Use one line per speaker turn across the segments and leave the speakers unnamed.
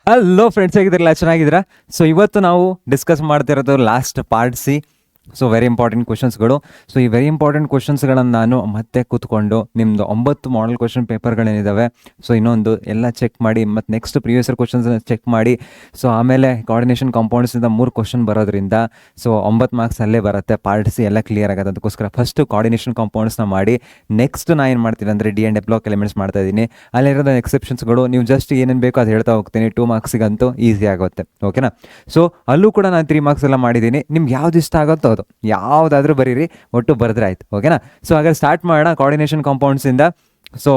Hello friends, ಹೇಗಿದ್ರಲ್ಲ? ಚೆನ್ನಾಗಿದ್ದೀರಾ? So ಇವತ್ತು ನಾವು ಡಿಸ್ಕಸ್ ಮಾಡ್ತಿರೋದು last part C. So very important ಕ್ವಶನ್ಸ್ಗಳು. ಸೊ ಈ ವೆರಿ ಇಂಪಾರ್ಟೆಂಟ್ ಕ್ವಶನ್ಸ್ಗಳನ್ನು ನಾನು ಮತ್ತೆ ಕೂತ್ಕೊಂಡು ನಿಮ್ಮದು 9 ಮಾಡಲ್ ಕ್ವಶನ್ ಪೇಪರ್ಗಳೇನಿದ್ದಾವೆ ಸೊ ಇನ್ನೊಂದು ಎಲ್ಲ ಚೆಕ್ ಮಾಡಿ, ಮತ್ತು next previous year questions check ಮಾಡಿ. ಸೊ ಆಮೇಲೆ ಕೋಆರ್ಡಿನೇಷನ್ ಕಾಂಪೌಂಡ್ಸಿಂದ 3 ಕ್ವಶನ್ ಬರೋದ್ರಿಂದ ಸೊ 9 ಮಾರ್ಕ್ಸ್ ಅಲ್ಲೇ ಬರುತ್ತೆ. ಪಾರ್ಟ್ ಸಿ ಎಲ್ಲ ಕ್ಲಿಯರ್ ಆಗುತ್ತೆ. ಅದಕ್ಕೋಸ್ಕರ ಫಸ್ಟು ಕೋಆರ್ಡಿನೇಷನ್ ಕಾಂಪೌಂಡ್ಸ್ನ ಮಾಡಿ, ನೆಕ್ಸ್ಟ್ ನಾನು ಏನು ಮಾಡ್ತೀನಿ ಅಂದರೆ ಡಿ ಆ್ಯಂಡ್ ಬ್ಲಾಕ್ ಎಲಿಮೆಂಟ್ಸ್ ಮಾಡ್ತಾ ಇದ್ದೀನಿ. ಅಲ್ಲಿರೋದು ಎಕ್ಸೆಪ್ಷನ್ಸ್ಗಳು ನೀವು ಜಸ್ಟ್ ಏನೇನು ಬೇಕೋ ಅದು ಹೇಳ್ತಾ ಹೋಗ್ತೀನಿ. 2 ಮಾರ್ಕ್ಸಿಗಂತೂ ಈಸಿ ಆಗುತ್ತೆ. ಓಕೆನಾ? ಸೊ ಅಲ್ಲೂ ಕೂಡ ನಾನು 3 ಮಾರ್ಕ್ಸ್ ಎಲ್ಲ ಮಾಡಿದ್ದೀನಿ. ನಿಮ್ಗೆ ಯಾವ್ದು ಇಷ್ಟ ಆಗುತ್ತೋ ಅದು ಯಾವುದಾದ್ರೂ ಬರೀರಿ, ಒಟ್ಟು ಬರೆದ್ರೆ ಆಯ್ತು. ಓಕೆನಾ? ಸೊ ಹಾಗಾದ್ರೆ ಸ್ಟಾರ್ಟ್ ಮಾಡೋಣ ಕೋಆರ್ಡಿನೇಷನ್ ಕಾಂಪೌಂಡ್ಸಿಂದ. ಸೊ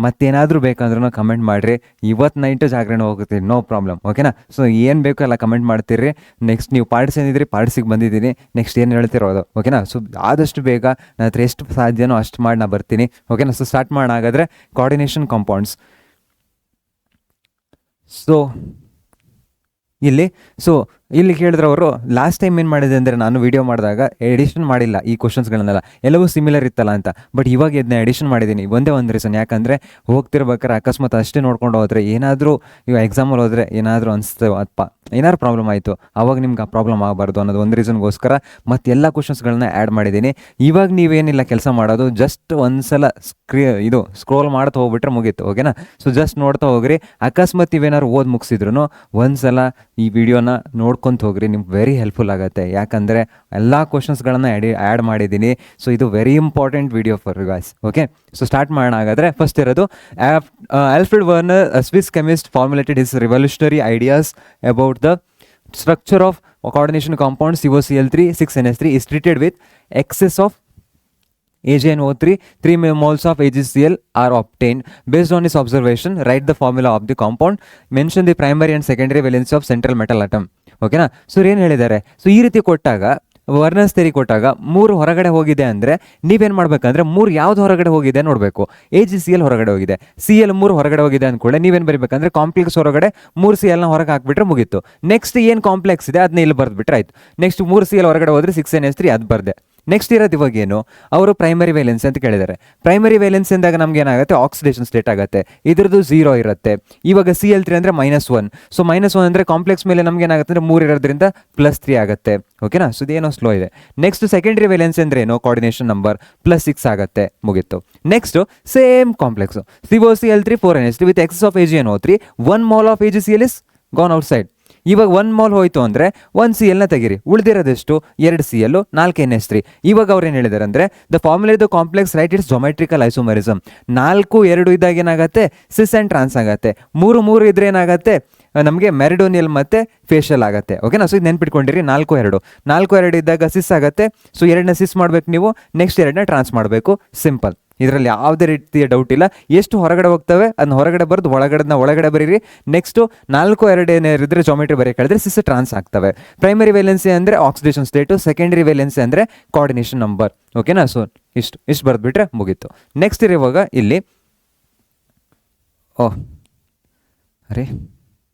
ಮತ್ತೇನಾದರೂ ಬೇಕಂದ್ರೂ ಕಮೆಂಟ್ ಮಾಡಿರಿ. ಇವತ್ತು ನೈಟು ಜಾಗರಣೆ ಹೋಗುತ್ತೀರಿ, ನೋ ಪ್ರಾಬ್ಲಮ್. ಓಕೆನಾ? ಸೊ ಏನು ಬೇಕೋ ಎಲ್ಲ ಕಮೆಂಟ್ ಮಾಡ್ತೀರಿ. ನೆಕ್ಸ್ಟ್ ನೀವು ಪಾರ್ಟ್ಸ್ ಏನಿದ್ರಿ ಪಾರ್ಟ್ಸಿಗೆ ಬಂದಿದ್ದೀನಿ, ನೆಕ್ಸ್ಟ್ ಏನು ಹೇಳ್ತಿರೋದು. ಓಕೆನಾ? ಸೊ ಆದಷ್ಟು ಬೇಗ ನನ್ನ ಹತ್ರ ಎಷ್ಟು ಸಾಧ್ಯನೋ ಅಷ್ಟು ಮಾಡಿ ನಾನು ಬರ್ತೀನಿ. ಓಕೆನಾ? ಸೊ ಸ್ಟಾರ್ಟ್ ಮಾಡೋಣ ಹಾಗಾದರೆ ಕೋಆರ್ಡಿನೇಷನ್ ಕಾಂಪೌಂಡ್ಸ್. ಸೊ ಇಲ್ಲಿ ಕೇಳಿದ್ರೆ ಅವರು ಲಾಸ್ಟ್ ಟೈಮ್ ಏನು ಮಾಡಿದೆ ಅಂದರೆ, ನಾನು ವೀಡಿಯೋ ಮಾಡಿದಾಗ ಎಡಿಷನ್ ಮಾಡಿಲ್ಲ ಈ ಕ್ವಶನ್ಸ್ಗಳನ್ನೆಲ್ಲ, ಎಲ್ಲವೂ ಸಿಮಿಲರ್ ಇತ್ತಲ್ಲ ಅಂತ. ಬಟ್ ಇವಾಗ ಇದನ್ನ ಎಡಿಷನ್ ಮಾಡಿದ್ದೀನಿ. ಒಂದೇ ಒಂದು ರೀಸನ್, ಯಾಕಂದರೆ ಹೋಗ್ತಿರ್ಬೇಕಾದ್ರೆ ಅಕಸ್ಮಾತ್ ಅಷ್ಟೇ ನೋಡ್ಕೊಂಡು ಹೋದರೆ ಏನಾದರೂ ಇವಾಗ ಎಕ್ಸಾಮಲ್ಲಿ ಹೋದರೆ ಏನಾದರೂ ಅನಿಸ್ತು ಅಪ್ಪ ಏನಾದ್ರು ಪ್ರಾಬ್ಲಮ್ ಆಯಿತು, ಆವಾಗ ನಿಮ್ಗೆ ಆ ಪ್ರಾಬ್ಲಮ್ ಆಗಬಾರ್ದು ಅನ್ನೋದು ಒಂದು ರೀಸನ್ಗೋಸ್ಕರ ಮತ್ತೆಲ್ಲ ಕ್ವಶನ್ಸ್ಗಳನ್ನ ಆ್ಯಡ್ ಮಾಡಿದ್ದೀನಿ. ಇವಾಗ ನೀವೇನಿಲ್ಲ ಕೆಲಸ ಮಾಡೋದು, ಜಸ್ಟ್ ಒಂದು ಸಲ ಸ್ಕ್ರೋಲ್ ಮಾಡ್ತಾ ಹೋಗ್ಬಿಟ್ರೆ ಮುಗೀತು. ಓಕೆನಾ? ಸೊ ಜಸ್ಟ್ ನೋಡ್ತಾ ಹೋಗ್ರಿ. ಅಕಸ್ಮಾತ್ ನೀವೇನಾದ್ರು ಓದಿ ಮುಗಿಸಿದ್ರು ಒಂದು ಸಲ ಈ ವಿಡಿಯೋನ ನೋಡ್ಕೊಂತ ಹೋಗ್ರಿ, ನಿಮ್ಗೆ ವೆರಿ ಹೆಲ್ಪ್ಫುಲ್ ಆಗುತ್ತೆ. ಯಾಕಂದರೆ ಎಲ್ಲ ಕ್ವಶನ್ಸ್ಗಳನ್ನು ಆ್ಯಡ್ ಮಾಡಿದ್ದೀನಿ. ಸೊ ಇದು very important video for you guys. Okay? So start ಮಾಡೋಣ ಹಾಗಾದರೆ. ಫಸ್ಟ್ ಇರೋದು Alfred Werner, Swiss chemist, formulated his revolutionary ideas about the structure of coordination compound COCl3 6NH3 is treated with excess of AgNO3. 3 moles of AgCl are obtained. Based on his observation, write the formula of the compound. Mention the primary and secondary valency of central metal atom. ಓಕೆನಾ? So ಏನು ಹೇಳಿದ್ದಾರೆ? So ಈ ರೀತಿ ಕೊಟ್ಟಾಗ, ವರ್ನರ್ಸ್ theory ಕೊಟ್ಟಾಗ 3 ಹೊರಗಡೆ ಹೋಗಿದೆ ಅಂದರೆ ನೀವೇನು ಮಾಡಬೇಕಂದ್ರೆ 3 ಯಾವ್ದು ಹೊರಗಡೆ ಹೋಗಿದೆ ನೋಡಬೇಕು. AgCl ಹೊರಗಡೆ ಹೋಗಿದೆ, Cl 3 ಹೊರಗಡೆ ಹೋಗಿದೆ ಅಂದ್ಕೊಳ್ಳೆ ನೀವೇನು ಬರೀಬೇಕಂದ್ರೆ ಕಾಂಪ್ಲೆಕ್ಸ್ ಹೊರಗಡೆ 3 Cl ಹೊರಗೆ ಹಾಕ್ಬಿಟ್ರೆ ಮುಗೀತು. ನೆಕ್ಸ್ಟ್ ಏನು ಕಾಂಪ್ಲೆಕ್ಸ್ ಇದೆ ಅದನ್ನ ಇಲ್ಲಿ ಬರೆದ್ಬಿಟ್ರೆ ಆಯ್ತು. ನೆಕ್ಸ್ಟ್ 3 Cl ಹೊರಗಡೆ ಹೋದ್ರೆ 6NH3 ಅದು ಬರ್ದೆ. ನೆಕ್ಸ್ಟ್ ಇರೋದು ಇವಾಗ ಏನು, ಅವರು ಪ್ರೈಮರಿ ವೇಲೆನ್ಸಿ ಅಂತ ಕೇಳಿದ್ದಾರೆ. ಪ್ರೈಮರಿ ವೇಲೆನ್ಸಿ ಅಂದಾಗ ನಮ್ಗೆ ಏನಾಗುತ್ತೆ, ಆಕ್ಸಿಡೇಷನ್ ಸ್ಟೇಟ್ ಆಗುತ್ತೆ. ಇದ್ರದ್ದು 0 ಇರುತ್ತೆ. ಇವಾಗ Cl3 ಅಂದರೆ -1. ಸೊ -1 ಅಂದರೆ ಕಾಂಪ್ಲೆಕ್ಸ್ ಮೇಲೆ ನಮ್ಗೆ ಏನಾಗುತ್ತೆ ಅಂದರೆ 3 ಇರೋದ್ರಿಂದ +3 ಆಗುತ್ತೆ. ಓಕೆನಾ? ಸೊ ಇದೇನೋ ಸ್ಲೋ ಇದೆ. ನೆಕ್ಸ್ಟ್ ಸೆಕೆಂಡರಿ ವೇಲೆನ್ಸಿ ಅಂದ್ರೆ ಏನು, ಕೋಆರ್ಡಿನೇಷನ್ ನಂಬರ್ +6 ಆಗುತ್ತೆ, ಮುಗೀತು. Next same complex COCl3 4NH3 with excess of AgNO3. 1 mole of AgCl is gone outside. ಇವಾಗ 1 mole ಹೋಯ್ತು ಅಂದರೆ 1 Cl ತೆಗಿರಿ, ಉಳಿದಿರೋದೆಷ್ಟು 2 Cl 4 NH3. ಇವಾಗ ಅವ್ರು ಏನು ಹೇಳಿದ್ದಾರೆ ಅಂದರೆ, the formula the complex right it's geometrical isomerism. 4 2 ಇದ್ದಾಗ ಏನಾಗುತ್ತೆ, ಸಿಸ್ ಆ್ಯಂಡ್ ಟ್ರಾನ್ಸ್ ಆಗುತ್ತೆ. 3 3 ಇದ್ರೆ ಏನಾಗುತ್ತೆ, ನಮಗೆ ಮೆರಿಡೋನಿಯಲ್ ಮತ್ತು ಫೇಶಿಯಲ್ ಆಗುತ್ತೆ. ಓಕೆನಾ? ಸೊ ಇದು ನೆನ್ಪಿಟ್ಕೊಂಡಿರಿ. 4 2 ಇದ್ದಾಗ ಸಿಸ್ ಆಗುತ್ತೆ. ಸೊ 2ನೇ ಸಿಸ್ ಮಾಡಬೇಕು ನೀವು, ನೆಕ್ಸ್ಟ್ 2ನೇ ಟ್ರಾನ್ಸ್ ಮಾಡಬೇಕು. ಸಿಂಪಲ್. ಇದರಲ್ಲಿ ಯಾವುದೇ ರೀತಿಯ ಡೌಟ್ ಇಲ್ಲ. ಎಷ್ಟು ಹೊರಗಡೆ ಹೋಗ್ತವೆ ಅದನ್ನ ಹೊರಗಡೆ ಬರೆದು ಒಳಗಡೆ ಬರೀರಿ. ನೆಕ್ಸ್ಟು 4 2 ಏನಿದ್ರೆ ಜೊಮೆಟ್ರಿ ಬರೀ ಹೇಳಿದ್ರೆ ಸಿಸ್ ಟ್ರಾನ್ಸ್ ಆಗ್ತವೆ. ಪ್ರೈಮರಿ ವೇಲೆನ್ಸಿ ಅಂದರೆ ಆಕ್ಸಿಡೇಷನ್ ಸ್ಟೇಟು, ಸೆಕೆಂಡರಿ ವೇಲೆನ್ಸಿ ಅಂದರೆ ಕೋಆರ್ಡಿನೇಷನ್ ನಂಬರ್. ಓಕೆನಾ? ಸೊ ಇಷ್ಟು ಬರೆದ್ಬಿಟ್ರೆ ಮುಗೀತು. ನೆಕ್ಸ್ಟ್ ಇರುವಾಗ ಇಲ್ಲಿ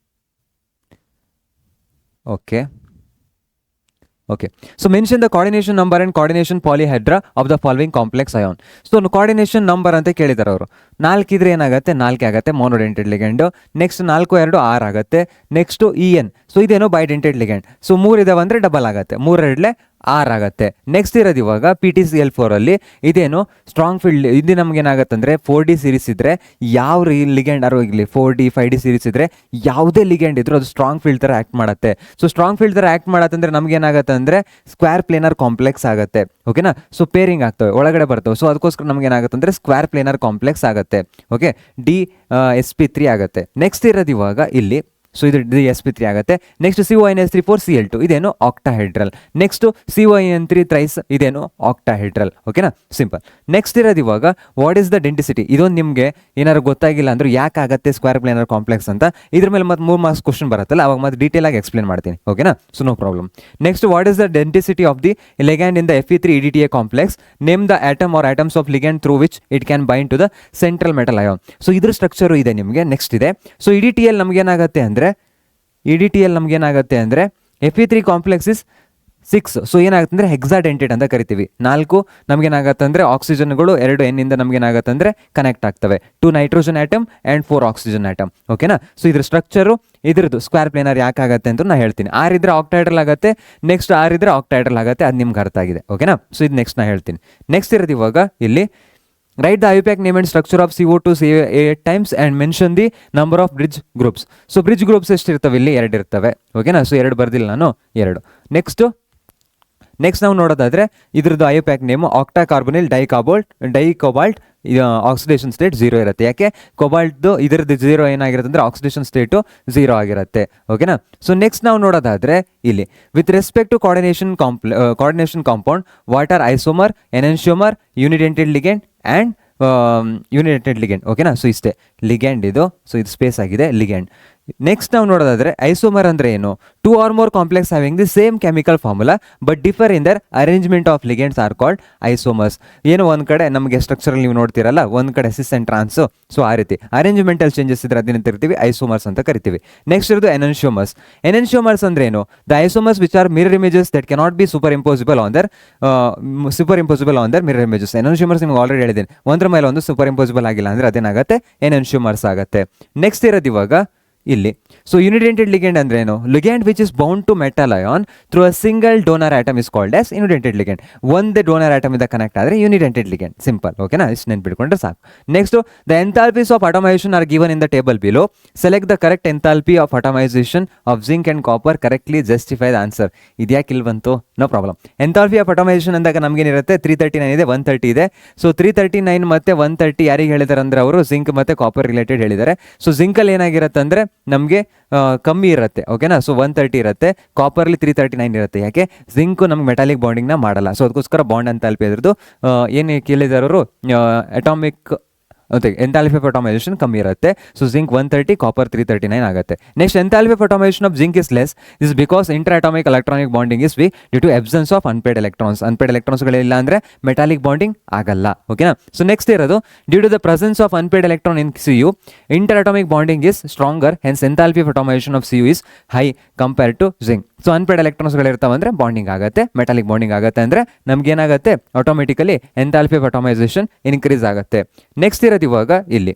okay. So mention the coordination number and coordination polyhedra of the following complex ion. So coordination number ಅಂತ ಕೇಳಿದ್ದಾರೆ ಅವರು. 4 ಇದ್ರೆ ಏನಾಗುತ್ತೆ, 4 ಆಗುತ್ತೆ ಮೊನೊಡೆಂಟೆಡ್ ಲಿಗೆಂಡ್. ನೆಕ್ಸ್ಟ್ 4 2 6 ಆಗುತ್ತೆ. Next EN. ಸೊ ಇದೇನೋ ಬೈಡೆಂಟೆಡ್ ಲಿಗೆಂಡ್. ಸೊ 3 ಇದಾವೆ ಅಂದರೆ ಡಬಲ್ ಆಗುತ್ತೆ, 3 2 6 ಆಗುತ್ತೆ. ನೆಕ್ಸ್ಟ್ ಇರೋದು ಇವಾಗ PTCl4 ಅಲ್ಲಿ ಇದೇನು ಸ್ಟ್ರಾಂಗ್ ಫೀಲ್ಡ್. ಇದು ನಮ್ಗೆ ಏನಾಗುತ್ತೆ ಅಂದರೆ 4D ಸೀರೀಸ್ ಇದ್ರೆ ಯಾವ ಲಿಗೆಂಡ್ ಆರು ಇರಲಿ, 4D 5D ಸೀರೀಸ್ ಇದ್ರೆ ಯಾವುದೇ ಲಿಗೆಂಡ್ ಇದ್ರು ಅದು ಸ್ಟ್ರಾಂಗ್ ಫೀಲ್ಡ್ ಥರ ಆ್ಯಕ್ಟ್ ಮಾಡುತ್ತೆ. ಸೊ ಸ್ಟ್ರಾಂಗ್ ಫೀಲ್ಡ್ ಥರ ಆ್ಯಕ್ಟ್ ಮಾಡತ್ತಂದ್ರೆ ನಮ್ಗೆ ಏನಾಗುತ್ತೆ ಅಂದರೆ ಸ್ಕ್ವೇರ್ ಪ್ಲೇನರ್ ಕಾಂಪ್ಲೆಕ್ಸ್ ಆಗುತ್ತೆ. ಓಕೆನಾ? ಸೊ ಪೇರಿಂಗ್ ಆಗ್ತವೆ, ಒಳಗಡೆ ಬರ್ತವೆ. ಸೊ ಅದಕ್ಕೋಸ್ಕರ ನಮ್ಗೆ ಏನಾಗುತ್ತೆ ಅಂದರೆ ಸ್ಕ್ವೇರ್ ಪ್ಲೇನರ್ ಕಾಂಪ್ಲೆಕ್ಸ್ ಆಗುತ್ತೆ. ಓಕೆ? DsP3 ಆಗುತ್ತೆ. ನೆಕ್ಸ್ಟ್ ಇರೋದು ಇವಾಗ ಇಲ್ಲಿ, ಸೊ ಇದು DsP3 ಆಗುತ್ತೆ. ನೆಕ್ಸ್ಟ್ CONH3 4 Cl2 ಇದೇನು ಆಕ್ಟಾಹೆಡ್ರಲ್. ನೆಕ್ಸ್ಟು CON3 ಥ್ರೈಸ್ ಇದೇನು ಆಕ್ಟಾಹೆಡ್ರಲ್. ಓಕೆನಾ? ಸಿಂಪಲ್. ನೆಕ್ಸ್ಟ್ ಇರೋದು ಇವಾಗ ವಾಟ್ ಈಸ್ ದ ಡೆನ್ಸಿಟಿ. ಇದೊಂದು ನಿಮಗೆ ಏನಾದ್ರು ಗೊತ್ತಾಗಿಲ್ಲ ಅಂದ್ರೆ ಯಾಕೆ ಆಗುತ್ತೆ ಸ್ಕ್ವೇರ್ ಪ್ಲೇನರ್ ಕಾಂಪ್ಲೆಕ್ಸ್ ಅಂತ, ಇದ್ರ ಮೇಲೆ ಮತ್ತೆ 3 ಮಾರ್ಕ್ಸ್ ಕ್ವಶನ್ ಬರುತ್ತಲ್ಲ, ಅವಾಗ ಮತ್ತೆ ಡೀಟೇಲ್ ಆಗಿ ಎಕ್ಸ್ಪ್ಲೇನ್ ಮಾಡ್ತೀನಿ. ಓಕೆನಾ? So no problem. Next what is the denticity of the ligand in the Fe3 EDTA complex. Name the atom or atoms of ligand through which it can bind to the central metal ion. So ಇದ್ರ structure ಇದೆ ನಿಮಗೆ. Next ಇದೆ. So EDTL ನಮ್ಗೆ ಏನಾಗುತ್ತೆ ಅಂದರೆ Fe3 complex is 6. So ಏನಾಗುತ್ತೆ ಅಂದರೆ ಹೆಕ್ಸಾಡೆಂಟೆಡ್ ಅಂತ ಕರಿತೀವಿ. 4 ನಮಗೇನಾಗತ್ತೆ ಅಂದರೆ ಆಕ್ಸಿಜನ್ಗಳು 2 ಎನ್ನಿಂದ ನಮಗೇನಾಗತ್ತೆ ಅಂದರೆ ಕನೆಕ್ಟ್ ಆಗ್ತವೆ. 2 nitrogen atom and 4 oxygen atom. ಓಕೆನಾ. ಸೊ ಇದ್ರ ಸ್ಟ್ರಕ್ಚರು ಇದ್ರದ್ದು ಸ್ಕ್ವೇರ್ ಪ್ಲೇನರ್ ಯಾಕಾಗತ್ತೆ ಅಂತ ನಾನು ಹೇಳ್ತೀನಿ. 6 ಇದ್ರೆ ಆಕ್ಟೈಡ್ರಲ್ ಆಗುತ್ತೆ, ನೆಕ್ಸ್ಟ್ 6 ಇದ್ರೆ ಆಕ್ಟೈಡ್ರಲ್ ಆಗುತ್ತೆ, ಅದು ನಿಮ್ಗೆ ಅರ್ಥ ಆಗಿದೆ. ಓಕೆನಾ. ಸೊ ಇದು ನೆಕ್ಸ್ಟ್ ನಾನು ಹೇಳ್ತೀನಿ. ನೆಕ್ಸ್ಟ್ ಇರೋದು ಇವಾಗ ಇಲ್ಲಿ write the IUPAC name and structure of CO2 8 times and mention the number of bridge groups. So bridge groups ಎಷ್ಟು ಇರ್ತವೆ? ಇಲ್ಲಿ 2 ಇರ್ತವೆ. ಓಕೆನಾ. ಸೊ 2 ಬರ್ದಿಲ್ಲ ನಾನು, 2. ನೆಕ್ಸ್ಟ್ ನಾವು ನೋಡೋದಾದ್ರೆ ಇದ್ರದ್ದು IUPAC name octacarbonyl dicobalt oxidation state 0 ಇರುತ್ತೆ. ಯಾಕೆ? ಕೋಬಾಲ್ಟ್ದು ಇದ್ರದ್ದು 0 ಏನಾಗಿರುತ್ತೆ ಅಂದರೆ ಆಕ್ಸಿಡೇಷನ್ ಸ್ಟೇಟು 0 ಆಗಿರುತ್ತೆ. ಓಕೆನಾ. ಸೊ ನೆಕ್ಸ್ಟ್ ನಾವು ನೋಡೋದಾದ್ರೆ ಇಲ್ಲಿ with respect to coordination compound what are isomer, enantiomer, unidentate ligand and unidentate ligand. ಓಕೆನಾ. ಸೊ ಇಷ್ಟೇ ಲಿಗೆಂಡ್ ಇದು. ಸೊ ಇದು ಸ್ಪೇಸ್ ಆಗಿದೆ ಲಿಗೆಂಡ್. ನೆಕ್ಸ್ಟ್ ನಾವು ನೋಡೋದಾದ್ರೆ ಐಸೋಮರ್ ಅಂದರೆ ಏನು? 2 or more complex having the same chemical formula but differ in their arrangement of ligands are called isomers. ಏನು ಒಂದು ಕಡೆ ನಮಗೆ ಸ್ಟ್ರಕ್ಚರಲ್ಲಿ ನೀವು ನೋಡ್ತೀರಲ್ಲ, ಒಂದು ಕಡೆ ಸಿಸ್ ಆ್ಯಂಡ್ ಟ್ರಾನ್ಸ್. ಸೊ ಆ ರೀತಿ ಅರೇಂಜ್ಮೆಂಟಲ್ ಚೇಂಜಸ್ ಇದ್ರೆ ಅದನ್ನ ಕರಿತೀವಿ ಐಸೋಮರ್ಸ್ ಅಂತ ಕರಿತೀವಿ. ನೆಕ್ಸ್ಟ್ ಇರೋದು ಎನೆನ್ಶಿಯೋಮರ್ಸ್ ಅಂದ್ರೆ ಏನು? The isomers which are mirror images that cannot be superimposable on their mirror images. Enantiomers ನಿಮ್ಗೆ ಆಲ್ರೆಡಿ ಹೇಳಿದ್ದೀನಿ, ಒಂದ್ರ ಮೇಲೆ ಒಂದು ಸೂಪರ್ ಇಂಪೋಸಿಬಲ್ ಆಗಿಲ್ಲ ಅಂದರೆ ಅದೇನಾಗುತ್ತೆ? ಎನೆನ್ಶಿಯೋಮರ್ಸ್ ಆಗುತ್ತೆ. ನೆಕ್ಸ್ಟ್ ಇರೋದು ಇವಾಗ ಇಲ್ಲಿ ಸೊ ಯುನಿಡೆಂಟೆಡ್ ಲಿಗೆಂಡ್ ಅಂದ್ರೆ ಏನು? Ligand which is bound to metal ion through a single donor atom is called as unidentate ligand. ಒಂದೇ ಡೋನರ್ ಆಟಮ್ ಇಂದ ಕನೆಕ್ಟ್ ಆದರೆ ಯುನಿಡೆಂಟೆಡ್ ಲಿಗೆಂಡ್. ಸಿಂಪಲ್. ಓಕೆನಾ. ಇಷ್ಟು ನೆನ್ಪಿಟ್ಕೊಂಡ್ರೆ ಸಾಕು. Next the enthalpies of atomisation are given in the table below. Select the correct enthalpy of atomisation of zinc and copper, correctly justify the answer. ಇದ್ಯಾಕೆ ಇಲ್ಲಿ ಬಂತು? No problem. Enthalpy of atomisation ಅಂದಾಗ ನಮಗೇನಿರುತ್ತೆ? 339 ಇದೆ, 130 ಇದೆ. ಸೊ 339 ಮತ್ತೆ 130 ಯಾರಿಗೆ ಹೇಳಿದಾರೆ ಅಂದ್ರೆ ಅವರು ಜಿಂಕ್ ಮತ್ತೆ ಕಾಪರ್ ರಿಲೇಟೆಡ್ ಹೇಳಿದ್ದಾರೆ. ಸೊ ಜಿಂಕಲ್ಲಿ ಏನಾಗಿರುತ್ತೆ ಅಂದರೆ ನಮಗೆ ಕಮ್ಮಿ ಇರುತ್ತೆ. ಓಕೆನಾ. ಸೊ 130 ಇರುತ್ತೆ, ಕಾಪರ್ಲಿ 339 ಇರುತ್ತೆ. ಯಾಕೆ? ಜಿಂಕು ನಮ್ಗೆ ಮೆಟಾಲಿಕ್ ಬಾಂಡಿಂಗ್ನ ಮಾಡಲ್ಲ. ಸೊ ಅದಕ್ಕೋಸ್ಕರ ಬಾಂಡ್ ಅಂತ ಅದ್ರದ್ದು ಏನು ಕೇಳಿದಾರವರು ಅಟಾಮಿಕ್ ಎಂಥಾಲ್ಪಿ ಆಫ್ ಅಟಮೈಸೇಷನ್ ಕಮ್ಮಿ ಇರುತ್ತೆ. ಸೊ ಜಿಂಕ್ 130, ಕಾಪರ್ 339 ಆಗುತ್ತೆ. Next enthalpy of atomisation of zinc is less is because interatomic electronic bonding is weak due to absence of unpaired electrons. Unpaired ಎಲೆಕ್ಟ್ರಾನ್ಸ್ಗಳಿಲ್ಲ ಅಂದರೆ metallic bonding ಆಗಲ್ಲ. ಓಕೆನಾ. So next ಇರೋದು due to the presence of unpaired electron in CU interatomic bonding is stronger, hence enthalpy of atomisation of CU is high compare to zinc. So unpaired ಎಲೆಕ್ಟ್ರಾನ್ಸ್ಗಳಿರ್ತಾವೆ ಅಂದರೆ bonding ಆಗುತ್ತೆ, metallic bonding ಆಗುತ್ತೆ ಅಂದರೆ ನಮ್ಗೇನಾಗುತ್ತೆ? Automatically enthalpy of atomisation increase ಆಗುತ್ತೆ. Next ಇರೋದು ಇವಾಗ ಇಲ್ಲಿ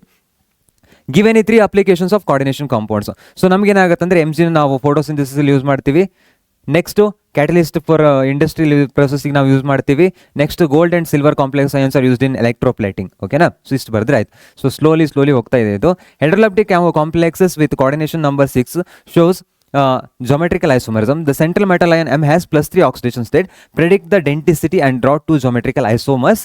give any 3 applications of coordination compounds. So ನಮಗೇನಾಗುತ್ತೆ ಅಂದರೆ MG ನಾವು ಫೋಟೋಸಿಂಥಸಿಸ್ ಯೂಸ್ ಮಾಡ್ತೀವಿ. Next catalyst for industrial processing ನಾವು ಯೂಸ್ ಮಾಡ್ತೀವಿ. Next gold and silver complex ions are used in electroplating. ಓಕೆನಾ. ಸೊ ಇಷ್ಟು ಬರೆದ್ರೆ ಆಯ್ತು. ಸೊ ಸ್ಲೋಲಿ ಹೋಗ್ತಾ ಇದೆ ಇದು. Heteroleptic complexes with coordination number 6 shows geometrical isomerism. The central metal ion M has +3 oxidation state. Predict the denticity and draw 2 geometrical isomers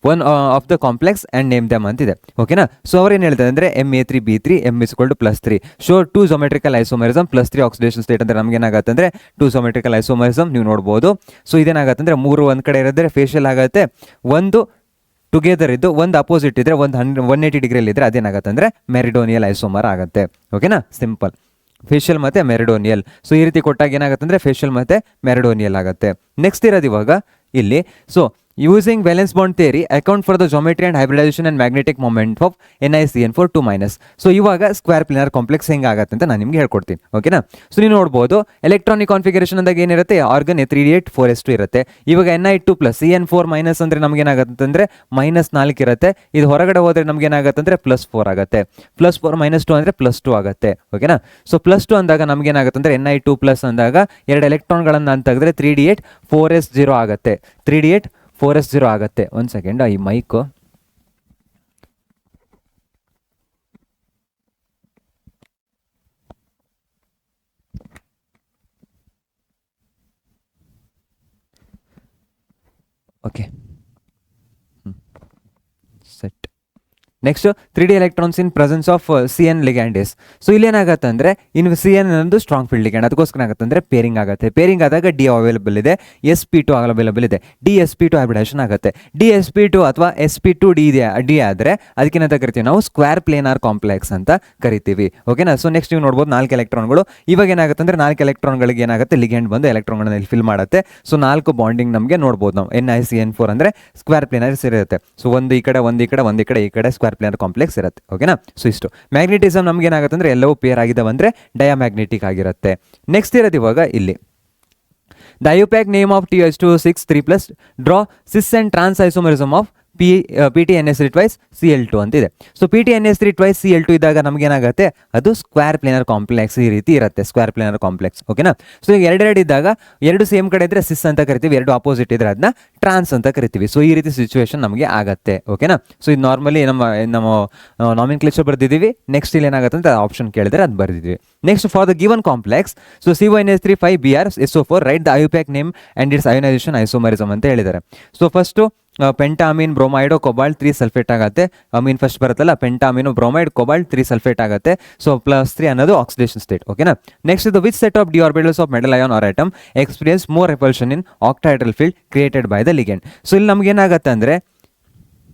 one of the complex and name them ಅಂತಿದೆ. ಓಕೆನಾ. So ಅವ್ರು ಏನು ಹೇಳ್ತಾರೆ ಅಂದರೆ Ma3B3 M is equal to +3. Show 2 geometrical isomerism +3 oxidation state ಅಂದರೆ ನಮ್ಗೆ ಏನಾಗುತ್ತೆ ಅಂದರೆ 2 geometrical isomerism ನೀವು ನೋಡ್ಬೋದು. ಸೊ ಇದೇನಾಗುತ್ತೆ ಅಂದರೆ 3 ಒಂದು ಕಡೆ ಇರೋದ್ರೆ ಫೇಶಿಯಲ್ ಆಗುತ್ತೆ, ಒಂದು ಟುಗೆದರ್ ಇದ್ದು ಒಂದು ಅಪೋಸಿಟ್ ಇದ್ರೆ ಒಂದು 180 ಡಿಗ್ರಿಯಲ್ಲಿ ಇದ್ರೆ ಅದೇನಾಗುತ್ತೆ ಅಂದರೆ ಮೆರಿಡೋನಿಯಲ್ ಐಸೋಮರ್ ಆಗುತ್ತೆ. ಓಕೆನಾ. ಸಿಂಪಲ್. ಫೇಶಿಯಲ್ ಮತ್ತು ಮೆರಿಡೋನಿಯಲ್. ಸೊ ಈ ರೀತಿ ಕೊಟ್ಟಾಗ ಏನಾಗುತ್ತೆ ಅಂದರೆ ಫೇಶಿಯಲ್ ಮತ್ತು ಮೆರಿಡೋನಿಯಲ್ ಆಗುತ್ತೆ. ನೆಕ್ಸ್ಟ್ ಇರೋದು ಇವಾಗ ಇಲ್ಲಿ so using valence bond theory account for the geometry and hybridisation and magnetic moment of NiCN4 2-. So ಇವಾಗ ಸ್ಕ್ವೇರ್ ಪ್ಲೇನರ್ ಕಾಂಪ್ಲೆಕ್ಸ್ ಹೆಂಗಾಗುತ್ತೆ ಅಂತ ನಾನು ನಿಮ್ಗೆ ಹೇಳ್ಕೊಡ್ತೀನಿ. ಓಕೆನಾ. ಸೊ ನೀವು ನೋಡ್ಬೋದು ಎಲೆಕ್ಟ್ರಾನಿಕ್ ಕಾನ್ಫಿಗರೇಷನ್ ಅಂದಾಗ ಏನಿರುತ್ತೆ? ಆರ್ಗನ್ 3D8 4s2 ಇರುತ್ತೆ. ಇವಾಗ Ni2 + CN4- ಅಂದರೆ ನಮಗೇನಾಗುತ್ತೆ ಅಂದರೆ -4 ಇರುತ್ತೆ. ಇದು ಹೊರಗಡೆ ಹೋದರೆ ನಮಗೇನಾಗುತ್ತೆ ಅಂದರೆ +4 ಆಗುತ್ತೆ. +4 -2 ಅಂದರೆ +2 ಆಗುತ್ತೆ. ಓಕೆನಾ. ಸೊ +2 ಅಂದಾಗ ನಮಗೇನಾಗುತ್ತೆ ಅಂದರೆ Ni2+ ಅಂದಾಗ 2 ಎಲೆಕ್ಟ್ರಾನ್ಗಳನ್ನು ಅಂತ ತೆಗೆದ್ರೆ 3D8 4s0 ಆಗುತ್ತೆ. 3D8 4s0 ಆಗುತ್ತೆ. ಒಂದು ಸೆಕೆಂಡ್, ಈ mic okay set. Next 3D electrons in presence of CN ligand. So ಇಲ್ಲೇನಾಗುತ್ತೆ ಅಂದರೆ ಇನ್ನು CN ಅನ್ನೋದು ಸ್ಟ್ರಾಂಗ್ ಫೀಲ್ಡ್ ಲಿಗ್ಯಾಂಡ್. ಅದಕ್ಕೋಸ್ಕರ ಆಗುತ್ತೆ ಅಂದರೆ ಪೇರಿಂಗ್ ಆಗುತ್ತೆ. ಪೇರಿಂಗ್ ಆದಾಗ D ಅವೈಲೇಬಲ್ ಇದೆ, sp2 ಅವೈಲೇಬಲ್ ಇದೆ. DsP2 ಹೈಬ್ರಿಡೇಷನ್ ಆಗುತ್ತೆ. DsP2 ಅಥವಾ sp2D D ಆದರೆ ಅದಕ್ಕೇನಂತ ಕರಿತೀವಿ ನಾವು ಸ್ಕ್ವೇರ್ ಪ್ಲೇನಾರ್ ಕಾಂಪ್ಲೆಕ್ಸ್ ಅಂತ ಕರಿತೀವಿ. ಓಕೆನಾ. ಸೊ ನೆಕ್ಸ್ಟ್ ನೀವು ನೋಡ್ಬೋದು 4 ಎಲೆಕ್ಟ್ರಾನ್ಗಳು. ಇವಾಗ ಏನಾಗುತ್ತೆ ಅಂದರೆ 4 ಎಲೆಕ್ಟ್ರಾನ್ಗಳಿಗೆ ಏನಾಗುತ್ತೆ? ಲಿಗ್ಯಾಂಡ್ ಬಂದು ಎಲೆಕ್ಟ್ರಾನ್ಗಳನ್ನ ಫಿಲ್ ಮಾಡುತ್ತೆ. ಸೊ 4 ಬಾಂಡಿಂಗ್ ನಮಗೆ ನೋಡ್ಬೋದು ನಾವು. NiCN4 ಅಂದರೆ ಸ್ಕ್ವೇರ್ ಪ್ಲೇನರ್ಸ್ ಇರುತ್ತೆ. ಸೊ ಒಂದು ಈ ಕಡೆ ಒಂದು ಈ ಕಡೆ ಒಂದು ಈ ಕಡೆ ಈ ಕಡೆ ಸ್ಕ್ವೇರ್ ಪ್ಲೇನರ್ ಕಾಂಪ್ಲೆಕ್ಸ್ ಇರುತ್ತೆ. ಓಕೆನಾ. ಸೊ ಇಷ್ಟು. ಮ್ಯಾಗ್ನೆಟಿಸಮ್ ನಮ್ಗೆ ಏನಾಗುತ್ತೆ ಅಂದರೆ ಎಲ್ಲವೂ ಪೇರ್ ಆಗಿದಾವೆ ಅಂದರೆ ಡಯಾಮ್ಯಾಗ್ನೆಟಿಕ್ ಆಗಿರುತ್ತೆ. ನೆಕ್ಸ್ಟ್ ಇರೋದು ಇವಾಗ ಇಲ್ಲಿ the IUPAC name of TH2O6 3+ draw cis and trans isomerism of PTNS3 twice Cl2 ಅಂತಿದೆ. ಸೊ PTNS3 ಟ್ವೈಸ್ Cl2 ಇದ್ದಾಗ ನಮಗೇನಾಗುತ್ತೆ, ಅದು ಸ್ಕ್ವೇರ್ ಪ್ಲೇನರ್ ಕಾಂಪ್ಲೆಕ್ಸ್ ಈ ರೀತಿ ಇರುತ್ತೆ, ಸ್ಕ್ವೇರ್ ಪ್ಲೇನರ್ ಕಾಂಪ್ಲೆಕ್ಸ್. ಓಕೆನಾ. ಸೊ ಈಗ ಎರಡೆರಡು ಇದ್ದಾಗ ಎರಡು ಸೇಮ್ ಕಡೆ ಇದ್ರೆ ಸಿಸ್ ಅಂತ ಕರಿತೀವಿ, ಎರಡು ಆಪೋಸಿಟ್ ಇದ್ರೆ ಅದನ್ನ ಟ್ರಾನ್ಸ್ ಅಂತ ಕರಿತೀವಿ. ಸೊ ಈ ರೀತಿ ಸಿಚುವೇಶನ್ ನಮಗೆ ಆಗತ್ತೆ. ಓಕೆನಾ. ಸೊ ಇದು ನಾರ್ಮಲಿ ನಮ್ಮ ನಾಮಿನ್ಕ್ಲೇಚರ್ ಬರ್ದಿದ್ದೀವಿ. ನೆಕ್ಸ್ಟ್ ಇಲ್ಲಿ ಏನಾಗುತ್ತೆ ಅಂತ ಆಪ್ಷನ್ ಕೇಳಿದ್ರೆ ಅದು ಬರ್ದಿದ್ವಿ. Next for the given complex, so CONH3 5Br SO4 write the IUPAC name and its ionisation isomerism ಅಂತ ಹೇಳಿದ್ದಾರೆ. So first pentaammine bromide cobalt 3 sulphate ಆಗುತ್ತೆ. ಅಮೀನ್ ಫಸ್ಟ್ ಬರುತ್ತಲ್ಲ, ಪೆಂಟಾಮೀನು ಬ್ರೋಮೈಡ್ ಕೊಬಾಲ್ಟ್ 3 ಸಲ್ಫೇಟ್ ಆಗುತ್ತೆ. ಸೊ +3 ಅನ್ನೋದು oxidation state. ಓಕೆನಾ. Next ಇದು which set of d orbitals of metal ion or atom experience more repulsion in octahedral field created by the ligand. So ಇಲ್ಲಿ ನಮ್ಗೆ ಏನಾಗುತ್ತೆ ಅಂದರೆ,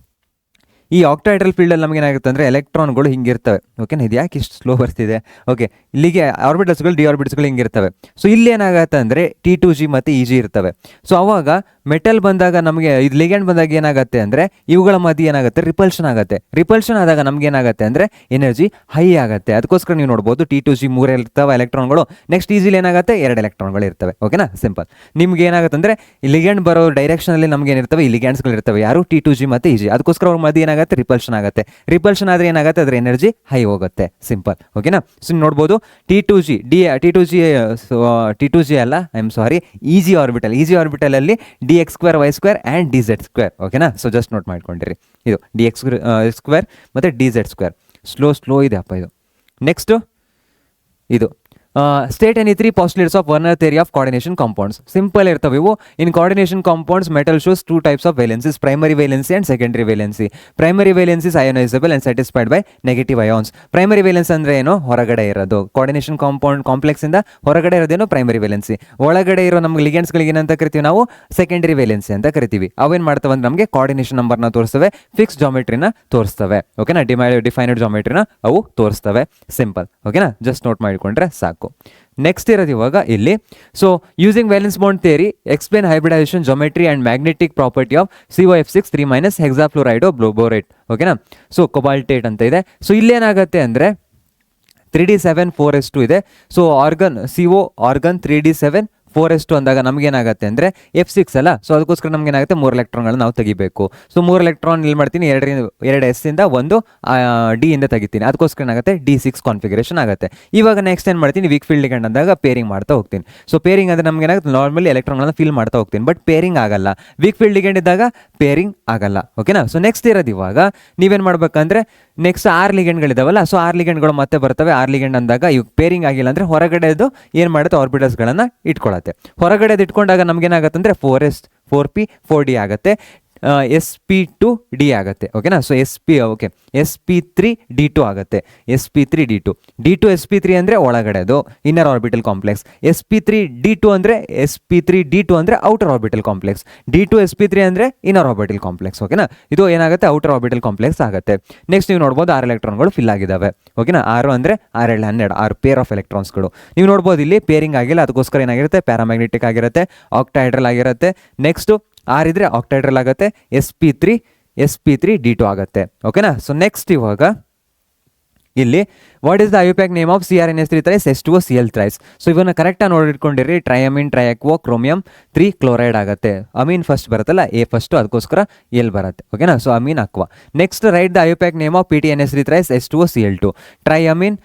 ಈ ಆಕ್ಟಾಹೆಡ್ರಲ್ ಫೀಲ್ಡಲ್ಲಿ ನಮ್ಗೆ ಏನಾಗುತ್ತೆ ಅಂದರೆ ಎಲೆಕ್ಟ್ರಾನ್ಗಳು ಹಿಂಗಿರ್ತವೆ. ಓಕೆನಾ. ಇದು ಯಾಕೆ ಇಷ್ಟು ಸ್ಲೋ ಬರ್ತಿದೆ? ಓಕೆ, ಇಲ್ಲಿಗೆ ಆರ್ಬಿಟಲ್ಸ್ಗಳು ಡಿ ಆರ್ಬಿಟಲ್ಸ್ಗಳು ಹಿಂಗಿರ್ತವೆ. ಸೊ ಇಲ್ಲಿ ಏನಾಗುತ್ತೆ ಅಂದರೆ T2G ಮತ್ತು EG ಇರ್ತವೆ. ಸೊ ಅವಾಗ ಮೆಟಲ್ ಬಂದಾಗ ನಮಗೆ ಇದು ಲಿಗೆಂಡ್ ಬಂದಾಗ ಏನಾಗುತ್ತೆ ಅಂದರೆ ಇವುಗಳ ಮಧ್ಯೆ ಏನಾಗುತ್ತೆ, ರಿಪಲ್ಷನ್ ಆಗುತ್ತೆ. ರಿಪಲ್ಷನ್ ಆದಾಗ ನಮ್ಗೆ ಏನಾಗುತ್ತೆ ಅಂದರೆ ಎನರ್ಜಿ ಹೈ ಆಗುತ್ತೆ. ಅದಕ್ಕೋಸ್ಕರ ನೀವು ನೋಡ್ಬೋದು T2G 3 ಇರ್ತವೆ ಎಲೆಕ್ಟ್ರಾನ್ಗಳು. ನೆಕ್ಸ್ಟ್ ಈಜಿಲಿ ಏನಾಗುತ್ತೆ, 2 ಎಲೆಕ್ಟ್ರಾನ್ಗಳು ಇರ್ತವೆ. ಓಕೆನಾ. ಸಿಂಪಲ್. ನಿಮ್ಗೆ ಏನಾಗುತ್ತೆ ಅಂದರೆ ಈ ಲಿಗೆಂಡ್ ಬರೋ ಡೈರೆಕ್ಷನಲ್ಲಿ ನಮ್ಗೆ ಏನಿರ್ತವೆ, ಈ ಲಿಗೆಂಡ್ಸ್ಗಳು ಇರ್ತವೆ, ಯಾರು T2G ಮತ್ತು EG. ಅದಕ್ಕೋಸ್ಕರ ಅವ್ರ ಮಧ್ಯೆ ಏನಾಗುತ್ತೆ, ರಿಪಲ್ಷನ್ ಆಗುತ್ತೆ. ರಿಪಲ್ಷನ್ ಆದರೆ ಏನಾಗುತ್ತೆ, ಅದರ ಎನರ್ಜಿ ಹೈ ಹೋಗುತ್ತೆ. ಸಿಂಪಲ್. ಓಕೆನಾ. ಸೊ ನೋಡ್ಬೋದು T2G ಅಲ್ಲ, I am sorry, EG orbital ಅಲ್ಲಿ dx² y² ಆ್ಯಂಡ್ dz². ಓಕೆನಾ. ಸೊ ಜಸ್ಟ್ ನೋಟ್ ಮಾಡ್ಕೊಂಡಿರಿ, ಇದು dx² ಮತ್ತು dz². ಸ್ಲೋ ಇದೆ ಅಪ್ಪ ಇದು. ನೆಕ್ಸ್ಟ್ ಇದು state any 3 postulates of Werner theory of coordination compounds. Simple ಇರ್ತವೆ ಇವು. In coordination compounds metal shows 2 types of valencies, primary valency and secondary valency. Primary valency is ionisable and satisfied by negative ions. Primary valence ಅಂದರೆ ಏನು, ಹೊರಗಡೆ ಇರೋದು. Coordination complex ಇಂದ ಹೊರಗಡೆ ಇರೋದೇನು primary valency. ಒಳಗಡೆ ಇರೋ ನಮ್ಗೆ ಲಿಗೆಂಡ್ಸ್ಗಳಿಗೆ ಏನಂತ ಕರಿತೀವಿ ನಾವು, ಸೆಕೆಂಡರಿ ವೇಲೆನ್ಸಿ ಅಂತ ಕರಿತೀವಿ. ಅವೇನು ಮಾಡ್ತವೆ ಅಂದ್ರೆ ನಮಗೆ ಕೋಆರ್ಡಿನೇಷನ್ ನಂಬರ್ನ ತೋರಿಸ್ತವೆ, ಫಿಕ್ಸ್ ಜಾಮೆಟ್ರಿನ ತೋರಿಸ್ತವೆ. ಓಕೆನಾ. ಡಿಫೈನ್ಡ್ ಜಾಮೆಟ್ರಿನ ಅವು ತೋರಿಸ್ತವೆ. ಸಿಂಪಲ್. ಓಕೆನಾ. ಜಸ್ಟ್ ನೋಟ್ ಮಾಡಿಕೊಂಡ್ರೆ ಸಾಕು. ನೆಕ್ಸ್ಟ್ ಇರೋದು ಇವಾಗ ಇಲ್ಲಿ, so using valence bond theory explain hybridisation geometry and magnetic property of COF6 3- hexafluoride borate. ಓಕೆನಾ. ಸೊ ಕೊಬಾಲ್ಟೇಟ್ ಅಂತ ಇದೆ. ಸೊ ಇಲ್ಲೇನಾಗುತ್ತೆ ಅಂದರೆ 3d7 4s2 ಇದೆ. So CO organ 3d7 4s2 ಅಂದಾಗ ನಮಗೇನಾಗುತ್ತೆ ಅಂದರೆ F6 ಅಲ್ಲ. ಸೊ ಅದಕ್ಕೋಸ್ಕರ ನಮಗೇನಾಗುತ್ತೆ, 3 ಎಲೆಕ್ಟ್ರಾನ್ಗಳನ್ನ ನಾವು ತೆಗಿಬೇಕು. ಸೊ 3 ಎಲೆಕ್ಟ್ರಾನ್ ಇಲ್ಲಿ ಮಾಡ್ತೀನಿ, 2 S ಇಂದ 1 D ಇಂದ ತೆಗಿತೀನಿ. ಅದಕ್ಕೋಸ್ಕರ ಏನಾಗುತ್ತೆ, D6 ಕಾನ್ಫಿಗರೇಷನ್ ಆಗುತ್ತೆ. ಇವಾಗ ನೆಕ್ಸ್ಟ್ ಏನು ಮಾಡ್ತೀನಿ, ವೀಕ್ ಫೀಲ್ಡ್ ಲಿಗೆಂಡ್ ಅಂದಾಗ ಪೇರಿಂಗ್ ಮಾಡ್ತಾ ಹೋಗ್ತೀನಿ. ಸೊ ಪೇರಿಂಗ್ ಅಂದರೆ ನಮ್ಗೆ ಏನಾಗುತ್ತೆ, ನಾರ್ಮಲಿ ಎಲೆಕ್ಟ್ರಾನ್ಗಳನ್ನ ಫಿಲ್ ಮಾಡ್ತಾ ಹೋಗ್ತೀನಿ, ಬಟ್ ಪೇರಿಂಗ್ ಆಗಲ್ಲ. ವೀಕ್ ಫೀಲ್ಡ್ ಲಿಗೆಂಡ್ ಇದ್ದಾಗ ಪೇರಿಂಗ್ ಆಗಲ್ಲ. ಓಕೆನಾ. ಸೊ ನೆಕ್ಸ್ಟ್ ಇರೋದು ಇವಾಗ ನೀವೇನು ಮಾಡ್ಬೇಕಂದ್ರೆ, ನೆಕ್ಸ್ಟ್ 6 ಲಿಗೆಂಡ್ಗಳಿದಾವಲ್ಲ, ಸೊ 6 ಲಿಗೆಂಡ್ಗಳು ಮತ್ತೆ ಬರ್ತವೆ. 6 ಲಿಗೆಂಡ್ ಅಂದಾಗ ಇವಾಗ ಪೇರಿಂಗ್ ಆಗಿಲ್ಲ ಅಂದರೆ ಹೊರಗಡೆದು ಏನು ಮಾಡುತ್ತೆ, ಆರ್ಬಿಟಲ್ಸ್ಗಳನ್ನು ಇಟ್ಕೊಳ್ಳುತ್ತೆ. ಹೊರಗಡೆ ಇಟ್ಕೊಂಡಾಗ ನಮ್ಗೇನಾಗುತ್ತೆ ಅಂದರೆ 4s 4p 4d ಆಗುತ್ತೆ, sp2d ಆಗುತ್ತೆ. ಓಕೆನಾ. ಸೊ sp3d2 ಆಗುತ್ತೆ. sp3d2 sp3 ಅಂದರೆ ಒಳಗಡೆದು ಇನ್ನರ್ ಆರ್ಬಿಟಲ್ ಕಾಂಪ್ಲೆಕ್ಸ್. sp3d2 ಅಂದರೆ outer orbital complex. d2 sp3 ಅಂದರೆ ಇನ್ನರ್ ಆರ್ಬಿಟಲ್ ಕಾಂಪ್ಲೆಕ್ಸ್. ಓಕೆನಾ. ಇದು ಏನಾಗುತ್ತೆ, ಔಟರ್ ಆರ್ಬಿಟಲ್ ಕಾಂಪ್ಲೆಕ್ಸ್ ಆಗುತ್ತೆ. ನೆಕ್ಸ್ಟ್ ನೀವು ನೋಡ್ಬೋದು 6 ಎಲೆಕ್ಟ್ರಾನ್ಗಳು ಫಿಲ್ ಆಗಿದ್ದಾವೆ. ಓಕೆನಾ. 6 ಅಂದರೆ 6 12 6 ಪೇರ್ ಆಫ್ ಎಲೆಕ್ಟ್ರಾನ್ಸ್ಗಳು. ನೀವು ನೋಡ್ಬೋದು ಇಲ್ಲಿ ಪೇರಿಂಗ್ ಆಗಿಲ್ಲ, ಅದಕ್ಕೋಸ್ಕರ ಏನಾಗಿರುತ್ತೆ, ಪ್ಯಾರಾಮ್ಯಾಗ್ನೆಟಿಕ್ ಆಗಿರುತ್ತೆ, ಆಕ್ಟಾಹೆಡ್ರಲ್ ಆಗಿರುತ್ತೆ. ನೆಕ್ಸ್ಟ್ 6 ಇದ್ರೆ ಆಕ್ಟಾಹೆಡ್ರಲ್ ಆಗುತ್ತೆ, sp3d2 ಆಗುತ್ತೆ. ಓಕೆನಾ. ಸೊ ನೆಕ್ಸ್ಟ್ ಇವಾಗ ಇಲ್ಲಿ what is the IUPAC name of CrNH3 thrice H2O Cl thrice. So ಇವನ್ನ ಕರೆಕ್ಟಾಗಿ ನೋಡಿಟ್ಕೊಂಡಿರಿ. ಟ್ರೈಅಮೀನ್ ಟ್ರೈಅಕ್ವೋ ಕ್ರೋಮಿಯಂ 3 ಕ್ಲೋರೈಡ್ ಆಗುತ್ತೆ. ಅಮೀನ್ ಫಸ್ಟ್ ಬರುತ್ತಲ್ಲ, ಎ ಫಸ್ಟು, ಅದಕ್ಕೋಸ್ಕರ ಎಲ್ ಬರುತ್ತೆ. ಓಕೆನಾ. So ammine aqua. Next write the IUPAC name of PTNH3 thrice H2O Cl2. Triammine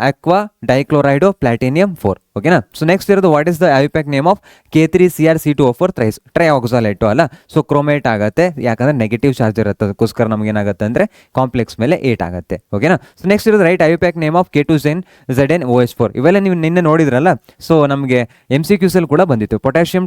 aqua dichlorido platinum 4. ಓಕೆನಾ. So next ಇರೋದು what is the IUPAC name of K3CrC2O4 thrice. Trioxalate ಅಲ್ಲ, so chromate ಆಗುತ್ತೆ, ಯಾಕಂದ್ರೆ negative charge ಇರುತ್ತೆ. ಅದಕ್ಕೋಸ್ಕರ ನಮ್ಗೆ ಏನಾಗುತ್ತೆ ಅಂದರೆ ಕಾಂಪ್ಲೆಕ್ಸ್ ಮೇಲೆ 8 ಆಗುತ್ತೆ. ಓಕೆನಾ. ಸೊ ನೆಕ್ಸ್ಟ್ ಇರೋದು right IUPAC name of K2ZnOH4. ಇವೆಲ್ಲ ನೀವು ನಿನ್ನೆ ನೋಡಿದ್ರಲ್ಲ. ಸೊ ನಮಗೆ MCQs ಕೂಡ ಬಂದಿತ್ತು. ಪೊಟ್ಯಾಷಿಯಂ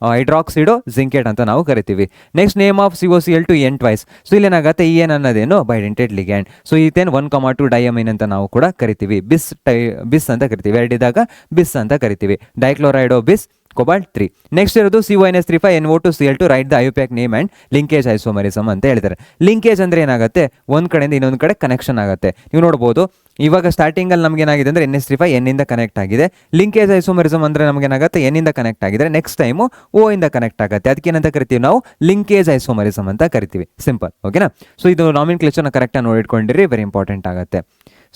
ಹೈಡ್ರಾಕ್ಸೈಡು ಜಿಂಕೇಟ್ ಅಂತ ನಾವು ಕರಿತೀವಿ. Next name of COCl2 N twice. So ಇಲ್ಲೇನಾಗುತ್ತೆ, EN ಅನ್ನೋದೇನು bidentate ligand. So ethane 1,2 diamine ಅಂತ ನಾವು ಕೂಡ ಕರಿತೀವಿ. ಬಿಸ್ ಅಂತ ಕರಿತೀವಿ. ಎರಡಿದಾಗ ಬಿಸ್ ಅಂತ ಕರಿತೀವಿ. ಡೈಕ್ಲೋರೈಡೋ ಬಿಸ್ ಕೊಬಾಲ್ಟ್ 3. ನೆಕ್ಸ್ಟ್ ಇರೋದು CONH35 NO2Cl2 right the IUPAC name and linkage isomerism ಅಂತ ಹೇಳ್ತಾರೆ. ಲಿಂಕೇಜ್ ಅಂದರೆ ಏನಾಗುತ್ತೆ, ಒಂದು ಕಡೆಯಿಂದ ಇನ್ನೊಂದು ಕಡೆ ಕನೆಕ್ಷನ್ ಆಗುತ್ತೆ. ನೀವು ನೋಡ್ಬೋದು ಇವಾಗ ಸ್ಟಾರ್ಟಿಂಗಲ್ಲಿ ನಮ್ಗೆ ಏನಾಗಿದೆ ಅಂದರೆ NH35 N ಇಂದ ಕನೆಕ್ಟ್ ಆಗಿದೆ. ಲಿಂಕೇಜ್ ಐಸೋಮರಿಸಮ್ ಅಂದರೆ ನಮ್ಗೆ ಏನಾಗುತ್ತೆ, N ಇಂದ ಕನೆಕ್ಟ್ ಆಗಿದ್ರೆ ನೆಕ್ಸ್ಟ್ ಟೈಮು O ಇಂದ ಕನೆಕ್ಟ್ ಆಗುತ್ತೆ. ಅದಕ್ಕೆ ಏನಂತ ಕರಿತೀವಿ ನಾವು, ಲಿಂಕೇಜ್ ಐಸೋಮರಿಸಮ್ ಅಂತ ಕರಿತೀವಿ. ಸಿಂಪಲ್. ಓಕೆನಾ. ಸೊ ಇದು ನಾಮಿನ್ಕ್ಲೇಚರ್ನ ಕರೆಕ್ಟಾಗಿ ನೋಡಿಟ್ಕೊಂಡಿರಿ, ವೆರಿ ಇಂಪಾರ್ಟೆಂಟ್ ಆಗುತ್ತೆ.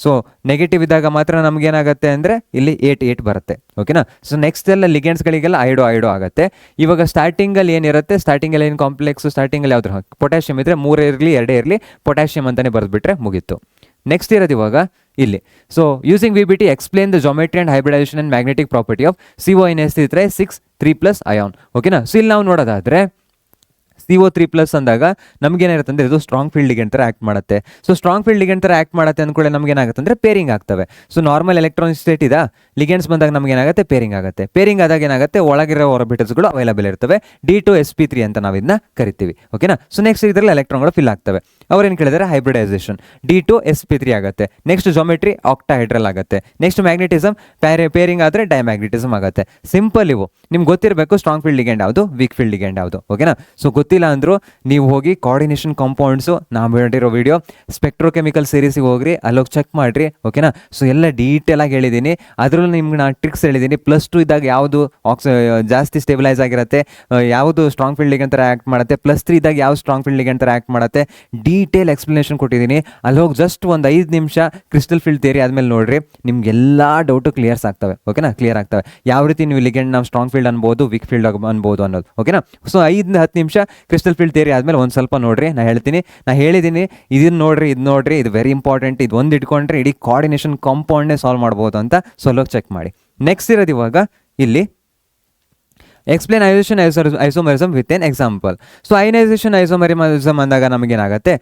ಸೊ ನೆಗೆಟಿವ್ ಇದ್ದಾಗ ಮಾತ್ರ ನಮಗೇನಾಗುತ್ತೆ ಅಂದರೆ ಇಲ್ಲಿ 8 ಬರುತ್ತೆ. ಓಕೆನಾ. ಸೊ ನೆಕ್ಸ್ಟ್ ಎಲ್ಲ ಲಿಗೆಂಡ್ಸ್ಗಳಿಗೆಲ್ಲ ಐಡೋ ಆಗುತ್ತೆ. ಇವಾಗ ಸ್ಟಾರ್ಟಿಂಗಲ್ಲಿ ಏನಿರುತ್ತೆ, ಸ್ಟಾರ್ಟಿಂಗಲ್ಲಿ ಏನು ಕಾಂಪ್ಲೆಕ್ಸ್, ಸ್ಟಾರ್ಟಿಂಗಲ್ಲಿ ಯಾವ್ದು ಪೊಟ್ಯಾಷಿಯಮ್ ಇದ್ದರೆ 3 ಇರಲಿ 2 ಇರಲಿ ಪೊಟ್ಯಾಷಿಯಮ್ ಅಂತಲೇ ಬರೆದ್ಬಿಟ್ರೆ ಮುಗೀತು. ನೆಕ್ಸ್ಟ್ ಇರೋದು ಇವಾಗ ಇಲ್ಲಿ. So using VBT explain the geometry and hybridisation and magnetic property of CO NH3 6 3+ ion. ಓಕೆನಾ. ಸೊ ಇಲ್ಲಿ ನಾವು ನೋಡೋದಾದರೆ CO3+ ಅಂದಾಗ ನಮಗೇನಿರುತ್ತೆ ಅಂದರೆ ಇದು ಸ್ಟ್ರಾಂಗ್ ಫೀಲ್ಡ್ ಲಿಗೆಂಡ್ ಥರ ಆ್ಯಕ್ಟ್ ಮಾಡುತ್ತೆ. ಸೊ ಸ್ಟ್ರಾಂಗ್ ಫೀಲ್ಡ್ ಲಿಗೆಂಡ್ ಥರ ಆ್ಯಕ್ಟ್ ಮಾಡುತ್ತೆ ಅಂದ್ಕೊಳ್ಳಿ ನಮಗೇನಾಗುತ್ತೆ ಅಂದರೆ ಪೇರಿಂಗ್ ಆಗ್ತವೆ. ಸೊ ನಾರ್ಮಲ್ ಎಲೆಕ್ಟ್ರಾನಿಕ್ ಸ್ಟೇಟ್ ಇದೆ, ಲಿಗೆಂಡ್ಸ್ ಬಂದಾಗ ನಮಗೇನಾಗುತ್ತೆ ಪೇರಿಂಗ್ ಆಗುತ್ತೆ. ಪೇರಿಂಗ್ ಆದಾಗ ಏನಾಗುತ್ತೆ, ಒಳಗಿರೋ ಆರ್ಬಿಟಲ್ಸ್ಗಳು ಅವೈಲೇಬಲ್ ಇರ್ತವೆ. D2sp3 ಅಂತ ನಾವು ಇದನ್ನ ಕರಿತೀವಿ. ಓಕೆನಾ. ಸೊ ನೆಕ್ಸ್ಟ್ ಇದರಲ್ಲಿ ಎಲೆಕ್ಟ್ರಾನ್ಗಳು ಫಿಲ್ ಆಗ್ತವೆ. ಅವ್ರೇನು ಕೇಳಿದರೆ ಹೈಬ್ರಿಡೈಸೇಷನ್ D2sp3 ಆಗುತ್ತೆ. ನೆಕ್ಸ್ಟ್ ಜಾಮೆಟ್ರಿ ಆಕ್ಟಾಹೈಡ್ರಲ್ ಆಗುತ್ತೆ. ನೆಕ್ಸ್ಟ್ ಮ್ಯಾಗ್ನೆಟಿಸಮ್ ಪೇರಿಂಗ್ ಆದರೆ ಡೈಮ್ಯಾಗ್ನೆಟಿಸಮ್ ಆಗುತ್ತೆ. ಸಿಂಪಲ್ ಇವು ನಿಮ್ಗೆ ಗೊತ್ತಿರಬೇಕು, ಸ್ಟ್ರಾಂಗ್ ಫೀಲ್ಡ್ ಲಿಗೆಂಡ್ ಯಾವುದು, ವೀಕ್ ಫೀಲ್ಡ್ ಲಿಗೆಂಡ್ ಯಾವುದು. ಓಕೆನಾ. ಸೊ ಗೊತ್ತಿಲ್ಲ ಅಂದರೂ ನೀವು ಹೋಗಿ ಕೋಆರ್ಡಿನೇಷನ್ ಕಾಂಪೌಂಡ್ಸು ನಾವು ಹೇಳಿರೋ ವಿಡಿಯೋ ಸ್ಪೆಕ್ಟ್ರೋಕೆಮಿಕಲ್ ಸೀರೀಸಿಗೆ ಹೋಗ್ರಿ, ಅಲ್ಲೋಗಿ ಚೆಕ್ ಮಾಡಿರಿ. ಓಕೆನಾ. ಸೊ ಎಲ್ಲ ಡೀಟೇಲ್ ಆಗಿ ಹೇಳಿದ್ದೀನಿ. ಅದರಲ್ಲೂ ನಿಮ್ಗೆ ನಾನು ಟ್ರಿಕ್ಸ್ ಹೇಳಿದ್ದೀನಿ. +2 ಇದ್ದಾಗ ಯಾವುದು ಜಾಸ್ತಿ ಸ್ಟೆಬಿಲೈಸ್ ಆಗಿರುತ್ತೆ, ಯಾವುದು ಸ್ಟ್ರಾಂಗ್ ಫೀಲ್ಡ್ ಲಿಗೆಂಡ್ ಥರ ಆ್ಯಕ್ಟ್ ಮಾಡುತ್ತೆ, +3 ಇದ್ದಾಗ ಯಾವ ಸ್ಟ್ರಾಂಗ್ ಫೀಲ್ಡ್ ಲಿಗೆಂಡ್ ಥರ ಆ್ಯಕ್ಟ್ ಮಾಡುತ್ತೆ, ಡೀಟೇಲ್ ಎಕ್ಸ್ಪ್ಲನೇಷನ್ ಕೊಟ್ಟಿದ್ದೀನಿ. ಅಲ್ಲಿ ಹೋಗಿ ಜಸ್ಟ್ ಒಂದು 5 ನಿಮಿಷ ಕ್ರಿಸ್ಟಲ್ ಫೀಲ್ಡ್ ಥಿಯರಿ ಆದಮೇಲೆ ನೋಡ್ರಿ, ನಿಮ್ಗೆಲ್ಲ ಡೌಟು ಕ್ಲಿಯರ್ಸ್ ಆಗ್ತವೆ. ಓಕೆನಾ. ಕ್ಲಿಯರ್ ಆಗ್ತವೆ ಯಾವ ರೀತಿ ನೀವು ಲಿಗೆಂಡ್ ನಾವು ಸ್ಟ್ರಾಂಗ್ ಫೀಲ್ಡ್ ಅನ್ಬೋದು, ವೀಕ್ ಫೀಲ್ಡ್ ಅನ್ಬೋದು ಅನ್ನೋದು. ಓಕೆನಾ. ಸೊ 5-10 ನಿಮಿಷ ಕ್ರಿಸ್ಟಲ್ ಫೀಲ್ಡ್ ಥಿಯರಿ ಆದಮೇಲೆ ಒಂದು ಸ್ವಲ್ಪ ನೋಡ್ರಿ, ನಾನು ಹೇಳಿದ್ದೀನಿ ಇದನ್ನು ನೋಡ್ರಿ, ಇದು ವೆರಿ ಇಂಪಾರ್ಟೆಂಟ್. ಇದು ಒಂದು ಇಟ್ಕೊಂಡ್ರೆ ಇಡೀ ಕೋಆರ್ಡಿನೇಷನ್ ಕಾಂಪೌಂಡ್ನೇ ಸಾಲ್ವ್ ಮಾಡ್ಬೋದು ಅಂತ ಸೊಲೋಗಿ ಚೆಕ್ ಮಾಡಿ. ನೆಕ್ಸ್ಟ್ ಇರೋದು ಇವಾಗ ಇಲ್ಲಿ explain isolation isomerism with an example. So ionisation isomerism ಅಂದಾಗ ನಮಗೇನಾಗುತ್ತೆ,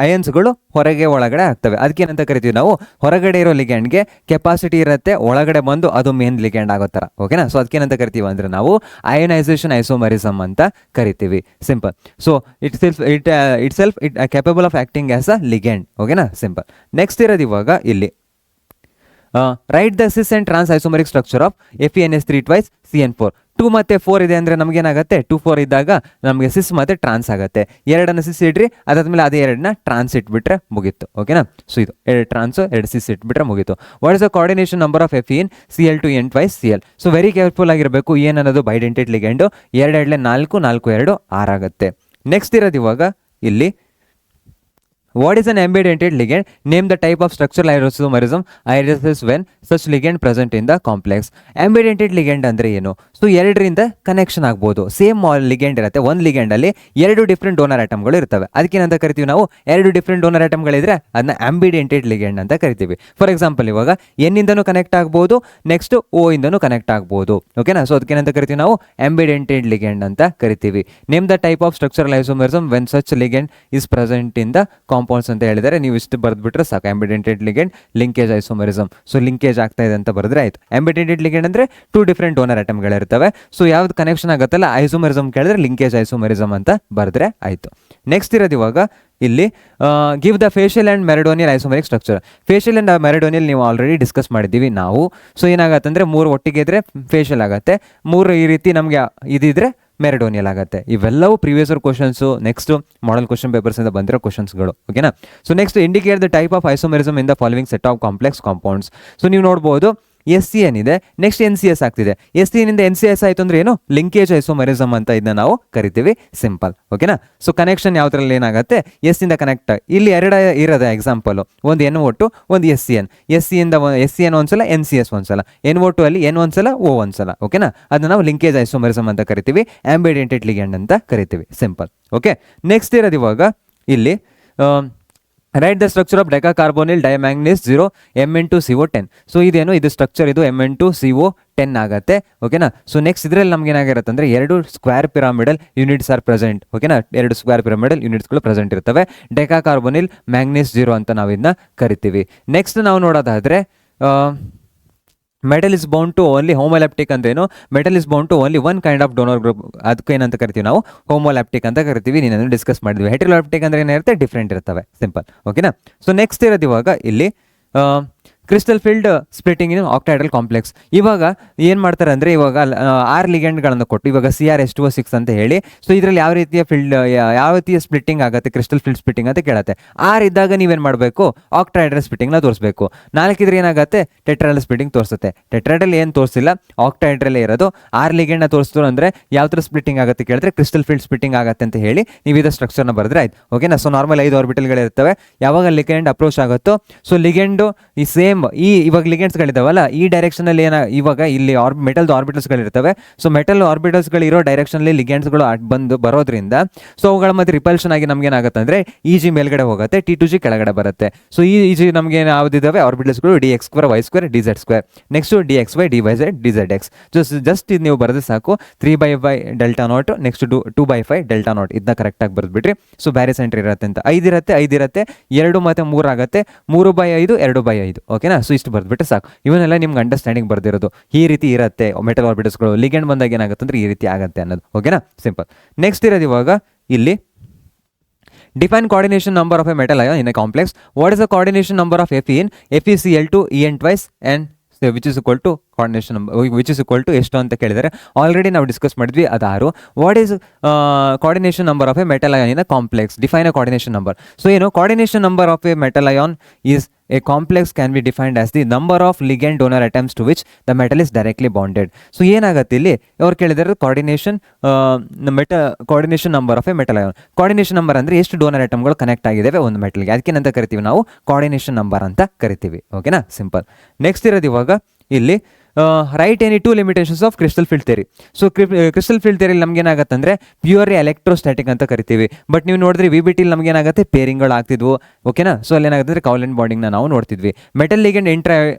ಅಯನ್ಸ್ಗಳು ಹೊರಗೆ ಒಳಗಡೆ ಆಗ್ತವೆ. ಅದಕ್ಕೇನಂತ ಕರಿತೀವಿ ನಾವು, ಹೊರಗಡೆ ಇರೋ ಲಿಗ್ಯಾಂಡ್ಗೆ ಕೆಪಾಸಿಟಿ ಇರುತ್ತೆ, ಒಳಗಡೆ ಬಂದು ಅದು ಮೇನ್ ಲಿಗ್ಯಾಂಡ್ ಆಗೋ ಥರ. ಓಕೆನಾ. ಸೊ ಅದಕ್ಕೇನಂತ ಕರಿತೀವಿ ಅಂದರೆ ನಾವು ಅಯನೈಸೇಷನ್ ಐಸೋಮರಿಸಮ್ ಅಂತ ಕರಿತೀವಿ. Simple. So itself capable of acting as a ligand. ಓಕೆನಾ. ಸಿಂಪಲ್. ನೆಕ್ಸ್ಟ್ ಇರೋದು ಇವಾಗ ಇಲ್ಲಿ write the cis and trans isomeric structure of FeNH3 twice CN4. 2 ಮತ್ತು 4 ಇದೆ ಅಂದರೆ ನಮಗೇನಾಗುತ್ತೆ, 2-4 ಇದ್ದಾಗ ನಮಗೆ ಸಿಸ್ ಮತ್ತು ಟ್ರಾನ್ಸ್ ಆಗುತ್ತೆ. 2 ಸಿಸ್ ಇಡ್ರಿ, ಅದಾದ್ಮೇಲೆ ಅದೇ 2 ಟ್ರಾನ್ಸ್ ಇಟ್ಬಿಟ್ರೆ ಮುಗೀತು. ಓಕೆನಾ. ಸೊ ಇದು 2 ಟ್ರಾನ್ಸು 2 ಸಿಸ್ ಇಟ್ಬಿಟ್ರೆ ಮುಗೀತು. What is the coordination number of Fe Cl2N twice Cl. So very careful ಆಗಿರಬೇಕು. ಏನು ಅನ್ನೋದು ಬೈಡೆಂಟೆಡ್ ಲಿಗೆಂಡು, 2 4 4 2 6 ಆಗುತ್ತೆ. ನೆಕ್ಸ್ಟ್ ಇರೋದು ಇವಾಗ ಇಲ್ಲಿ what is an ambidentated ligand? Name the type of structural isomerism arises when such ligand present in the complex. Ambidentated ligand ಅಂದ್ರೆ ಏನು? So 2ರಿಂದ connection ಆಗ್ಬೋದು. ಸೇಮ್ ಲಿಗೆಂಡ್ ಇರುತ್ತೆ, ಒಂದು ಲಿಗೆಂಡ್ ಅಲ್ಲಿ 2 ಡಿಫ್ರೆಂಟ್ ಡೋನರ್ ಆಟಮ್ಗಳು ಇರ್ತವೆ. ಅದಕ್ಕೇನಂತ ಕರಿತೀವಿ ನಾವು, 2 ಡಿಫ್ರೆಂಟ್ ಡೋನರ್ ಆಟಮ್ಗಳಿದ್ರೆ ಅದನ್ನ ಆಂಬಿಡೆಂಟೆಡ್ ಲಿಗೆಂಡ್ ಅಂತ ಕರಿತೀವಿ. ಫಾರ್ ಎಕ್ಸಾಂಪಲ್ ಇವಾಗ N ಇಂದನೂ ಕನೆಕ್ಟ್ ಆಗ್ಬೋದು, ನೆಕ್ಸ್ಟ್ O ಇಂದನೂ ಕನೆಕ್ಟ್ ಆಗ್ಬೋದು. ಓಕೆನಾ. ಸೊ ಅದಕ್ಕೇನಂತ ಕರಿತೀವಿ ನಾವು ಆಂಬಿಡೆಂಟೆಡ್ ಲಿಗೆಂಡ್ ಅಂತ ಕರಿತೀವಿ. Name the type of structural isomerism when such ligand is present in the compounds ಅಂತ ಹೇಳಿದರೆ ನೀವು ಇಷ್ಟು ಬರೆದ್ಬಿಟ್ರೆ ಸಾಕು. Ambidentate ligand linkage isomerism. So linkage ಆಗ್ತಾ ಇದೆ ಅಂತ ಬರೆದ್ರೆ ಆಯ್ತು. ಆಂಬಿಡೆಂಟೆಡ್ ಲಿಗೆಂಡ್ ಅಂದ್ರೆ 2 ಡಿಫ್ರೆಂಟ್ ಡೋನರ್ ಆಟಮ್ಗಳಿರ್ತವೆ. ಸೊ ಯಾವ್ದು ಕನೆಕ್ಷನ್ ಆಗುತ್ತಲ್ಲ ಐಸೋಮರಿಸಮ್ ಕೇಳಿದ್ರೆ ಲಿಂಕೇಜ್ ಐಸೋಮರಿಸಮ್ ಅಂತ ಬರೆದ್ರೆ ಆಯ್ತು. ನೆಕ್ಸ್ಟ್ ಇರೋದು ಇವಾಗ ಇಲ್ಲಿ give the facial and meridional isomeric structure. Facial and meridional ನೀವು ಆಲ್ರೆಡಿ ಡಿಸ್ಕಸ್ ಮಾಡಿದ್ದೀವಿ ನಾವು. ಸೊ ಏನಾಗತ್ತೆ ಅಂದರೆ 3 ಒಟ್ಟಿಗೆ ಇದ್ರೆ ಫೇಶಿಯಲ್ ಆಗುತ್ತೆ, 3 ಈ ರೀತಿ ನಮಗೆ ಇದಿದ್ರೆ ಮೆರಡೋನಿಯಲ್ ಆಗುತ್ತೆ. ಇವೆಲ್ಲವೂ previous questions, next model question ಪೇಪರ್ಸಿಂದ ಬಂದಿರೋ ಕ್ವಶನ್ಸ್ಗಳು. ಓಕೆನಾ. So next indicate the type of isomerism in the following set of complex compounds. So ನೀವು ನೋಡ್ಬೋದು SCN ಇದೆ, ನೆಕ್ಸ್ಟ್ NCS ಆಗ್ತಿದೆ. SCN ಇಂದ NCS ಆಯಿತು ಅಂದ್ರೆ ಏನು, ಲಿಂಕೇಜ್ ಐಸೋಮರಿಸಮ್ ಅಂತ ಇದನ್ನ ನಾವು ಕರಿತೀವಿ. ಸಿಂಪಲ್. ಓಕೆನಾ. ಸೊ ಕನೆಕ್ಷನ್ ಯಾವ್ದ್ರಲ್ಲಿ ಏನಾಗುತ್ತೆ, S ಇಂದ ಕನೆಕ್ಟ್. ಇಲ್ಲಿ 2 ಇರೋದ ಎಕ್ಸಾಂಪಲ್, ಒಂದು NO2 ಒಂದು SCN. SCN ಒಂದ್ಸಲ, NCS ಒಂದ್ಸಲ, NO2 ಅಲ್ಲಿ N ಒಂದ್ಸಲ, O ಒಂದ್ಸಲ. ಓಕೆನಾ. ಅದನ್ನ ನಾವು ಲಿಂಕೇಜ್ ಐಸೋಮರಿಸಮ್ ಅಂತ ಕರಿತೀವಿ, ಆಂಬಿಡೆಂಟೆಡ್ ಲಿಗೆಂಡ್ ಅಂತ ಕರಿತೀವಿ. ಸಿಂಪಲ್. ಓಕೆ. ನೆಕ್ಸ್ಟ್ ಇರೋದು ಇವಾಗ ಇಲ್ಲಿ write the structure of decacarbonyl dimanganese 0 Mn2CO10. So ಇದೇನು, ಇದು ಸ್ಟ್ರಕ್ಚರ್, ಇದು Mn2CO10 ಆಗುತ್ತೆ. ಓಕೆನಾ. ಸೊ ನೆಕ್ಸ್ಟ್ ಇದರಲ್ಲಿ ನಮ್ಗೆ ಏನಾಗಿರುತ್ತೆ ಅಂದರೆ 2 ಸ್ಕ್ವೇರ್ ಪಿರಾಮಿಡಲ್ ಯೂನಿಟ್ಸ್ ಆರ್ ಪ್ರೆಸೆಂಟ್. ಓಕೆನಾ. 2 ಸ್ಕ್ವೇರ್ ಪಿರಾಮಿಡಲ್ ಯೂನಿಟ್ಸ್ಗಳು ಪ್ರೆಸೆಂಟ್ ಇರ್ತವೆ. ಡೆಕಾಕಾರ್ಬೋನಿಲ್ ಮ್ಯಾಂಗನೀಸ್ 0 ಅಂತ ನಾವು ಇದನ್ನ ಕರಿತೀವಿ. ನೆಕ್ಸ್ಟ್ ನಾವು ನೋಡೋದಾದರೆ metal is bound to only homoleptic ಅಂದ್ರೇನು, metal is bound to only 1 kind of donor group. ಅದಕ್ಕೆ ಏನಂತ ಕರಿತೀವಿ ನಾವು, ಹೋಮೋಲ್ಯಾಪ್ಟಿಕ್ ಅಂತ ಕರಿತೀವಿ. ನೀನು ಡಿಸ್ಕಸ್ ಮಾಡಿದ್ವಿ. ಹೆಟೆರೋಲ್ಯಾಪ್ಟಿಕ್ ಅಂದ್ರೆ ಏನಿರುತ್ತೆ, ಡಿಫ್ರೆಂಟ್ ಇರ್ತವೆ. ಸಿಂಪಲ್. ಓಕೆನಾ. ಸೊ ನೆಕ್ಸ್ಟ್ ಇರೋದು ಇವಾಗ ಇಲ್ಲಿ ಕ್ರಿಸ್ಟಲ್ ಫೀಲ್ಡ್ ಸ್ಪ್ಲಿಟಿಂಗ್ ಇನ್ ಆಕ್ಟಾಹೆಡ್ರಲ್ ಕಾಂಪ್ಲೆಕ್ಸ್. ಇವಾಗ ಏನು ಮಾಡ್ತಾರೆ ಅಂದರೆ ಇವಾಗ 6 ಲಿಗೆಂಡ್ಗಳನ್ನು ಕೊಟ್ಟು ಇವಾಗ CrH2O6 ಅಂತ ಹೇಳಿ, ಸೊ ಇದರಲ್ಲಿ ಯಾವ ರೀತಿಯ ಫೀಲ್ಡ್ ಯಾವ ರೀತಿಯ ಸ್ಪ್ಲಿಟ್ಟಿಂಗ್ ಆಗುತ್ತೆ ಕ್ರಿಸ್ಟಲ್ ಫೀಲ್ಡ್ ಸ್ಪ್ಲಿಟ್ಟಿಂಗ್ ಅಂತ ಕೇಳುತ್ತೆ. 6 ಇದ್ದಾಗ ನೀವೇನು ಮಾಡಬೇಕು, ಆಕ್ಟಾಹೆಡ್ರಲ್ ಸ್ಪ್ಲಿಟ್ಟಿಂಗ್ನ ತೋರಿಸಬೇಕು. 4 ಇದ್ರೆ ಏನಾಗುತ್ತೆ, ಟೆಟ್ರಾಹೆಡ್ರಲ್ ಸ್ಪ್ಲಿಟ್ಟಿಂಗ್ ತೋರಿಸುತ್ತೆ. ಟೆಟ್ರಾಹೆಡ್ರಲ್ ಏನು ತೋರಿಸಿಲ್ಲ, ಆಕ್ಟಾಹೆಡ್ರಲ್ಲೇ ಇರೋದು. 6 ಲಿಗೆಂಡ್ನ ತೋರಿಸ್ತು ಅಂದರೆ ಯಾವ ಥರ ಸ್ಪ್ಲಿಟ್ಟಿಂಗ್ ಆಗುತ್ತೆ ಕೇಳಿದ್ರೆ ಕ್ರಿಸ್ಟಲ್ ಫೀಲ್ಡ್ ಸ್ಪ್ಲಿಟ್ಟಿಂಗ್ ಆಗುತ್ತೆ ಅಂತ ಹೇಳಿ ನೀವು ಇದರ ಸ್ಟ್ರಕ್ಚರ್ನ ಬರೆದ್ರೆ ಆಯ್ತು. ಓಕೆನಾ. So normal 5 ಆರ್ಬಿಟಲ್ಗಳಿರ್ತವೆ. ಯಾವಾಗ ಲಿಗೆಂಡ್ ಅಪ್ರೋಚ್ ಆಗುತ್ತೋ, ಸೊ ಲಿಗೆಂಡು ಈ ಸೇಮ್ ಇವಾಗ ಲಿಗೆಂಡ್ಸ್ಗಳಿದಾವಲ್ಲ ಈ ಡೈರೆಕ್ಷನಲ್ಲಿ ಇವಾಗ ಇಲ್ಲಿ ಮೆಟಲ್ದು ಆರ್ಬಿಟಲ್ಸ್ಗಳಿರ್ತವೆ. ಸೊ ಮೆಟಲ್ ಆರ್ಬಿಟಲ್ಸ್ಗಳು ಇರೋ ಡೈರೆಕ್ಷನಲ್ಲಿ ಲಿಗೆಂಡ್ಸ್ಗಳು ಬಂದು ಬರೋದ್ರಿಂದ ಸೊ ಅವುಗಳ ಮತ್ತೆ ರಿಪಲ್ಷನ್ ಆಗಿ ನಮ್ಗೆ ಏನಾಗುತ್ತೆ ಅಂದರೆ EG ಮೇಲ್ಗಡೆ ಹೋಗುತ್ತೆ, T2G ಕೆಳಗಡೆ ಬರುತ್ತೆ. ಸೊ ಈ EG ನಮಗೆ ಯಾವುದಿದ್ದಾವೆ ಆರ್ಬಿಟಲ್ಸ್ಗಳು dx² y² dz², next dxy dyz dzx. Just ಇದು ನೀವು ಬರೆದ್ರೆ ಸಾಕು. 3/5 delta not, next 2/5 delta not. ಇದನ್ನ ಕರೆಕ್ಟಾಗಿ ಬರೆದ್ಬಿಟ್ರಿ. ಸೊ ಬ್ಯಾರಿ ಸೆಂಟ್ರ್ ಇರುತ್ತೆ ಅಂತ 5 ಇರುತ್ತೆ 2 ಮತ್ತು 3 ಆಗುತ್ತೆ, 3/5 2/5. ಓಕೆನಾ. ಸೊ ಇಷ್ಟು ಬರೆದ್ಬಿಟ್ರೆ ಸಾಕು. ಇವನ್ನೆಲ್ಲ ನಿಮ್ಗೆ ಅಂಡರ್ಸ್ಟ್ಯಾಂಡಿಂಗ್ ಬರ್ದಿರೋದು ಈ ರೀತಿ ಇರುತ್ತೆ. ಮೆಟಲ್ ಆರ್ಬಿಟಲ್ಸ್ಗಳು ಲಿಗೆಂಡ್ ಬಂದಾಗ ಏನಾಗುತ್ತೆ ಅಂದರೆ ಈ ರೀತಿ ಆಗುತ್ತೆ ಅನ್ನೋದು. ಓಕೆನಾ, ಸಿಂಪಲ್. ನೆಕ್ಸ್ಟ್ ಇರೋದು ಇವಾಗ ಇಲ್ಲಿ define coordination number of a metal ion in a complex. What is the coordination number of Fe in FeCl2 En twice and which is equal to coordination number which is equal to ಎಷ್ಟು ಅಂತ ಕೇಳಿದರೆ already ನಾವು discuss ಮಾಡಿದ್ವಿ ಅದು 6. What is coordination number of a metal ion in a complex? Define a coordination number. So coordination number of a metal ion is a complex can be defined as the number of ligand donor atoms to which the metal is directly bonded. So ಏನಾಗುತ್ತೆ ಇಲ್ಲಿ ಅವ್ರು ಕೇಳಿದರೆ coordination number of a metal ion. coordination number ಅಂದರೆ ಎಷ್ಟು donor ಅಟಮ್ಗಳು connect ಆಗಿದ್ದಾವೆ ಒಂದು ಮೆಟಲ್ಗೆ, ಅದಕ್ಕೇನಂತ ಕರಿತೀವಿ ನಾವು coordination number ಅಂತ ಕರಿತೀವಿ. ಓಕೆನಾ, ಸಿಂಪಲ್. ನೆಕ್ಸ್ಟ್ ಇರೋದು ಇವಾಗ ಇಲ್ಲಿ write any 2 limitations of crystal field theory. So crystal field ಥಿಯರಿಲಿ ನಮ್ಗೆ ಏನಾಗುತ್ತೆ ಅಂದರೆ ಪ್ಯೂರ್ಲಿ ಎಲೆಕ್ಟ್ರೋಸ್ಟ್ಯಾಟಿಕ್ ಅಂತ ಕರಿತೀವಿ. ಬಟ್ ನೀವು ನೋಡಿದ್ರೆ VBTಲಿ ನಮ್ಗೆ ಏನಾಗುತ್ತೆ ಪೇರಿಂಗ್ಗಳು ಆಗ್ತಿದ್ವು. ಓಕೆನಾ. ಸೊ ಅಲ್ಲಿ ಏನಾಗುತ್ತೆ ಅಂದರೆ ಕೌಲೆಂಟ್ ಬಾಂಡಿಂಗ್ನ ನಾವು ನೋಡ್ತಿದ್ವಿ. Metal ligand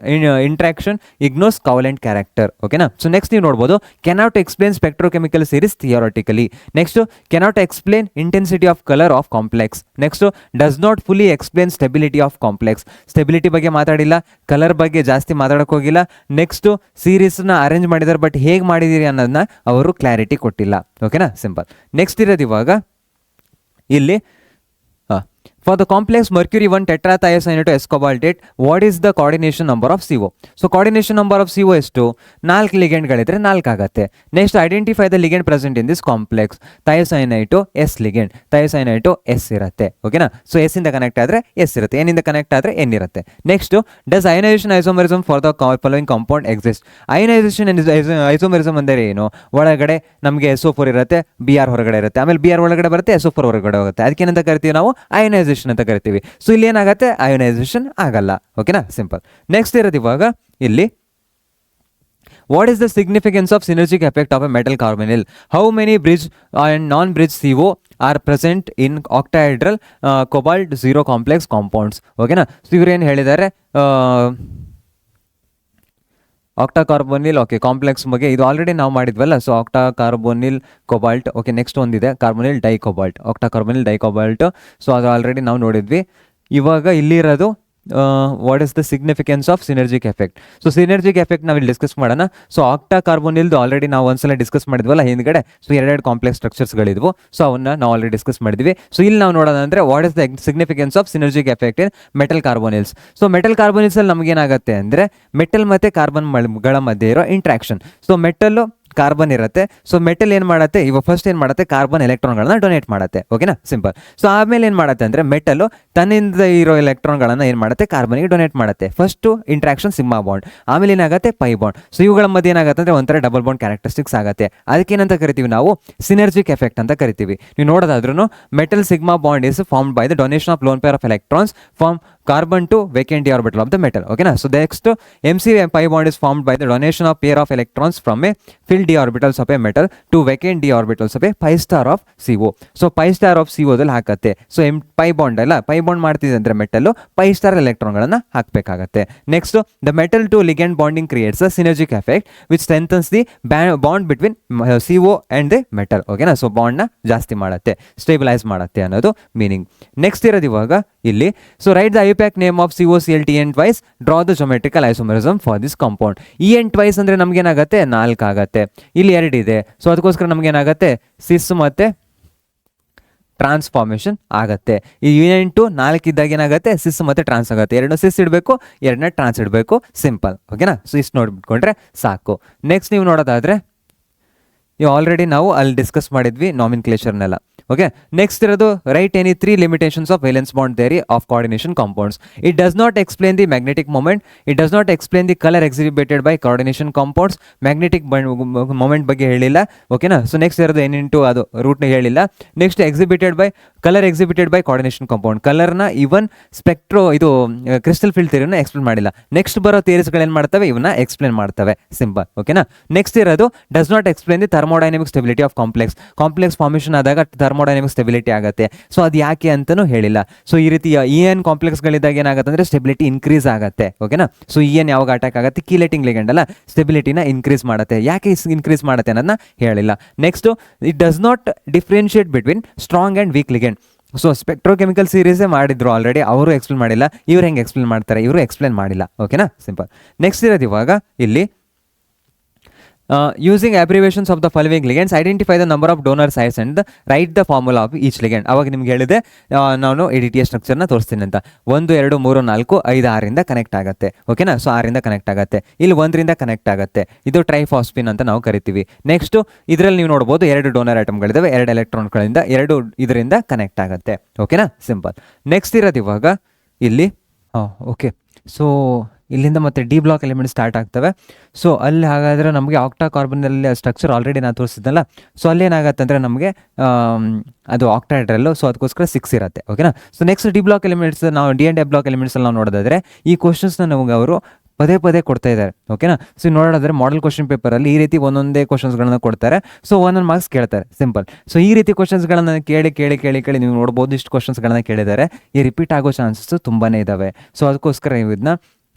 interaction ignores covalent character. ಓಕೆನಾ. ಸೊ ನೆಕ್ಸ್ಟ್ ನೀವು ನೋಡ್ಬೋದು cannot explain spectrochemical series theoretically. Next cannot explain intensity of colour of complex. Next does not fully explain stability of complex. Stability ಬಗ್ಗೆ ಮಾತಾಡಿಲ್ಲ, ಕಲರ್ ಬಗ್ಗೆ ಜಾಸ್ತಿ ಮಾತಾಡೋಕೆ ಹೋಗಿಲ್ಲ. Next ಸೀರೀಸ್ನ ಅರೇಂಜ್ ಮಾಡಿದ್ದಾರೆ, ಬಟ್ ಹೇಗೆ ಮಾಡಿದ್ದೀರಿ ಅನ್ನೋದನ್ನ ಅವರು ಕ್ಲಾರಿಟಿ ಕೊಟ್ಟಿಲ್ಲ. ಓಕೆನಾ, ಸಿಂಪಲ್. ನೆಕ್ಸ್ಟ್ ಇರೋದು ಇವಾಗ ಇಲ್ಲಿ for the complex mercury 1 tetrathiocyanate S cobaltate, what is the coordination number of CO? So coordination number of CO ಎಷ್ಟು 4 ಲಿಗೆಂಡ್ಗಳಿದ್ರೆ 4 ಆಗುತ್ತೆ. Next identify the ligand present in this complex. Thiocyanate S ligand, thiocyanate S ಇರುತ್ತೆ. ಓಕೆನಾ. So S ಇಂದ connect ಆದರೆ S ಇರುತ್ತೆ, N ಇಂದ connect ಆದರೆ N ಇರುತ್ತೆ. Next does ionisation isomerism for the following compound exist. Ionisation isomerism ಅಂದರೆ ಏನು, ಒಳಗಡೆ ನಮಗೆ SO4 ಇರುತ್ತೆ, Br ಹೊರಗಡೆ ಇರುತ್ತೆ, ಆಮೇಲೆ Br ಒಳಗಡೆ ಬರುತ್ತೆ, SO4 ಹೊರಗಡೆ ಹೋಗುತ್ತೆ. ಅದಕ್ಕೇನಂತ ಕರಿತೀವಿ ನಾವು ಅಯನೈಸೇಷನ್ ಅಂತ ಕರಿತೀವಿ. ಸೊ ಇಲ್ಲಿ ಏನಾಗುತ್ತೆ ಅಯೋನೈಸೇಷನ್ ಆಗಲ್ಲ. ಓಕೆನಾ, ಸಿಂಪಲ್. ನೆಕ್ಸ್ಟ್ ಇರೋದು ಇವಾಗ ಇಲ್ಲಿ what is the significance of synergic effect of a metal carbonyl? How many bridge and non-bridge CO are present in octahedral cobalt 0 complex compounds? ಓಕೆನಾ. ಸೊ ಇವ್ರು ಏನು ಹೇಳಿದ್ದಾರೆ, ಆಕ್ಟಾ ಕಾರ್ಬೋನಿಲ್ ಓಕೆ ಕಾಂಪ್ಲೆಕ್ಸ್ ಬಗ್ಗೆ ಇದು ಆಲ್ರೆಡಿ ನಾವು ಮಾಡಿದ್ವಲ್ಲ. So octa carbonyl cobalt. Okay, next ಒಂದಿದೆ carbonyl dicobalt, octa carbonyl dicobalt. So ಅದು ಆಲ್ರೆಡಿ ನಾವು ನೋಡಿದ್ವಿ. ಇವಾಗ ಇಲ್ಲಿರೋದು what is the significance of synergic effect. So synergic effect ನಾವು ಇಲ್ಲಿ ಡಿಸ್ಕಸ್ ಮಾಡೋಣ. ಸೊ ಆಕ್ಟಾ ಕಾರ್ಬೋನಿಲ್ದು ಆಲ್ರೆಡಿ ನಾವು ಒಂದ್ಸಲ ಡಿಸ್ಕಸ್ ಮಾಡಿದ್ವಲ್ಲ ಹಿಂದ್ಗಡೆ. ಸೊ ಎರಡು ಕಾಂಪ್ಲೆಕ್ಸ್ ಸ್ಟ್ರಕ್ಚರ್ಸ್ಗಳಿದ್ವು. ಸೊ ಅವನ್ನ ನಾವು ಆಲ್ರೆಡಿ ಡಿಸ್ಕಸ್ ಮಾಡಿದ್ವಿ. ಸೊ ಇಲ್ಲಿ ನಾವು ನೋಡೋಣ ಅಂದರೆ what is the significance of synergic effect in metal carbonyls. So metal ಕಾರ್ಬೋನಿಲ್ಸಲ್ಲಿ ನಮಗೇನಾಗುತ್ತೆ ಅಂದರೆ ಮೆಟಲ್ ಮತ್ತು ಕಾರ್ಬನ್ಗಳ ಮಧ್ಯೆ ಇರೋ ಇಂಟ್ರಾಕ್ಷನ್. ಸೊ ಮೆಟಲ್ಲು ಕಾರ್ಬನ್ ಇರುತ್ತೆ. ಸೊ ಮೆಟಲ್ ಏನು ಮಾಡುತ್ತೆ, ಇವಾಗ ಫಸ್ಟ್ ಏನು ಮಾಡುತ್ತೆ ಕಾರ್ಬನ್ ಎಲೆಕ್ಟ್ರಾನ್ಗಳನ್ನ ಡೊನೇಟ್ ಮಾಡುತ್ತೆ. ಓಕೆನಾ, ಸಿಂಪಲ್. ಸೊ ಆಮೇಲೆ ಏನು ಮಾಡುತ್ತೆ ಅಂದರೆ ಮೆಟಲು ತನ್ನಿಂದ ಇರೋ ಎಲೆಕ್ಟ್ರಾನ್ಗಳನ್ನು ಏನು ಮಾಡುತ್ತೆ ಕಾರ್ಬನ್ಗೆ ಡೊನೇಟ್ ಮಾಡುತ್ತೆ. ಫಸ್ಟು ಇಂಟ್ರಾಕ್ಷನ್ ಸಿಗ್ಮಾ ಬಾಂಡ್, ಆಮೇಲೆ ಏನಾಗುತ್ತೆ ಪೈ ಬಾಂಡ್. ಸೊ ಇವುಗಳ ಮಧ್ಯೆ ಏನಾಗುತ್ತೆ ಅಂದರೆ ಒಂಥರ ಡಬಲ್ ಬಾಂಡ್ ಕ್ಯಾರೆಕ್ಟರಿಸ್ಟಿಕ್ಸ್ ಆಗುತ್ತೆ. ಅದಕ್ಕೇನಂತ ಕರಿತೀವಿ ನಾವು ಸಿನರ್ಜಿಕ್ ಎಫೆಕ್ಟ್ ಅಂತ ಕರಿತೀವಿ. ನೀವು ನೋಡೋದಾದ್ರೂ metal sigma bond is formed by the donation of lone pair of electrons from carbon to vacant d orbital of the metal. Okay na. So next MC pi bond is formed by the donation of pair of electrons from a filled d orbitals of a metal to vacant d orbitals of a pi star of CO. So pi star of CO ದಲ್ಲಿ ಹಾಕತ್ತೆ. So pi bond ಅಲ್ಲ, pi bond ಮಾಡ್ತಿದೆ ಅಂದ್ರೆ metal pi star electron ಗಳನ್ನ ಹಾಕಬೇಕಾಗತ್ತೆ. Next the metal to ligand bonding creates a synergic effect which strengthens the bond between CO and the metal. ಓಕೆನಾ. So bond ನ ಜಾಸ್ತಿ ಮಾಡುತ್ತೆ, ಸ್ಟೇಬಿಲೈಸ್ ಮಾಡುತ್ತೆ ಅನ್ನೋದು ಮೀನಿಂಗ್. ನೆಕ್ಸ್ಟ್ ಇರೋದು ಇವಾಗ ಇಲ್ಲಿ so right the IUPAC name of COCl T n twice, draw the geometrical isomerism for this compound. En twice ಅಂದರೆ ನಮಗೇನಾಗುತ್ತೆ 4 ಆಗುತ್ತೆ, ಇಲ್ಲಿ 2 ಇದೆ. ಸೊ ಅದಕ್ಕೋಸ್ಕರ ನಮಗೇನಾಗುತ್ತೆ ಸಿಸ್ ಮತ್ತು ಟ್ರಾನ್ಸ್ಫಾರ್ಮೇಷನ್ ಆಗುತ್ತೆ. ಈ ಯೂನಿಯನ್ ಟು 4 ಇದ್ದಾಗ ಏನಾಗುತ್ತೆ, ಸಿಸ್ ಮತ್ತು ಟ್ರಾನ್ಸ್ ಆಗುತ್ತೆ. 2 ಸಿಸ್ ಇಡಬೇಕು, 2 ಟ್ರಾನ್ಸ್ ಇಡಬೇಕು, ಸಿಂಪಲ್. ಓಕೆನಾ. ಸೊ ಇಷ್ಟು ನೋಡ್ಬಿಟ್ಕೊಂಡ್ರೆ ಸಾಕು. ನೆಕ್ಸ್ಟ್ ನೀವು ನೋಡೋದಾದರೆ ಆಲ್ರೆಡಿ ನಾವು ಅಲ್ಲಿ ಡಿಸ್ಕಸ್ ಮಾಡಿದ್ವಿ ನಾಮಿನ್ಕ್ಲೇಚರ್ನೆಲ್ಲ. ಓಕೆ, ನೆಕ್ಸ್ಟ್ ಇರೋದು right any 3 limitations of valence bond theory of coordination compounds. It does not explain the magnetic moment, it does not explain the colour exhibited by coordination compounds. Magnetic moment ಬಗ್ಗೆ ಹೇಳಿಲ್ಲ. ಓಕೆನಾ. So next ಇರೋದು ಏನಿಂಟು ಅದು ರೂಟ್ನ ಹೇಳಿಲ್ಲ. Next colour exhibited by coordination compound, ಕಲರ್ನ ಇವನ್ ಇದು crystal field ಥಿಯರಿನ explain ಮಾಡಿಲ್ಲ. Next ಬರೋ ಥಿಯರೀಸ್ಗಳು ಏನು ಮಾಡ್ತವೆ, ಇವನ್ನ ಎಕ್ಸ್ಪ್ಲೇನ್ ಮಾಡ್ತವೆ. ಸಿಂಪಲ್. ಓಕೆನಾ. ನೆಕ್ಸ್ಟ್ ಇರೋದು does not explain the thermodynamic stability of complex formation ಆದಾಗ ಥರ್ಮೋಡೈನಮಿಕ್ ಸ್ಟೆಬಿಲಿಟಿ ಆಗುತ್ತೆ. ಸೊ ಅದು ಯಾಕೆ ಅಂತಲೂ ಹೇಳಿಲ್ಲ. ಸೊ ಈ ರೀತಿ EN ಕಾಂಪ್ಲೆಕ್ಸ್ಗಳಿದ್ದಾಗ ಏನಾಗುತ್ತೆ ಅಂದರೆ ಸ್ಟೆಬಿಲಿಟಿ ಇನ್ಕ್ರೀಸ್ ಆಗುತ್ತೆ. ಓಕೆನಾ. ಸೊ EN ಯಾವಾಗ ಅಟ್ಯಾಕ್ ಆಗುತ್ತೆ, ಕೀಲೆಟಿಂಗ್ ಲಿಗಂಡ್ ಅಲ್ಲ, ಸ್ಟೆಬಿಲಿಟಿನ ಇನ್ಕ್ರೀಸ್ ಮಾಡುತ್ತೆ. ಯಾಕೆ ಇನ್ಕ್ರೀಸ್ ಮಾಡುತ್ತೆ ಅನ್ನೋದನ್ನ ಹೇಳಿಲ್ಲ. Next it does not differentiate between strong and weak ligand. So spectrochemical ಸೀರೀಸೇ ಮಾಡಿದ್ರು ಆಲ್ರೆಡಿ, ಅವರು ಎಕ್ಸ್ಪ್ಲೇನ್ ಮಾಡಿಲ್ಲ. ಇವ್ರು ಹೆಂಗೆ ಎಕ್ಸ್ಪ್ಲೇನ್ ಮಾಡ್ತಾರೆ, ಇವರು ಎಕ್ಸ್ಪ್ಲೇನ್ ಮಾಡಿಲ್ಲ. ಓಕೆನಾ. ಸಿಂಪಲ್. ನೆಕ್ಸ್ಟ್ ಇರೋದು ಇವಾಗ ಇಲ್ಲಿ using abbreviations of the following ligands, identify the number of donor sites and write the formula of each ligand. ಅವಾಗ ನಿಮ್ಗೆ ಹೇಳಿದೆ ನಾನು ADTS ಸ್ಟ್ರಕ್ಚರ್ನ ತೋರಿಸ್ತೀನಿ ಅಂತ. 1 2 3 4 5 6ರಿಂದ ಕನೆಕ್ಟ್ ಆಗುತ್ತೆ. ಓಕೆನಾ. ಸೊ 6ರಿಂದ ಕನೆಕ್ಟ್ ಆಗುತ್ತೆ. ಇಲ್ಲಿ 1ರಿಂದ ಕನೆಕ್ಟ್ ಆಗುತ್ತೆ. ಇದು ಟ್ರೈಫಾಸ್ಫಿನ್ ಅಂತ ನಾವು ಕರಿತೀವಿ. ನೆಕ್ಸ್ಟ್ ಇದರಲ್ಲಿ ನೀವು ನೋಡ್ಬೋದು 2 ಡೋನರ್ ಐಟಮ್ಗಳಿದ್ದಾವೆ, 2 ಎಲೆಕ್ಟ್ರಾನ್ಗಳಿಂದ 2 ಇದರಿಂದ ಕನೆಕ್ಟ್ ಆಗುತ್ತೆ. ಓಕೆನಾ. ಸಿಂಪಲ್. ನೆಕ್ಸ್ಟ್ ಇರೋದು ಇವಾಗ ಇಲ್ಲಿ ಓಕೆ. ಸೊ ಇಲ್ಲಿಂದ ಮತ್ತೆ ಡಿ ಬ್ಲಾಕ್ ಎಲಿಮೆಂಟ್ ಸ್ಟಾರ್ಟ್ ಆಗ್ತವೆ. ಸೊ ಅಲ್ಲಿ ಹಾಗಾದರೆ ನಮಗೆ ಆಕ್ಟಾ ಕಾರ್ಬನಲ್ಲಿ ಸ್ಟ್ರಕ್ಚರ್ ಆಲ್ರೆಡಿ ನಾನು ತೋರಿಸಿದ್ನಲ್ಲ. ಸೊ ಅಲ್ಲಿ ಏನಾಗುತ್ತೆ ಅಂದರೆ ನಮಗೆ ಅದು ಆಕ್ಟಾಹೆಡ್ರಲ್ಲು. ಸೊ ಅದಕ್ಕೋಸ್ಕರ 6 ಇರುತ್ತೆ. ಓಕೆನಾ. So next D block elements ನಾವು D&F ಬ್ಲಾಕ್ ಎಲಿಮೆಂಟ್ಸಲ್ಲಿ ನಾವು ನೋಡೋದಾದರೆ ಈ ಕ್ವಶನ್ಸ್ನ ನಮಗೆ ಅವರು ಪದೇ ಕೊಡ್ತಾ ಇದ್ದಾರೆ. ಓಕೆನಾ. ಸೊ ನೋಡೋದಾದ್ರೆ ಮಾಡೆಲ್ ಕ್ವಶನ್ ಪೇಪರಲ್ಲಿ ಈ ರೀತಿ ಒಂದೊಂದೇ ಕ್ವಶನ್ಸ್ಗಳನ್ನ ಕೊಡ್ತಾರೆ. ಸೊ 1 ಮಾರ್ಕ್ಸ್ ಕೇಳ್ತಾರೆ. ಸಿಂಪಲ್. ಸೊ ಈ ರೀತಿ ಕ್ವಶನ್ಸ್ಗಳನ್ನ ಕೇಳಿ ನೀವು ನೋಡ್ಬೋದು ಇಷ್ಟು ಕ್ವಶನ್ಸ್ಗಳನ್ನ ಕೇಳಿದ್ದಾರೆ. ಈ ರಿಪೀಟ್ ಆಗೋ ಚಾನ್ಸಸ್ ತುಂಬಾ ಇದ್ದಾವೆ. ಸೊ ಅದಕ್ಕೋಸ್ಕರ ಇದನ್ನ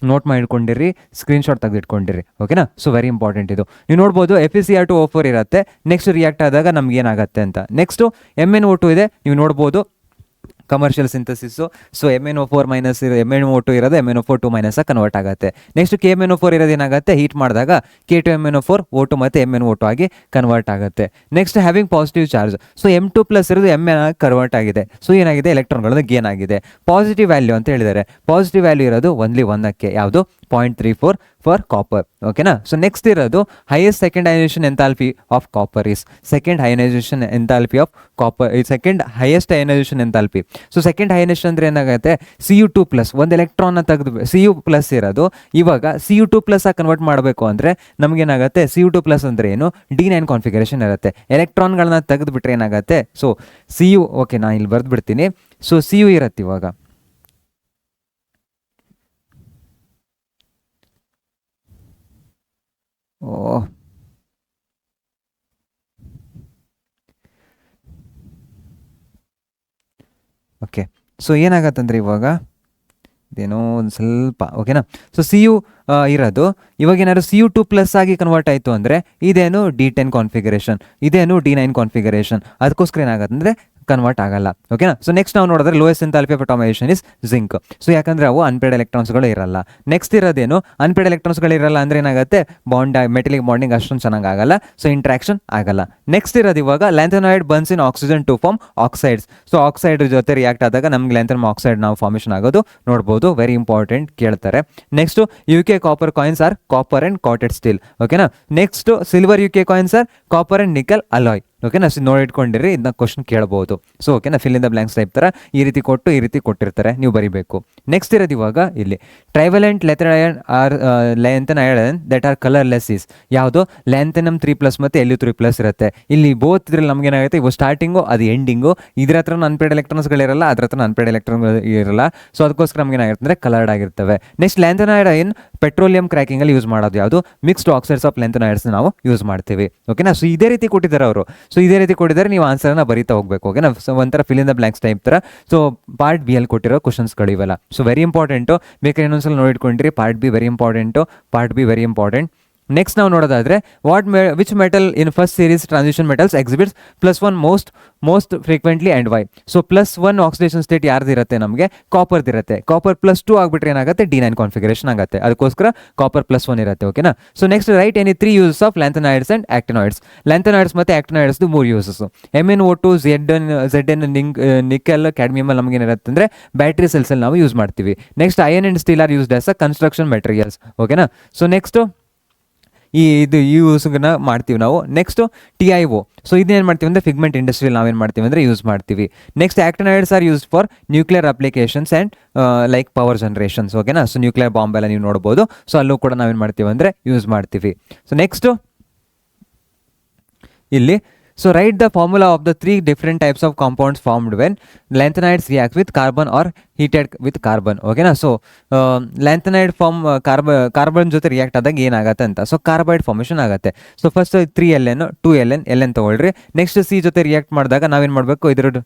ನೋಟ್ ಮಾಡಿಟ್ಕೊಂಡಿರಿ, ಸ್ಕ್ರೀನ್ಶಾಟ್ ತೆಗೆದಿಟ್ಕೊಂಡಿರಿ. ಓಕೆನಾ. ಸೊ ವೆರಿ ಇಂಪಾರ್ಟೆಂಟ್ ಇದು. ನೀವು ನೋಡ್ಬೋದು FeCl2O4 ಇರುತ್ತೆ. ನೆಕ್ಸ್ಟ್ ರಿಯಾಕ್ಟ್ ಆದಾಗ ನಮ್ಗೆ ಏನಾಗುತ್ತೆ ಅಂತ. ನೆಕ್ಸ್ಟು MnO2 ಇದೆ. ನೀವು ನೋಡ್ಬೋದು commercial ಸಿಂಥಸಿಸ್ಸು. So MnO4 minus MnO2 ಇರೋದು MnO4 2 ಮೈನಸ್ ಕನ್ವರ್ಟ್ ಆಗುತ್ತೆ. ನೆಕ್ಸ್ಟ್ KMnO4 ಇರೋದು ಏನಾಗುತ್ತೆ, ಹೀಟ್ ಮಾಡಿದಾಗ K2MnO4 O2 ಮತ್ತು MnO2 ಆಗಿ ಕನ್ವರ್ಟ್ ಆಗುತ್ತೆ. Next having positive charge. So M2+ ಇರೋದು Mn ಕನ್ವರ್ಟ್ ಆಗಿದೆ. ಸೊ ಏನಾಗಿದೆ, ಎಲೆಕ್ಟ್ರಾನ್ಗಳದ್ದು ಗೇನ್ ಆಗಿದೆ. ಪಾಸಿಟಿವ್ ವ್ಯಾಲ್ಯೂ ಅಂತ ಹೇಳಿದ್ದಾರೆ. ಪಾಸಿಟಿವ್ ವ್ಯಾಲ್ಯೂ ಇರೋದು ಓನ್ಲಿ 1ಕ್ಕೆ, ಯಾವುದು 0.34 ಫಾರ್ ಕಾಪರ್. ಓಕೆನಾ. ಸೊ ನೆಕ್ಸ್ಟ್ ಇರೋದು highest second ionisation enthalpy of copper is second ionisation enthalpy of copper second highest ionisation enthalpy. So second ionisation ಅಂದರೆ ಏನಾಗುತ್ತೆ, Cu2+, ಒಂದು ಎಲೆಕ್ಟ್ರಾನ್ನ ತೆಗೆದು Cu+ ಇರೋದು ಇವಾಗ Cu2+ ಆಗಿ ಕನ್ವರ್ಟ್ ಮಾಡಬೇಕು ಅಂದರೆ ನಮಗೇನಾಗುತ್ತೆ, Cu2+ ಅಂದರೆ ಏನು, D9 ಕಾನ್ಫಿಗರೇಷನ್ ಇರುತ್ತೆ. ಎಲೆಕ್ಟ್ರಾನ್ಗಳನ್ನ ತೆಗೆದುಬಿಟ್ರೆ ಏನಾಗುತ್ತೆ, ಸೊ Cu ಓಕೆ ನಾನು ಇಲ್ಲಿ ಬರೆದು ಬಿಡ್ತೀನಿ. ಸೊ Cu ಇರುತ್ತೆ ಇವಾಗ ಓಕೆ. ಸೊ ಏನಾಗತ್ತಂದ್ರೆ ಇವಾಗ ಇದೇನೋ ಒಂದು ಸ್ವಲ್ಪ ಓಕೆನಾ. ಸೊ Cu ಇರೋದು ಇವಾಗ ಏನಾದ್ರು Cu2+ ಆಗಿ ಕನ್ವರ್ಟ್ ಆಯಿತು ಅಂದರೆ ಇದೇನು D10 ಕಾನ್ಫಿಗರೇಷನ್, ಇದೇನು D9 ಕಾನ್ಫಿಗರೇಷನ್. ಅದಕ್ಕೋಸ್ಕರ ಏನಾಗುತ್ತೆ ಅಂದರೆ ಕನ್ವರ್ಟ್ ಆಗಲ್ಲ. ಓಕೆನಾ. ಸೊ ನೆಕ್ಸ್ಟ್ ನಾವು ನೋಡಿದ್ರೆ lowest enthalpy of atomisation is zinc. So ಯಾಕಂದರೆ ಅವು ಅನ್ಪೇಡ್ ಎಲೆಕ್ಟ್ರಾನ್ಸ್ಗಳು ಇರಲ್ಲ. ನೆಕ್ಸ್ಟ್ ಇರೋದೇನು, ಅನ್ಪೇಡ್ ಎಲೆಕ್ಟ್ರಾನ್ಸ್ಗಳು ಇರಲ್ಲ ಅಂದರೆ ಏನಾಗುತ್ತೆ, ಮೆಟಲಿಕ್ ಬಾಂಡಿಂಗ್ ಅಷ್ಟೊಂದು ಚೆನ್ನಾಗಿ ಆಗಲ್ಲ. ಸೊ ಇಂಟ್ರಾಕ್ಷನ್ ಆಗಲ್ಲ. ನೆಕ್ಸ್ಟ್ ಇರೋದು ಇವಾಗ lanthanide burns in oxygen to form oxides. So oxide ಜೊತೆ ರಿಯಾಕ್ಟ್ ಆದಾಗ ನಮ್ಗೆ ಲ್ಯಾಂಥನಮ್ ಆಕ್ಸೈಡ್ ನಾವು ಫಾರ್ಮೇಷನ್ ಆಗೋದು ನೋಡ್ಬೋದು. ವೆರಿ ಇಂಪಾರ್ಟೆಂಟ್ ಕೇಳ್ತಾರೆ. Next UK copper coins are copper and coated steel. ಓಕೆನಾ. Next silver UK coins are copper and nickel alloy. ಓಕೆನಾ. So ನೋಡಿ ಇಟ್ಕೊಂಡಿರಿ, ಇದನ್ನ ಕ್ವಶನ್ ಕೇಳ್ಬೋದು. ಸೊ ಓಕೆನಾ, fill in the blanks type ಥರ ಈ ರೀತಿ ಕೊಟ್ಟು ಈ ರೀತಿ ಕೊಟ್ಟಿರ್ತಾರೆ, ನೀವು ಬರೀಬೇಕು. ನೆಕ್ಸ್ಟ್ ಇರೋದು ಇವಾಗ ಇಲ್ಲಿ trivalent lanthanide or lanthanide that are colourless is ಯಾವುದು, ಲ್ಯಾಂಥನಮ್ 3+ ಮತ್ತು Lu3+ ಇರುತ್ತೆ. ಇಲ್ಲಿ ಬೋತ್ ಇದ್ರಲ್ಲಿ ನಮ್ಗೆ ಏನಾಗುತ್ತೆ, ಇವು ಸ್ಟಾರ್ಟಿಂಗು ಅದು ಎಂಡಿಂಗು. ಇದ್ರ ಹತ್ರ ಅನ್ಪೇಡ್ ಎಲೆಕ್ಟ್ರಾನ್ಸ್ಗಳಿರಲ್ಲ, ಅದ್ರ ಹತ್ರ ಅನ್ಪೇಡ್ ಎಲೆಕ್ಟ್ರಾನ್ಗಳು ಇರಲ್ಲ. ಸೊ ಅದಕ್ಕೋಸ್ಕರ ನಮ್ಗೆ ಏನಾಗಿರುತ್ತೆ ಅಂದರೆ ಕಲರ್ಡ್ ಆಗಿರ್ತವೆ. ನೆಕ್ಸ್ಟ್ ಲ್ಯಾಂಥನೈಡ್ ಇನ್ ಪೆಟ್ರೋಲಿಯಂ ಕ್ರ್ಯಾಕಿಂಗಲ್ಲಿ ಯೂಸ್ ಮಾಡೋದು ಯಾವುದು, ಮಿಕ್ಸ್ಡ್ ಆಕ್ಸೈಡ್ಸ್ ಆಫ್ ಲ್ಯಾಂಥನೈಡ್ಸ್ ನಾವು ಯೂಸ್ ಮಾಡ್ತೀವಿ. ಓಕೆನಾ. ಸೊ ಇದೇ ರೀತಿ ಕೊಟ್ಟಿದ್ದಾರೆ ಅವರು. ಸೊ ಇದೇ ರೀತಿ ಕೊಟ್ಟಿದ್ದಾರೆ, ನೀವು ಆನ್ಸರ್ನ ಬರೀತಾ ಹೋಗ್ಬೇಕು. ಓಕೆನಾ. ಸೊ ಒಂಥರ fill in the blanks type ಥರ. ಸೊ ಪಾರ್ಟ್ ಬಿ ಅಲ್ಲಿ ಕೊಟ್ಟಿರೋ ಕ್ವಶನ್ಸ್ಗಳು ಇವೆಲ್ಲ. ಸೊ ವೆರಿ ಇಂಪಾರ್ಟೆಂಟು, ಬೇಕಾದ್ರೆ ಇನ್ನೊಂದ್ಸಲ ನೋಡಿಟ್ಕೊಂಡ್ರಿ. Part B very important. Next ನಾವು ನೋಡೋದಾದ್ರೆ which metal in first series transition metals exhibits +1 most frequently and why. So +1 oxidation state ಯಾರ್ದಿರುತ್ತೆ, ನಮಗೆ ಕಾಪರ್ದಿರುತ್ತೆ. ಕಾಪರ್ +2 ಆಗಿಬಿಟ್ರೆ ಏನಾಗುತ್ತೆ, D9 ಕಾನ್ಫಿಗರೇಷನ್ ಆಗುತ್ತೆ. ಅದಕ್ಕೋಸ್ಕರ ಕಾಪರ್ +1 ಇರುತ್ತೆ. ಓಕೆನಾ. So next write any 3 uses of lanthanoids and actinoids. Lanthanoids ಮತ್ತು ಆಕ್ಟಿನಾಯ್ಡ್ಸ್ದು 3 uses. MnO2 ZN nickel cadmium ನಮಗೆ ಏನಿರುತ್ತೆ ಅಂದರೆ ಬ್ಯಾಟ್ರಿ ಸೆಲ್ಸಲ್ಲಿ ನಾವು ಯೂಸ್ ಮಾಡ್ತೀವಿ. Next iron and steel are used as a construction materials. ಓಕೆನಾ. ಸೊ ನೆಕ್ಸ್ಟು ಈ ಯೂಸ್ನ ಮಾಡ್ತೀವಿ ನಾವು. Next TiO. ಸೊ ಇದನ್ನೇನು ಮಾಡ್ತೀವಿ ಅಂದರೆ ಫಿಗ್ಮೆಂಟ್ ಇಂಡಸ್ಟ್ರಿಯಲ್ಲಿ ನಾವೇನು ಮಾಡ್ತೀವಿ ಅಂದರೆ ಯೂಸ್ ಮಾಡ್ತೀವಿ. Next actinoids are used for nuclear applications and like power generations. ಓಕೆನಾ. ಸೊ ನ್ಯೂಕ್ಲಿಯರ್ ಬಾಂಬ್ ಎಲ್ಲ ನೀವು ನೋಡ್ಬೋದು. ಸೊ ಅಲ್ಲೂ ಕೂಡ ನಾವೇನು ಮಾಡ್ತೀವಿ ಅಂದರೆ ಯೂಸ್ ಮಾಡ್ತೀವಿ. ಸೊ ನೆಕ್ಸ್ಟು ಇಲ್ಲಿ so right the formula of the 3 different types of compounds formed when lanthanides react with carbon or heated with carbon. ಓಕೆನಾ. ಸೊ ಲ್ಯಾಂಥನೈಡ್ ಕಾರ್ಬನ್ ಜೊತೆ ರಿಯಾಕ್ಟ್ ಆದಾಗ ಏನಾಗುತ್ತೆ ಅಂತ. ಸೊ ಕಾರ್ಬೈಡ್ ಫಾರ್ಮೇಷನ್ ಆಗುತ್ತೆ. ಸೊ ಫಸ್ಟ್ 3Ln 2Ln ತೊಗೊಳ್ರಿ. Next C ಜೊತೆ react ಮಾಡಿದಾಗ ನಾವೇನು ಮಾಡಬೇಕು, ಇದ್ರ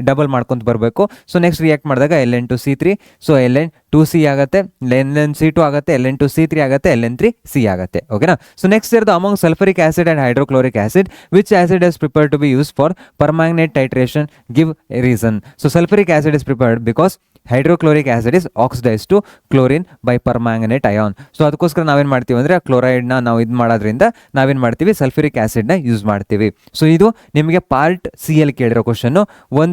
ಡಬಲ್ ಮಾಡ್ಕೊಂತ ಬರಬೇಕು. ಸೊ ನೆಕ್ಸ್ಟ್ ರಿಯಾಕ್ಟ್ ಮಾಡಿದಾಗ Ln2C3. ಸೊ Ln2C ಆಗುತ್ತೆ, Ln2C2 ಆಗುತ್ತೆ, Ln2C3 ಆಗುತ್ತೆ, Ln3C ಆಗುತ್ತೆ. ಓಕೆನಾ. ಸೊ ನೆಕ್ಸ್ಟ್ ಇರೋದು among sulphuric acid and hydrochloric acid which acid is prepared to be use for permanganate titration, give reason. So sulphuric acid is prepared because hydrochloric acid is oxidise to chlorine by permanganate ion. So ಅದಕ್ಕೋಸ್ಕರ ನಾವೇನು ಮಾಡ್ತೀವಿ ಅಂದರೆ ಕ್ಲೋರೈಡ್ನ ನಾವು ಇದು ಮಾಡೋದ್ರಿಂದ ನಾವೇನು ಮಾಡ್ತೀವಿ, sulphuric ಆಸಿಡ್ನ use ಮಾಡ್ತೀವಿ. ಸೊ ಇದು ನಿಮಗೆ ಪಾರ್ಟ್ C ಕೇಳಿರೋ ಕ್ವಶನ್ನು.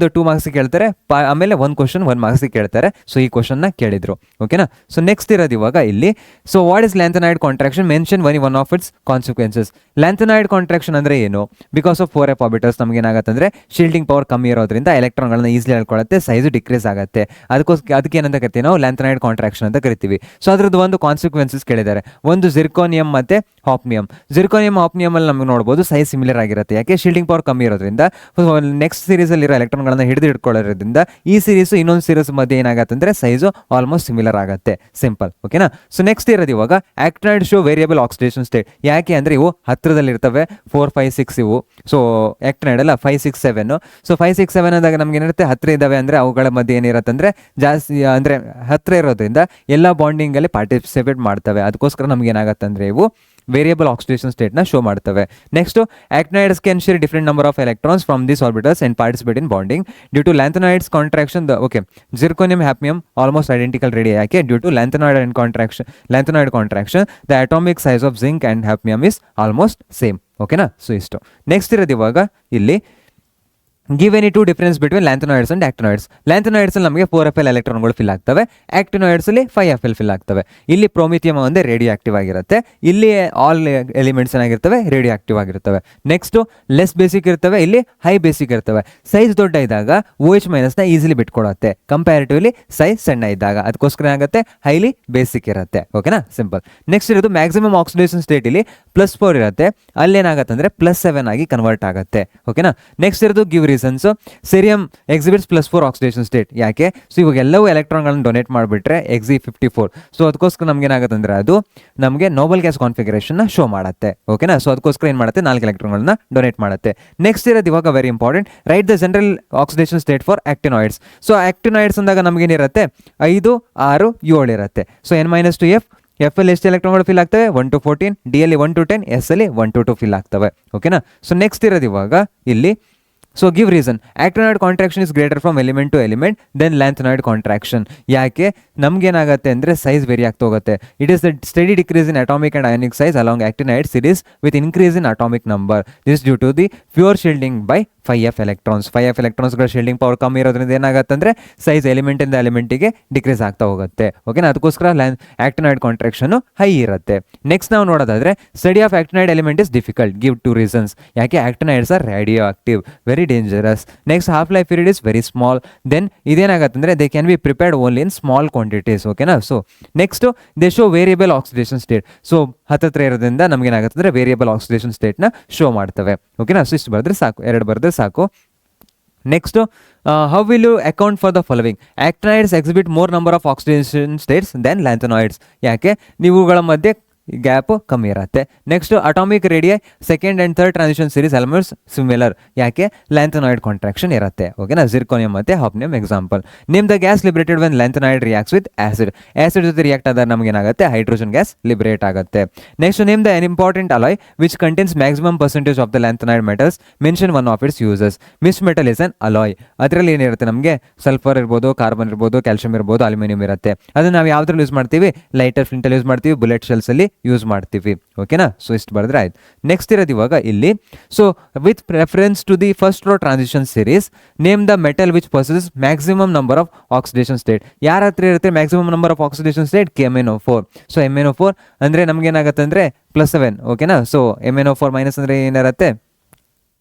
2 ಮಾರ್ಕ್ಸಿಗೆ ಕೇಳ್ತಾರೆ, ಆಮೇಲೆ 1 ಕ್ವಶನ್ 1 ಮಾರ್ಕ್ಸಿಗೆ ಕೇಳ್ತಾರೆ. ಸೊ ಈ ಕ್ವಶನ್ನ ಕೇಳಿದ್ರು. ಓಕೆನಾ. ಸೊ ನೆಕ್ಸ್ಟ್ ಇರೋದು ಇವಾಗ ಇಲ್ಲಿ. So what is lanthanide contraction, mention one of it's consequences. Lanthanide contraction ಅಂದರೆ ಏನು, ಬಿಕಾಸ್ ಆಫ್ 4f ಆರ್ಬಿಟಲ್ಸ್ ನಮಗೆ ಏನಾಗುತ್ತೆ ಅಂದರೆ ಶೀಲ್ಡಿಂಗ್ ಪವರ್ ಕಮ್ಮಿ ಇರೋದ್ರಿಂದ ಎಲೆಕ್ಟ್ರಾನ್ಗಳನ್ನ ಈಸಿಲಿ ಹೇಳ್ಕೊಳ್ಳುತ್ತೆ, ಸೈಜು ಡಿಕ್ರೀಸ್ ಆಗುತ್ತೆ. ಅದಕ್ಕೆ ಏನಂತ ಕರಿತೀವಿ ನಾವು, ಲ್ಯಾಂಥನೈಡ್ ಕಾಂಟ್ರಾಕ್ಷನ್ ಅಂತ ಕರಿತೀವಿ. ಸೊ ಅದ್ರದ್ದು ಒಂದು ಕಾನ್ಸಿಕ್ವೆನ್ಸಸ್ ಕೇಳಿದ್ದಾರೆ. ಒಂದು ಜಿರ್ಕೋನಿಯಂ ಮತ್ತು ಹಾಫ್ನಿಯಂ. ಹಾಫ್ನಿಯಂ ಅಲ್ಲಿ ನಮಗೆ ನೋಡ್ಬೋದು ಸೈಜ್ ಸಿಮಿಲರ್ ಆಗಿರುತ್ತೆ. ಯಾಕೆ, ಶೀಲ್ಡಿಂಗ್ ಪವರ್ ಕಮ್ಮಿ ಇರೋದ್ರಿಂದ. ನೆಕ್ಸ್ಟ್ ಸೀರೀಸಲ್ಲಿರೋ ಎಲೆಕ್ಟ್ರಾನ್ಗಳನ್ನ ಹಿಡಿದಿಟ್ಕೊಳ್ಳೋದ್ರಿಂದ ಈ ಸೀರೀಸು ಇನ್ನೊಂದು ಸೀರೀಸ್ ಮಧ್ಯೆ ಏನಾಗುತ್ತೆ ಅಂದರೆ ಸೈಜು ಆಲ್ಮೋಸ್ಟ್ ಸಿಮಿಲರ್ ಆಗುತ್ತೆ. ಸಿಂಪಲ್. ಓಕೆನಾ. ಸೊ ನೆಕ್ಸ್ಟ್ ಇರೋದು ಇವಾಗ ಆಕ್ಟಿನಾಯ್ಡ್ ಶೋ ವೇರಿಯಬಲ್ ಆಕ್ಸಿಡೇಷನ್ ಸ್ಟೇಟ್. ಯಾಕೆ ಅಂದರೆ ಇವು ಹತ್ತಿರದಲ್ಲಿರ್ತವೆ, 4, 5, 6 ಇವು. ಸೊ ಆಕ್ಟಿನಾಯ್ಡ್ ಅಲ್ಲ 5, 6, 7. ಸೊ 5, 6, 7 ಅಂದಾಗ ನಮ್ಗೆ ಏನಿರುತ್ತೆ, ಹತ್ತಿರ ಇದ್ದಾವೆ ಅಂದರೆ ಅವುಗಳ ಮಧ್ಯೆ ಏನಿರುತ್ತೆ ಅಂದರೆ ಜಾಸ್ತಿ ಅಂದರೆ ಹತ್ತಿರ ಇರೋದ್ರಿಂದ ಎಲ್ಲ ಬಾಂಡಿಂಗಲ್ಲಿ ಪಾರ್ಟಿಸಿಪೇಟ್ ಮಾಡ್ತವೆ. ಅದಕ್ಕೋಸ್ಕರ ನಮ್ಗೆ ಏನಾಗುತ್ತೆ ಅಂದರೆ ಇವು ವೇರಿಯಬಲ್ ಆಕ್ಸಿಡೇಷನ್ ಸ್ಟೇಟ್ನ ಶೋ ಮಾಡ್ತವೆ. Next actinoids can share different number of electrons from this orbitals and participate in bonding due to lanthanides contraction. Okay, zirconium hafnium almost identical radii. ಯಾಕೆ, due to lanthanoid contraction the atomic size of zinc and hafnium is almost same. ಓಕೆನಾ. So ಇಷ್ಟು. Next ಇರೋದು ಇವಾಗ ಇಲ್ಲಿ give any 2 difference between lanthanoids and actinoids. Lanthanoids ಅಲ್ಲಿ ನಮಗೆ 4Fl ಎಲೆಕ್ಟ್ರಾನ್ಗಳು fill ಆಗ್ತವೆ, ಆಕ್ಟಿನಾಯ್ಡ್ಸ್ ಅಲ್ಲಿ 5Fl ಫಿಲ್ ಆಗ್ತವೆ. ಇಲ್ಲಿ ಪ್ರೋಮಿಥಿಯಂ ಒಂದೇ ರೇಡಿಯೋ ಆಕ್ಟಿವ್ ಆಗಿರುತ್ತೆ, ಇಲ್ಲಿ ಆಲ್ ಎಲಿಮೆಂಟ್ಸ್ ಏನಾಗಿರ್ತವೆ, ರೇಡಿಯೋ ಆಕ್ಟಿವ್ ಆಗಿರ್ತವೆ. ನೆಕ್ಸ್ಟ್ ಲೆಸ್ ಬೇಸಿಕ್ ಇರ್ತವೆ, ಇಲ್ಲಿ ಹೈ ಬೇಸಿಕ್ ಇರ್ತವೆ. ಸೈಜ್ ದೊಡ್ಡ ಇದ್ದಾಗ OH- ನ ಈಸಿಲಿ ಬಿಟ್ಕೊಡುತ್ತೆ, ಕಂಪ್ಯಾರಿಟಿವ್ಲಿ ಸೈಜ್ ಸಣ್ಣ ಇದ್ದಾಗ. ಅದಕ್ಕೋಸ್ಕರ ಏನಾಗುತ್ತೆ, ಹೈಲಿ ಬೇಸಿಕ್ ಇರುತ್ತೆ. ಓಕೆನಾ. ಸಿಂಪಲ್. ನೆಕ್ಸ್ಟ್ ಇರೋದು ಮ್ಯಾಕ್ಸಿಮಮ್ ಆಕ್ಸಿಡೇಷನ್ ಸ್ಟೇಟ್ ಇಲ್ಲಿ +4 ಇರುತ್ತೆ, ಅಲ್ಲೇನಾಗುತ್ತೆ ಅಂದರೆ +7 ಆಗಿ ಕನ್ವರ್ಟ್ ಆಗುತ್ತೆ. ಓಕೆನಾ. ನೆಕ್ಸ್ಟ್ ಇರೋದು give reasons. Serum exhibits +4 oxidation state. ಯಾಕೆ, ಸೊ ಇವಾಗ ಎಲ್ಲವೂ ಎಲೆಕ್ಟ್ರಾನ್ಗಳನ್ನು ಡೊನೇಟ್ ಮಾಡಿಬಿಟ್ರೆ Xe54. ಸೊ ಅದಕ್ಕೋಸ್ಕರ ನಮ್ಗೆ ಏನಾಗುತ್ತೆ ಅಂದರೆ ಅದು ನಮಗೆ ನೋಬಲ್ ಗ್ಯಾಸ್ ಕಾನ್ಫಿಗರೇಷನ್ನ ಶೋ ಮಾಡುತ್ತೆ. ಓಕೆನಾ. ಸೊ ಅದಕ್ಕೋಸ್ಕರ ಏನು ಮಾಡುತ್ತೆ, 4 ಎಲೆಕ್ಟ್ರಾನ್ಗಳನ್ನ ಡೊನೇಟ್ ಮಾಡುತ್ತೆ. ನೆಕ್ಸ್ಟ್ ಇರೋದು ಇವಾಗ very important, right the general oxidation state for actinoids. So actinoids ಅಂದಾಗ ನಮಗೇನಿರುತ್ತೆ, 5, 6, 7 ಇರುತ್ತೆ. ಸೊ N-2F F ಅಲ್ಲಿ ಎಷ್ಟು ಎಲೆಕ್ಟ್ರಾನ್ಗಳು ಫಿಲ್ ಆಗ್ತವೆ, 1 to 14, D ಅಲ್ಲಿ 1 to 10, S ಅಲ್ಲಿ 1 to 2 ಫಿಲ್ ಆಗ್ತವೆ. ಓಕೆನಾ. ಸೊ ನೆಕ್ಸ್ಟ್ ಇರೋದು ಇವಾಗ ಇಲ್ಲಿ. So give reason, actinoid contraction is greater from element to element than lanthanoid contraction. ಯಾಕೆ, ನಮ್ಗೇನಾಗುತ್ತೆ ಅಂದರೆ ಸೈಜ್ ವೇರಿ ಆಗ್ತಾ ಹೋಗುತ್ತೆ. It is the steady decrease in atomic and ionic size along actinoid series with increase in atomic number. This due to the poor shielding by 5F electrons. 5F ಎಲೆಕ್ಟ್ರಾನ್ಸ್ಗಳ shielding power ಕಮ್ಮಿ ಇರೋದ್ರಿಂದ ಏನಾಗುತ್ತೆ ಅಂದರೆ size ಎಲಿಮೆಂಟಿಂದ ಎಲಿಮೆಂಟಿಗೆ decrease ಆಗ್ತಾ ಹೋಗುತ್ತೆ. ಓಕೆನಾ. ಅದಕ್ಕೋಸ್ಕರ actinoid contraction high ಇರುತ್ತೆ. ನೆಕ್ಸ್ಟ್ ನಾವು ನೋಡೋದಾದ್ರೆ study of actinoid element is difficult, give 2 reasons. ಯಾಕೆ, actinoids are radioactive, very dangerous. Next half life period is very small. Then ಇದೇನಾಗುತ್ತೆ ಅಂದರೆ they can be prepared only in small quantities. ಓಕೆನಾ. So next they show variable oxidation state. So ಹತ್ತಿರ ಇರೋದ್ರಿಂದ ನಮಗೇನಾಗುತ್ತೆ ಅಂದರೆ variable oxidation ಸ್ಟೇಟ್ನ show ಮಾಡ್ತವೆ. ಓಕೆನಾ. So ಇಷ್ಟು ಬರೆದ್ರೆ ಸಾಕು, 2 ಬರೆದ್ರೆ ಸಾಕು. Next, how will you account for the following, actinoids exhibit more number of oxidation states than lanthanoids. ಯಾಕೆ, ನೀವುಗಳ ಮಧ್ಯೆ ಗ್ಯಾಪ್ ಕಮ್ಮಿ ಇರುತ್ತೆ. Next atomic radii second and third transition series almost similar. ಯಾಕೆ? ಲ್ಯಾಂಥನಾಯ್ಡ್ ಕಾಂಟ್ರಾಕ್ಷನ್ ಇರುತ್ತೆ. ಓಕೆನಾ? ಜಿರ್ಕೋನಿಯಂ ಮತ್ತು hafnium example. Name the gas liberated when lanthanoid reacts with acid. Acid ಜೊತೆ ರಿಯಾಕ್ಟ್ ಆದಾಗ ನಮಗೆ ಏನಾಗುತ್ತೆ? ಹೈಡ್ರೋಜನ್ ಗ್ಯಾಸ್ ಲಿಬರೇಟ್ ಆಗುತ್ತೆ. Next name the an important alloy which contains maximum percentage of the lanthanoid metals. Mention one of its uses. Misch metal is an alloy. ಅದರಲ್ಲಿ ಏನಿರುತ್ತೆ? ನಮಗೆ sulphur ಇರ್ಬೋದು, carbon ಇರ್ಬೋದು, ಕ್ಯಾಲ್ಸಿಯಂ ಇರ್ಬೋದು, ಅಲ್ಯೂಮಿನಿಯಂ ಇರುತ್ತೆ. ಅದನ್ನು ನಾವು ಯಾವ್ದ್ರಲ್ಲಿ ಯೂಸ್ ಮಾಡ್ತೀವಿ? ಲೈಟರ್ ಫ್ಲಿಂಟಲ್ಲಿ ಯೂಸ್ ಮಾಡ್ತೀವಿ, ಬುಲೆಟ್ ಶೆಲ್ಸ್ ಅಲ್ಲಿ ಯೂಸ್ ಮಾಡ್ತೀವಿ. ಓಕೆನಾ? ಸೊ ಇಷ್ಟು ಬರೆದ್ರೆ ಆಯ್ತು. ನೆಕ್ಸ್ಟ್ ಇರೋದು ಇವಾಗ ಇಲ್ಲಿ, so with preference to the first row transition series name the metal which possesses maximum number of oxidation state. ಯಾರ ಹತ್ರ ಇರುತ್ತೆ maximum number of oxidation state? KMnO4. So MnO4 ಅಂದರೆ ನಮ್ಗೆ ಏನಾಗುತ್ತೆ ಅಂದರೆ +7. ಓಕೆನಾ? ಸೊ MnO4 ಮೈನಸ್ ಅಂದರೆ ಏನಿರುತ್ತೆ?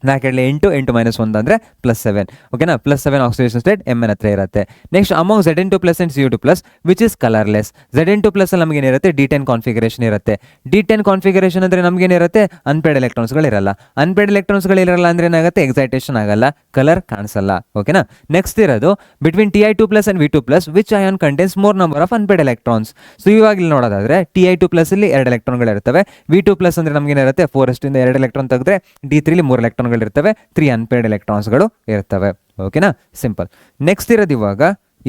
4 8 8 -1 ಅಂದರೆ +7. ಓಕೆನಾ? +7 ಆಕ್ಸಿಡೇಷನ್ ಸ್ಟೇಟ್ Mn ಹತ್ರ ಇರುತ್ತೆ. Next among Zn2+ and Cu2+ which is colourless. Zn2+ ಅಲ್ಲಿ ನಮ್ಗೆ ಏನಿರುತ್ತೆ? D10 ಕಾನ್ಫಿಗರೇಷನ್ ಇರುತ್ತೆ. D10 ಕಾನ್ಫಿಗರೇಷನ್ ಅಂದರೆ ನಮಗೇನಿರುತ್ತೆ? ಅನ್ಪೇಡ್ ಎಲೆಕ್ಟ್ರಾನ್ಸ್ಗಳಿರಲ್ಲ. ಅನ್ಪೇಡ್ ಎಲೆಕ್ಟ್ರಾನ್ಸ್ಗಳಿರಲ್ಲ ಅಂದರೆ ಏನಾಗುತ್ತೆ? ಎಕ್ಸೈಟೇಷನ್ ಆಗಲ್ಲ, ಕಲರ್ ಕಾಣಿಸಲ್ಲ. ಓಕೆನಾ? ನೆಕ್ಸ್ಟ್ ಇರೋದು between Ti2+ and V2+ which ion contains more number of unpaired electrons. So ಇವಾಗ ಇಲ್ಲಿ ನೋಡೋದಾದ್ರೆ Ti2+ ಅಲ್ಲಿ 2 ಎಲೆಕ್ಟ್ರಾನ್ಗಳಿರ್ತವೆ. V2+ ಅಂದರೆ ನಮಗೇನಿರುತ್ತೆ? 4 ಇಂದ 2 ಎಲೆಕ್ಟ್ರಾನ್ ತೆಗೆದ್ರೆ D3 3 ಎಲೆಕ್ಟ್ರಾನ್ ಇರ್ತವೆ, 3 ಅನ್ಪೇಡ್ ಎಲೆಕ್ಟ್ರಾನ್ಸ್ಗಳು ಇರ್ತವೆ. ಓಕೆನಾ? ಸಿಂಪಲ್. ನೆಕ್ಸ್ಟ್ ಇರೋದು ಇವಾಗ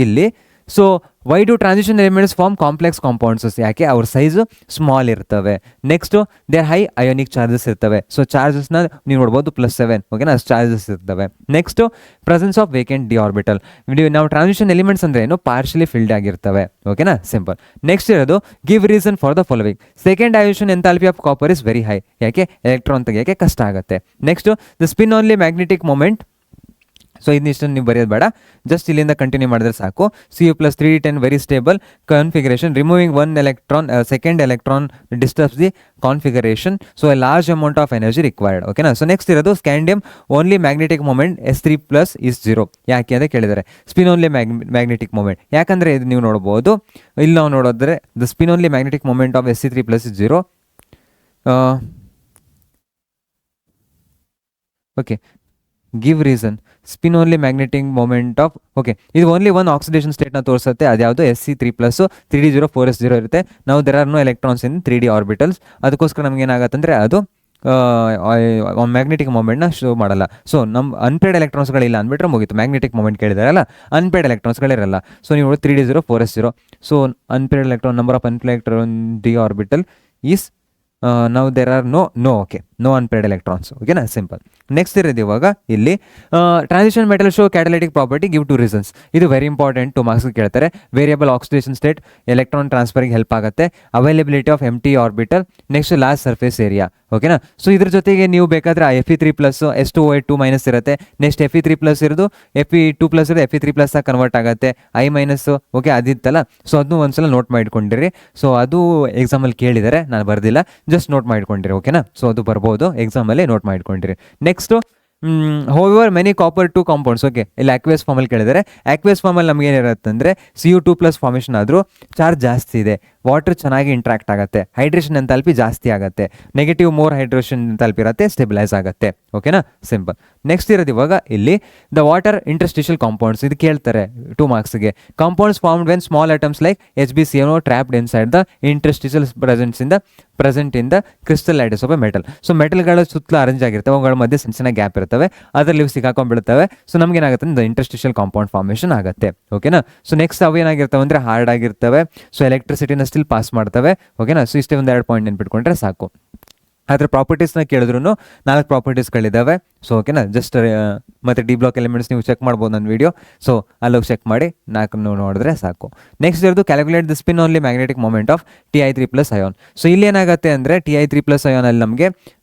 ಇಲ್ಲಿ, so why do transition elements form complex compounds? ಯಾಕೆ? ಅವ್ರ ಸೈಜು ಸ್ಮಾಲ್ ಇರ್ತವೆ. Next their high ionic charges ಇರ್ತವೆ. ಸೊ ಚಾರ್ಜಸ್ನ ನೀವು ನೋಡ್ಬೋದು +7. ಓಕೆನಾ? ಚಾರ್ಜಸ್ ಇರ್ತವೆ. Next presence of vacant d orbital. ನಾವು ಟ್ರಾನ್ಸಿಷನ್ ಎಲಿಮೆಂಟ್ಸ್ ಅಂದ್ರೆ ಏನು? ಪಾರ್ಷಿಯಲಿ ಫಿಲ್ಡ್ ಆಗಿರ್ತವೆ. ಓಕೆನಾ? ಸಿಂಪಲ್. ನೆಕ್ಸ್ಟ್ ಇರೋದು give reason for the following. Second ionisation enthalpy of copper is very high. ಯಾಕೆ? ಎಲೆಕ್ಟ್ರಾನ್ ತೆಗೆಯೋಕ್ಕೆ ಕಷ್ಟ ಆಗುತ್ತೆ. Next the spin only magnetic moment. So ಇದನ್ನಿಷ್ಟನ್ನು ನೀವು ಬರೆಯೋದು ಬೇಡ, ಜಸ್ಟ್ ಇಲ್ಲಿಂದ ಕಂಟಿನ್ಯೂ ಮಾಡಿದ್ರೆ ಸಾಕು. Cu+ 3d10 very stable configuration, removing 1 electron second electron disturbs the configuration, so A large amount of energy required. ಓಕೆನಾ? ಸೊ ನೆಕ್ಸ್ಟ್ ಇರೋದು scandium only magnetic moment S3+ is 0. ಯಾಕೆ ಅಂತ ಕೇಳಿದರೆ ಸ್ಪಿನ್ ಓನ್ಲಿ ಮ್ಯಾಗ್ನೆಟಿಕ್ ಮೊಮೆಂಟ್. ಯಾಕಂದರೆ ಇದು ನೀವು ನೋಡ್ಬೋದು, ಇಲ್ಲಿ ನಾವು ನೋಡಿದ್ರೆ the spin only magnetic moment of Sc3+ is 0. Okay, give reason spin only magnetic moment of. Okay, ಇದು ಓನ್ಲಿ ಒಂದು ಆಕ್ಸಿಡೇಷನ್ ಸ್ಟೇಟ್ನ ತೋರಿಸುತ್ತೆ. ಅದ್ಯಾವುದು? Sc3+, 3d0 4s0 ಇರುತ್ತೆ. ನಾವು there are no electrons in 3D orbitals. ಅದಕ್ಕೋಸ್ಕರ ನಮ್ಗೆ ಏನಾಗುತ್ತೆ ಅಂದರೆ ಅದು ಮ್ಯಾಗ್ನೆಟಿಕ್ ಮೊಮೆಂಟ್ನ ಶೋ ಮಾಡಲ್ಲ. ಸೊ ನಮ್ಮ ಅನ್ಪೇಡ್ ಎಲೆಕ್ಟ್ರಾನ್ಸ್ಗಳಿಲ್ಲ ಅಂದ್ಬಿಟ್ರೆ ಮುಗೀತು. ಮ್ಯಾಗ್ನೆಟಿಕ್ ಮೊಮೆಂಟ್ ಕೇಳಿದಾರಲ್ಲ, ಅನ್ಪೇಡ್ ಎಲೆಕ್ಟ್ರಾನ್ಸ್ಗಳಿರಲ್ಲ. ಸೊ ನೀವು 3d0 4s0. So unpaired electron number of unpaired electron d orbital is ನಾವು there are no okay, no unpaired electrons. ಓಕೆನಾ? ಸಿಂಪಲ್. ನೆಕ್ಸ್ಟ್ ಇರೋದು ಇವಾಗ ಇಲ್ಲಿ transition metal show catalytic property, give 2 reasons. ಇದು very important, 2 marks ಕೇಳ್ತಾರೆ. Variable oxidation state, electron ಟ್ರಾನ್ಸ್ಫರ್ಗೆ help ಆಗುತ್ತೆ. Availability of empty orbital, next large surface area. ಓಕೆನಾ? So ಇದ್ರ ಜೊತೆಗೆ ನೀವು ಬೇಕಾದ್ರೆ Fe3+, S2O8 ಇರುತ್ತೆ. ನೆಕ್ಸ್ಟ್ Fe3+ ಇರೋದು Fe2+ ಇರೋದು Fe3+ ಕನ್ವರ್ಟ್ ಆಗುತ್ತೆ. I-, ಓಕೆ ಅದಿತ್ತಲ್ಲ, ಸೊ ಅದನ್ನು ಒಂದ್ಸಲ ನೋಟ್ ಮಾಡಿಕೊಂಡಿರಿ. ಸೊ ಅದು ಎಕ್ಸಾಮಲ್ಲಿ ಕೇಳಿದ್ದಾರೆ, ನಾನು ಬರ್ದಿಲ್ಲ, ಜಸ್ಟ್ ನೋಟ್ ಮಾಡ್ಕೊಂಡಿರಿ. ಓಕೆನಾ? ಸೊ ಅದು ಬರ್ಬೋದು ಎಕ್ಸಾಮಲ್ಲಿ, ನೋಟ್ ಮಾಡ್ಕೊಂಡಿರಿ. Next however many copper 2 compounds. Okay, ಇಲ್ಲಿ ಆಕ್ವೇಸ್ ಫಾರ್ಮಲ್ಲಿ ಕೇಳಿದರೆ, ಆಕ್ವೇಸ್ ಫಾರ್ಮಲ್ಲಿ ನಮ್ಗೆ ಏನಿರುತ್ತೆ ಅಂದರೆ Cu2+ ಫಾರ್ಮೇಷನ್ ಆದರೂ ಚಾರ್ಜ್ ಜಾಸ್ತಿ ಇದೆ, ವಾಟರ್ ಚೆನ್ನಾಗಿ ಇಂಟ್ರಾಕ್ಟ್ ಆಗುತ್ತೆ, ಹೈಡ್ರೇಷನ್ ಎಂಥಾಲ್ಪಿ ಜಾಸ್ತಿ ಆಗುತ್ತೆ, ನೆಗೆಟಿವ್ ಮೋರ್ ಹೈಡ್ರೇಷನ್ ಎಂಥಾಲ್ಪಿ ಇರುತ್ತೆ, ಸ್ಟೆಬಿಲೈಸ್ ಆಗುತ್ತೆ. ಓಕೆನಾ? ಸಿಂಪಲ್. ನೆಕ್ಸ್ಟ್ ಇರೋದು ಇವಾಗ ಇಲ್ಲಿ ದ ವಾಟರ್ ಇಂಟರ್ಸ್ಟಿಷಿಯಲ್ ಕಾಂಪೌಂಡ್ಸ್. ಇದು ಕೇಳ್ತಾರೆ 2 ಮಾರ್ಕ್ಸ್ಗೆ. Compounds formed when small atoms like HbCnO trapped inside the interstitial present in the crystal lattice of a metal. So ಮೆಟಲ್ಗಳ ಸುತ್ತಲೂ ಅರೇಂಜ್ ಆಗಿರ್ತವೆ, ಅವುಗಳ ಮಧ್ಯೆ ಸಣ್ಣ ಸಣ್ಣ ಗ್ಯಾಪ್ ಇರ್ತವೆ, ಅದರಲ್ಲಿ ಸಿಕ್ಕಾಕೊಂಡ್ಬಿಡ್ತವೆ. ಸೊ ನಮ್ಗೆ ಏನಾಗುತ್ತೆ ಅಂದರೆ ಇಂಟರ್ಸ್ಟಿಷಿಯಲ್ ಕಾಂಪೌಂಡ್ ಫಾರ್ಮೇಷನ್ ಆಗುತ್ತೆ. ಓಕೆನಾ? ಸೊ ನೆಕ್ಸ್ಟ್ ಅವು ಏನಾಗಿರ್ತವೆ ಅಂದರೆ ಹಾರ್ಡ್ ಆಗಿರ್ತವೆ. ಸೊ ಎಲೆಕ್ಟ್ರಿಸಿಟಿನ ಸ್ಟಿಲ್ ಪಾಸ್ ಮಾಡ್ತವೆ. ಓಕೆನಾ? ಸೊ ಇಷ್ಟೇ 1-2 ಪಾಯಿಂಟ್ ನೆನ್ಪಿಟ್ಕೊಂಡ್ರೆ ಸಾಕು. ಅದರ ಪ್ರಾಪರ್ಟೀಸ್ನ ಕೇಳಿದ್ರು 4 ಪ್ರಾಪರ್ಟೀಸ್ಗಳಿದ್ದಾವೆ. ಸೊ ಓಕೆನಾ? ಜಸ್ಟ್ ಮತ್ತು ಡಿ ಬ್ಲಾಕ್ ಎಲಿಮೆಂಟ್ಸ್ ನೀವು ಚೆಕ್ ಮಾಡ್ಬೋದು ನನ್ನ ವೀಡಿಯೋ. ಸೊ ಅಲ್ಲೋಗಿ ಚೆಕ್ ಮಾಡಿ 4 ನೋಡಿದ್ರೆ ಸಾಕು. ನೆಕ್ಸ್ಟ್ ಇರೋದು calculate the spin only magnetic moment of Ti3+ ion. So ಇಲ್ಲಿ ಏನಾಗುತ್ತೆ ಅಂದರೆ Ti3+ ಅಯಾನಲ್ಲಿ ನಮಗೆ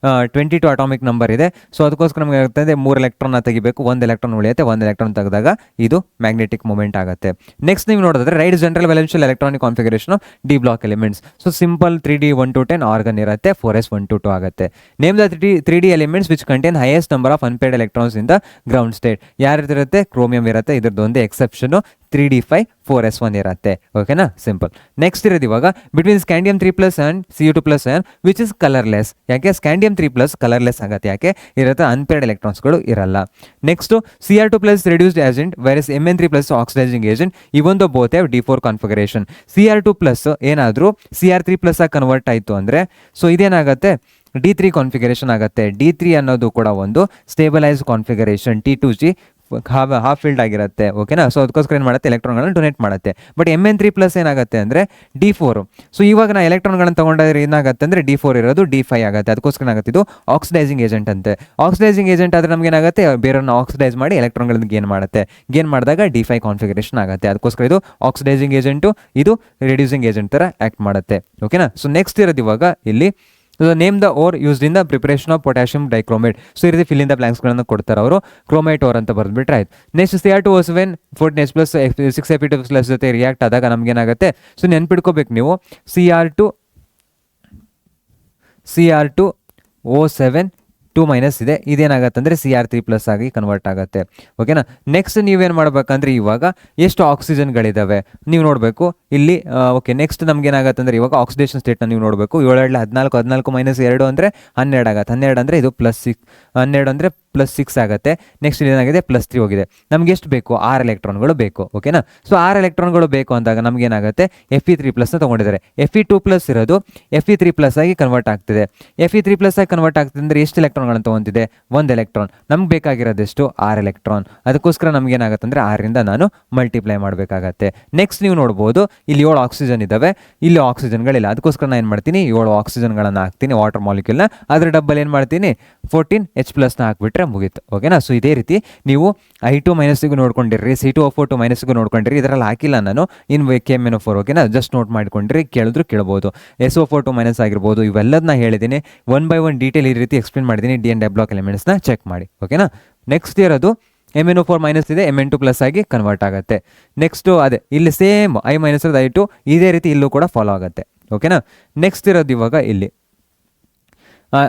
22 ಅಟಾಮಿಕ್ ನಂಬರ್ ಇದೆ. ಸೊ ಅದಕ್ಕೋಸ್ಕರ ನಮಗೆ ಆಗುತ್ತೆ 3 ಎಲೆಕ್ಟ್ರಾನ್ನ ತೆಗಿಬೇಕು, 1 ಎಲೆಕ್ಟ್ರಾನ್ ಉಳಿಯುತ್ತೆ. 1 ಎಲೆಕ್ಟ್ರಾನ್ ತೆಗೆದಾಗ ಇದು ಮ್ಯಾಗ್ನೆಟಿಕ್ ಮೊಮೆಂಟ್ ಆಗುತ್ತೆ. ನೆಕ್ಸ್ಟ್ ನೀವು ನೋಡಿದ್ರೆ write general valence electronic configuration of d block elements. So simple 3D 1 to 10 argon ಇರುತ್ತೆ, 4s 1 to 2 ಆಗುತ್ತೆ. Name the 3D elements which contain highest number of unpaired electrons in the ground state. ಯಾರಿರುತ್ತೆ? Chromium ಇರುತ್ತೆ, ಇದ್ರದ್ದು ಒಂದು exception. 3d5 4s1 ಇರುತ್ತೆ. ಓಕೆನಾ, simple. Next ಇರೋದು ಇವಾಗ between scandium 3+ and Cu2+ ion which is colourless. ಯಾಕೆ ಸ್ಕ್ಯಾಂಡಿಯಂ 3+ ಕಲರ್ಲೆಸ್ ಆಗುತ್ತೆ, ಯಾಕೆ ಇರುತ್ತೆ ಅನ್ಪೇರ್ಡ್ ಎಲೆಕ್ಟ್ರಾನ್ಸ್ಗಳು ಇರಲ್ಲ. Next Cr2+ reduced agent versus Mn3+ oxidising agent, ಇವೊಂದು both have D4 configuration. Cr2+ ಏನಾದರೂ Cr3+ ಆಗಿ ಕನ್ವರ್ಟ್ ಆಯಿತು ಅಂದರೆ ಸೊ ಇದೇನಾಗುತ್ತೆ D3 ಕಾನ್ಫಿಗರೇಷನ್ ಆಗುತ್ತೆ. D3 ಅನ್ನೋದು ಕೂಡ ಒಂದು ಸ್ಟೇಬಲೈಸ್ ಕಾನ್ಫಿಗರೇಷನ್, T2G ಹಾಫ್ ಫೀಲ್ಡ್ ಆಗಿರುತ್ತೆ. ಓಕೆನಾ, ಸೊ ಅದಕ್ಕೋಸ್ಕರ ಏನು ಮಾಡುತ್ತೆ ಎಲೆಕ್ಟ್ರಾನ್ಗಳನ್ನ ಡೊನೇಟ್ ಮಾಡುತ್ತೆ. ಬಟ್ Mn3+ ಏನಾಗುತ್ತೆ ಅಂದರೆ D4. ಸೊ ಇವಾಗ ನಾ ಎಲೆಕ್ಟ್ರಾನ್ಗಳನ್ನ ತೊಗೊಂಡ್ರೆ ಏನಾಗುತ್ತೆ ಅಂದರೆ D4 ಇರೋದು D5 ಆಗುತ್ತೆ. ಅದಕ್ಕೋಸ್ಕರ ಏನಾಗುತ್ತೆ ಇದು ಆಕ್ಸಿಡೈಸಿಂಗ್ ಏಜೆಂಟ್ ಅಂತೆ. ಆಕ್ಸಿಡೈಸಿಂಗ್ ಏಜೆಂಟ್ ಆದರೆ ನಮ್ಗೆ ಏನಾಗುತ್ತೆ ಬೇರೆಯವ್ರನ್ನ ಆಕ್ಸಿಡೈಸ್ ಮಾಡಿ ಎಲೆಕ್ಟ್ರಾನ್ಗಳನ್ನ ಗೇನ್ ಮಾಡುತ್ತೆ. ಗೇನ್ ಮಾಡಿದಾಗ D5 ಕಾನ್ಫಿಗರೇಷನ್ ಆಗುತ್ತೆ. ಅದಕ್ಕೋಸ್ಕರ ಇದು ಆಕ್ಸಿಡೈಸಿಂಗ್ ಏಜೆಂಟು, ಇದು ರಿಡ್ಯೂಸಿಂಗ್ ಏಜೆಂಟ್ ಥರ ಆ್ಯಕ್ಟ್ ಮಾಡುತ್ತೆ. ಓಕೆನಾ, ಸೊ ನೆಕ್ಸ್ಟ್ ಇರೋದು ಇವಾಗ ಇಲ್ಲಿ name the ore used in the preparation of potassium dichromate. So ಈ ರೀತಿ ಫಿಲ್ ಇನ್ ದ ಬ್ಲಾಂಕ್ಸ್ಗಳನ್ನು ಕೊಡ್ತಾರೆ ಅವರು, ಕ್ರೋಮೈಟ್ ಓರ್ ಅಂತ ಬರೆದ್ಬಿಟ್ರೆ ಆಯ್ತು. ನೆಕ್ಸ್ಟ್ Cr2O7 14H+ 6Fe2+ ಜೊತೆ ರಿಯಾಕ್ಟ್ ಆದಾಗ ನಮ್ಗೇನಾಗುತ್ತೆ, ಸೊ ನೆನ್ಪಿಡ್ಕೋಬೇಕು ನೀವು Cr2O7 2- ಇದೆ, ಇದೇನಾಗುತ್ತೆ ಅಂದರೆ Cr3+ ಆಗಿ ಕನ್ವರ್ಟ್ ಆಗುತ್ತೆ. ಓಕೆನಾ, ನೆಕ್ಸ್ಟ್ ನೀವೇನು ಮಾಡ್ಬೇಕಂದ್ರೆ ಇವಾಗ ಎಷ್ಟು ಆಕ್ಸಿಜನ್ಗಳಿದ್ದಾವೆ ನೀವು ನೋಡಬೇಕು ಇಲ್ಲಿ. ಓಕೆ, ನೆಕ್ಸ್ಟ್ ನಮ್ಗೆ ಏನಾಗುತ್ತೆ ಅಂದರೆ ಇವಾಗ ಆಕ್ಸಿಡೇಷನ್ ಸ್ಟೇಟ್ನ ನೀವು ನೋಡಬೇಕು. 7 14 14 - 2 ಅಂದರೆ 12 ಆಗುತ್ತೆ. 12 ಅಂದರೆ ಇದು +6, 12 ಅಂದರೆ +6 ಆಗುತ್ತೆ. ನೆಕ್ಸ್ಟ್ ಏನಾಗಿದೆ +3 ಹೋಗಿದೆ. ನಮ್ಗೆ ಎಷ್ಟು ಬೇಕು 6 ಎಲೆಕ್ಟ್ರಾನ್ಗಳು ಬೇಕು. ಓಕೆನಾ, ಸೊ 6 ಎಲೆಕ್ಟ್ರಾನ್ಗಳು ಬೇಕು ಅಂದಾಗ ನಮ್ಗೆ ಏನಾಗುತ್ತೆ Fe3+ ತೊಗೊಂಡಿದ್ದಾರೆ. Fe2+ ಇರೋದು Fe3+ ಆಗಿ ಕನ್ವರ್ಟ್ ಆಗ್ತಿದೆ. Fe3+ ಆಗಿ ಕನ್ವರ್ಟ್ ಆಗ್ತಿದೆ ಅಂದರೆ ಎಷ್ಟು ಎಲೆಕ್ಟ್ರಾನ್ಗಳನ್ನು ತೊಗೊಂತಿದೆ 1 ಎಲೆಕ್ಟ್ರಾನ್. ನಮ್ಗೆ ಬೇಕಾಗಿರೋದೆಷ್ಟು 6 ಎಲೆಕ್ಟ್ರಾನ್. ಅದಕ್ಕೋಸ್ಕರ ನಮ್ಗೆ ಏನಾಗುತ್ತೆ ಅಂದರೆ 6ರಿಂದ ನಾನು ಮಲ್ಟಿಪ್ಲೈ ಮಾಡಬೇಕಾಗತ್ತೆ. ನೆಕ್ಸ್ಟ್ ನೀವು ನೋಡ್ಬೋದು ಇಲ್ಲಿ 7 ಆಕ್ಸಿಜನ್ ಇದ್ದಾವೆ, ಇಲ್ಲಿ ಆಕ್ಸಿಜನ್ಗಳಿಲ್ಲ. ಅದಕ್ಕೋಸ್ಕರ ನಾನು ಏನು ಮಾಡ್ತೀನಿ 7 ಆಕ್ಸಿಜನ್ಗಳನ್ನು ಹಾಕ್ತೀನಿ ವಾಟರ್ ಮಾಲಿಕ್ಯೂಲ್ನ, ಅದರ ಡಬ್ಬಲ್ ಏನು ಮಾಡ್ತೀನಿ 14H+ ಹಾಕ್ಬಿಟ್ರೆ ಮುಗೀತು. ಓಕೆನಾ, ಸೊ ಇದೇ ರೀತಿ ನೀವು I2- ನೋಡ್ಕೊಂಡಿರ್ರಿ, C2O4 2- ನೋಡ್ಕೊಂಡಿರಿ. ಇದರಲ್ಲಿ ಹಾಕಿಲ್ಲ ನಾನು ಇನ್ KMnO4. ಓಕೆನಾ, ಜಸ್ಟ್ ನೋಟ್ ಮಾಡ್ಕೊಂಡಿರಿ, ಕೇಳಿದ್ರು ಕೇಳ್ಬೋದು. SO4 2- ಆಗಿರ್ಬೋದು, ಇವೆಲ್ಲದನ್ನ ಹೇಳಿದ್ದೀನಿ 1 by 1 ಡೀಟೇಲ್ ಈ ರೀತಿ ಎಕ್ಸ್ಪ್ಲೇನ್ ಮಾಡಿದ್ದೀನಿ. D&D ಬ್ಲಾಕ್ ಎಲಿಮೆಂಟ್ಸ್ನ ಚೆಕ್ ಮಾಡಿ. ಓಕೆನಾ, ನೆಕ್ಸ್ಟ್ ಇರೋದು MnO4- ಇದೆ, Mn2+ ಆಗಿ ಕನ್ವರ್ಟ್ ಆಗುತ್ತೆ. ನೆಕ್ಸ್ಟು ಅದೇ ಇಲ್ಲಿ ಸೇಮ್ I- ಇರೋದು I2, ಇದೇ ರೀತಿ ಇಲ್ಲೂ ಕೂಡ ಫಾಲೋ ಆಗುತ್ತೆ. ಓಕೆನಾ, ನೆಕ್ಸ್ಟ್ ಇರೋದು ಇವಾಗ ಇಲ್ಲಿ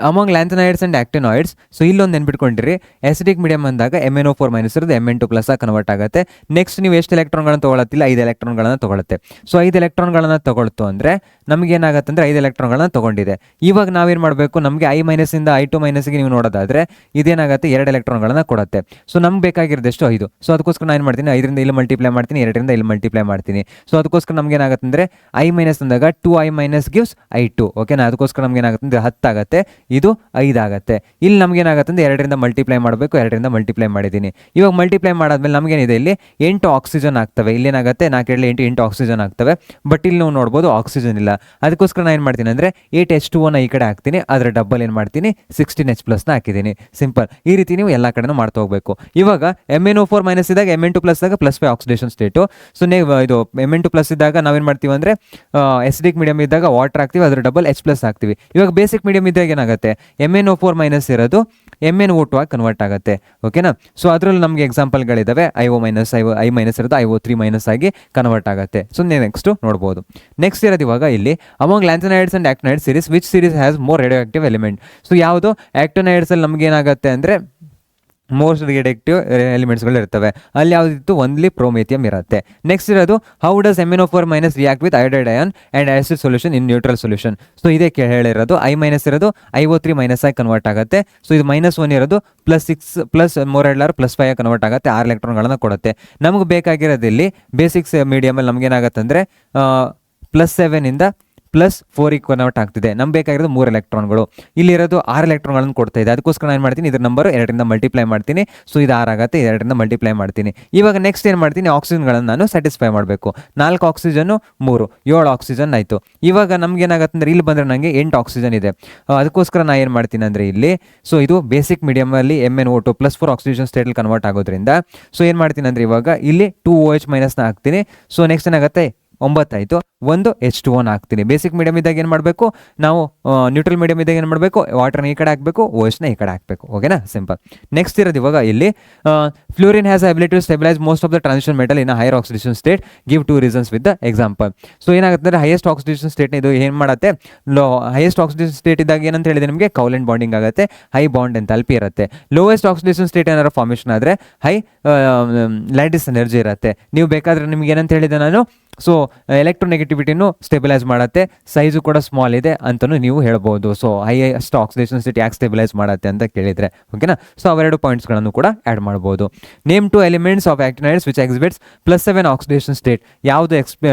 among lanthanides and actinoids. So ಇಲ್ಲೊಂದು ನೆನ್ಪಿಟ್ಕೊಂಡಿರಿ, ಎಸಿಡಿಕ್ ಮೀಡಿಯಮ್ ಅಂದಾಗ MnO4- ಇರೋದು Mn2+ ಆಗಿ ಕನ್ವರ್ಟ್ ಆಗುತ್ತೆ. ನೆಕ್ಸ್ಟ್ ನೀವು ಎಷ್ಟು ಎಲೆಕ್ಟ್ರಾನ್ಗಳನ್ನು ತೊಗೊಳತ್ತಿಲ್ಲ 5 ಎಲೆಕ್ಟ್ರಾನ್ಗಳನ್ನು ತೊಗೊಳುತ್ತೆ. ಸೊ 5 ಎಲೆಕ್ಟ್ರಾನ್ಗಳನ್ನು ತೊಗೊಳ್ತು ಅಂದರೆ ನಮಗೇನಾಗುತ್ತೆ ಅಂದರೆ 5 ಎಲೆಕ್ಟ್ರಾನ್ಗಳನ್ನು ತೊಗೊಂಡಿದೆ. ಇವಾಗ ನಾವೇನು ಮಾಡಬೇಕು, ನಮಗೆ I- ಇಂದ I2- ನೀವು ನೋಡೋದಾದರೆ ಇದೇನಾಗುತ್ತೆ 2 ಎಲೆಕ್ಟ್ರಾನ್ಗಳನ್ನು ಕೊಡುತ್ತೆ. ಸೊ ನಮ್ಗೆ ಬೇಕಾಗಿರೋದೆಷ್ಟು 5. ಸೊ ಅದಕ್ಕೋಸ್ಕರ ನಾನು ಏನು ಮಾಡ್ತೀನಿ 5ರಿಂದ ಇಲ್ಲಿ ಮಲ್ಟಿಪ್ಲೈ ಮಾಡ್ತೀನಿ, 2ರಿಂದ ಇಲ್ಲಿ ಮಲ್ಟಿಪ್ಲೈ ಮಾಡ್ತೀನಿ. ಸೊ ಅದಕ್ಕೋಸ್ಕರ ನಮ್ಗೆ ಏನಾಗುತ್ತೆ ಅಂದರೆ I- ಅಂದಾಗ 2I- ಗಿವ್ಸ್ I2. ಓಕೆನಾ, ಅದಕ್ಕೋಸ್ಕರ ನಮ್ಗೆ ಏನಾಗುತ್ತೆ ಅಂದರೆ 10 ಆಗುತ್ತೆ, ಇದು 5 ಆಗುತ್ತೆ. ಇಲ್ಲಿ ನಮ್ಗೇನಾಗುತ್ತೆ ಅಂದರೆ 2ರಿಂದ ಮಲ್ಟಿಪ್ಲೈ ಮಾಡಬೇಕು, 2ರಿಂದ ಮಲ್ಟಿಪ್ಲೈ ಮಾಡಿದ್ದೀನಿ. ಇವಾಗ ಮಲ್ಟಿಪ್ಲೈ ಮಾಡಾದ್ಮೇಲೆ ನಮಗೇನಿದೆ ಇಲ್ಲಿ 8 ಆಕ್ಸಿಜನ್ ಆಗ್ತವೆ. ಇಲ್ಲೇನಾಗುತ್ತೆ 4 8 8 ಆಕ್ಸಿಜನ್ ಆಗ್ತವೆ. ಬಟ್ ಇಲ್ಲಿ ನಾವು ನೋಡ್ಬೋದು ಆಕ್ಸಿಜನ್ ಇಲ್ಲ. ಅದಕ್ಕೋಸ್ಕರ ನಾನು ಏನು ಮಾಡ್ತೀನಿ ಅಂದರೆ 8H2O ಈ ಕಡೆ ಹಾಕ್ತೀನಿ, ಅದರ ಡಬ್ಬಲ್ ಏನು ಮಾಡ್ತೀನಿ 16H+ ಹಾಕಿದ್ದೀನಿ. ಸಿಂಪಲ್. ಈ ರೀತಿ ನೀವು ಎಲ್ಲ ಕಡೆನೂ ಮಾಡ್ತಾ ಹೋಗಬೇಕು. ಇವಾಗ MnO4- ಇದ್ದಾಗ Mn2+ ಆಗ +5 ಆಕ್ಸಿಡೇಷನ್ ಸ್ಟೇಟು. ಸೊ ನೀವು ಇದು Mn2+ ಇದ್ದಾಗ ನಾವೇನು ಮಾಡ್ತೀವಿ ಅಂದರೆ ಎಸಿಡಿಕ್ ಮೀಡಿಯಮ್ ಇದ್ದಾಗ ವಾಟರ್ ಹಾಕ್ತೀವಿ, ಅದರ ಡಬಲ್ H+ ಹಾಕ್ತೀವಿ. ಇವಾಗ ಬೇಸಿಕ್ ಮೀಡಿಯಮ್ ಇದ್ದಾಗ ಏನಾಗುತ್ತೆ MnO4- ಇರೋದು MnO2 ಆಗಿ ಕನ್ವರ್ಟ್ ಆಗುತ್ತೆ. ಓಕೆನಾ, ಸೊ ಅದರಲ್ಲಿ ನಮಗೆ ಎಕ್ಸಾಂಪಲ್ಗಳಿದ್ದಾವೆ. I- ಇರೋದು IO3- ಆಗಿ ಕನ್ವರ್ಟ್ ಆಗುತ್ತೆ. ಸೊ ನೆಕ್ಸ್ಟ್ ನೋಡ್ಬೋದು. ನೆಕ್ಸ್ಟ್ ಇರೋದು ಇವಾಗ ಇಲ್ಲಿ among lanthanides and actinides series which series has more radioactive element. So ಯಾವುದು ಆಕ್ಟಿನೈಡ್ಸಲ್ಲಿ ನಮ್ಗೆ ಏನಾಗುತ್ತೆ ಅಂದರೆ ಮೋಸ್ಟ್ ರಿಯಾಕ್ಟಿವ್ ಎಲಿಮೆಂಟ್ಸ್ಗಳು ಇರ್ತವೆ. ಅಲ್ಲಿ ಯಾವುದಿತ್ತು ಓನ್ಲಿ ಪ್ರೋಮೇಥಿಯಂ ಇರುತ್ತೆ. ನೆಕ್ಸ್ಟ್ ಇರೋದು how does MnO4- react with iodide ion and acid solution in neutral solution. So ಇದೇ ಹೇಳಿರೋದು I- ಇರೋದು IO3- ಆಗಿ ಕನ್ವರ್ಟ್ ಆಗುತ್ತೆ. ಸೊ ಇದು -1 ಇರೋದು +6 +4 ಕನ್ವರ್ಟ್ ಆಗುತ್ತೆ, 6 ಎಲೆಕ್ಟ್ರಾನ್ಗಳನ್ನು ಕೊಡುತ್ತೆ. ನಮಗೆ ಬೇಕಾಗಿರೋದು ಇಲ್ಲಿ ಬೇಸಿಕ್ಸ್ ಮೀಡಿಯಮಲ್ಲಿ ನಮಗೇನಾಗುತ್ತೆ ಅಂದರೆ +7 ಇಂದ +4 ಕನ್ವರ್ಟ್ ಆಗ್ತಿದೆ. ನಮ್ಗೆ ಬೇಕಾಗಿರೋದು 3 ಎಲೆಕ್ಟ್ರಾನ್ಗಳು. ಇಲ್ಲಿರೋದು 6 ಎಲೆಕ್ಟ್ರಾನ್ಗಳನ್ನು ಕೊಡ್ತಾ ಇದೆ. ಅದಕ್ಕೋಸ್ಕರ ನಾನು ಏನು ಮಾಡ್ತೀನಿ ಇದ್ರ ನಂಬರ್ 2ರಿಂದ ಮಲ್ಟಿಪ್ಲೈ ಮಾಡ್ತೀನಿ. ಸೊ ಇದು 6 ಆಗುತ್ತೆ, 2ರಿಂದ ಮಲ್ಟಿಪ್ಲೈ ಮಾಡ್ತೀನಿ. ಇವಾಗ ನೆಕ್ಸ್ಟ್ ಏನು ಮಾಡ್ತೀನಿ ಆಕ್ಸಿಜನ್ಗಳನ್ನು ನಾನು ಸ್ಯಾಟಿಸ್ಫೈ ಮಾಡಬೇಕು. 4 ಆಕ್ಸಿಜನ್ನು 3 7 ಆಕ್ಸಿಜನ್ ಆಯಿತು. ಇವಾಗ ನಮ್ಗೆ ಏನಾಗುತ್ತೆ ಅಂದರೆ ಇಲ್ಲಿ ಬಂದರೆ ನನಗೆ 8 ಆಕ್ಸಿಜನ್ ಇದೆ. ಅದಕ್ಕೋಸ್ಕರ ನಾನು ಏನು ಮಾಡ್ತೀನಿ ಅಂದರೆ ಇಲ್ಲಿ ಸೊ ಇದು ಬೇಸಿಕ್ ಮೀಡಿಯಮಲ್ಲಿ MnO2 +4 ಆಕ್ಸಿಜನ್ ಸ್ಟೇಟಲ್ಲಿ ಕನ್ವರ್ಟ್ ಆಗೋದ್ರಿಂದ ಸೊ ಏನು ಮಾಡ್ತೀನಿ ಅಂದರೆ ಇವಾಗ ಇಲ್ಲಿ 2OH- ಹಾಕ್ತೀನಿ. ಸೊ ನೆಕ್ಸ್ಟ್ ಏನಾಗುತ್ತೆ 9 ಒಂದು H2O ಹಾಕ್ತೀನಿ. ಬೇಸಿಕ್ ಮೀಡಿಯಮ್ ಇದ್ದಾಗ ಏನು ಮಾಡಬೇಕು ನಾವು, ನ್ಯೂಟ್ರಲ್ ಮೀಡಿಯಮ್ ಇದ್ದಾಗ ಏನು ಮಾಡಬೇಕು, ವಾಟರ್ನ ಈ ಕಡೆ ಹಾಕಬೇಕು, OHನ ಈ ಕಡೆ ಹಾಕಬೇಕು. ಓಕೆನಾ, ಸಿಂಪಲ್. ನೆಕ್ಸ್ಟ್ ಇರೋದು ಇವಾಗ ಇಲ್ಲಿ fluorine has ability to stabilise most of the transition metal in higher oxidation state. Give 2 reasons with the example. So ಏನಾಗುತ್ತೆ ಅಂದರೆ ಹೈಯೆಸ್ಟ್ ಆಕ್ಸಿಡೇಷನ್ ಸ್ಟೇಟ್ನ ಇದು ಏನು ಮಾಡುತ್ತೆ, ಹೈಯೆಸ್ಟ್ ಆಕ್ಸಿಡೇಷನ್ ಸ್ಟೇಟ್ ಇದ್ದಾಗ ಏನಂತ ಹೇಳಿದೆ ನಿಮಗೆ, ಕೌಲೆಂಟ್ ಬಾಂಡಿಂಗ್ ಆಗುತ್ತೆ, ಹೈ ಬಾಂಡ್ ಎಂಥಾಲ್ಪಿ ಇರುತ್ತೆ. ಲೋಯೆಸ್ಟ್ ಆಕ್ಸಿಡೇಷನ್ ಸ್ಟೇಟ್ ಏನಾದ್ರು ಫಾರ್ಮೇಷನ್ ಆದರೆ ಹೈ ಲ್ಯಾಟಿಸ್ ಎನರ್ಜಿ ಇರುತ್ತೆ. ನೀವು ಬೇಕಾದರೆ ನಿಮ್ಗೆ ಏನಂತ ಹೇಳಿದೆ ನಾನು, ಸೊ ಎಲೆಕ್ಟ್ರೋನೆಗೆಟಿವಿಟಿನೂ ಸ್ಟೆಬಿಲೈಸ್ ಮಾಡುತ್ತೆ, ಸೈಜು ಕೂಡ ಸ್ಮಾಲ್ ಇದೆ ಅಂತಲೂ ನೀವು ಹೇಳ್ಬೋದು. ಸೊ ಹೈಯೆಸ್ಟ್ ಆಕ್ಸಿಡೇಷನ್ ಸ್ಟೇಟ್ ಯಾಕೆ ಸ್ಟೆಬಿಲೈಸ್ ಮಾಡುತ್ತೆ ಅಂತ ಕೇಳಿದರೆ, ಓಕೆನಾ. ಸೊ ಅವೆರಡು ಪಾಯಿಂಟ್ಸ್ಗಳನ್ನು ಕೂಡ ಆ್ಯಡ್ ಮಾಡ್ಬೋದು. Name 2 elements of actinides which exhibits +7 oxidation state. ಯಾವುದು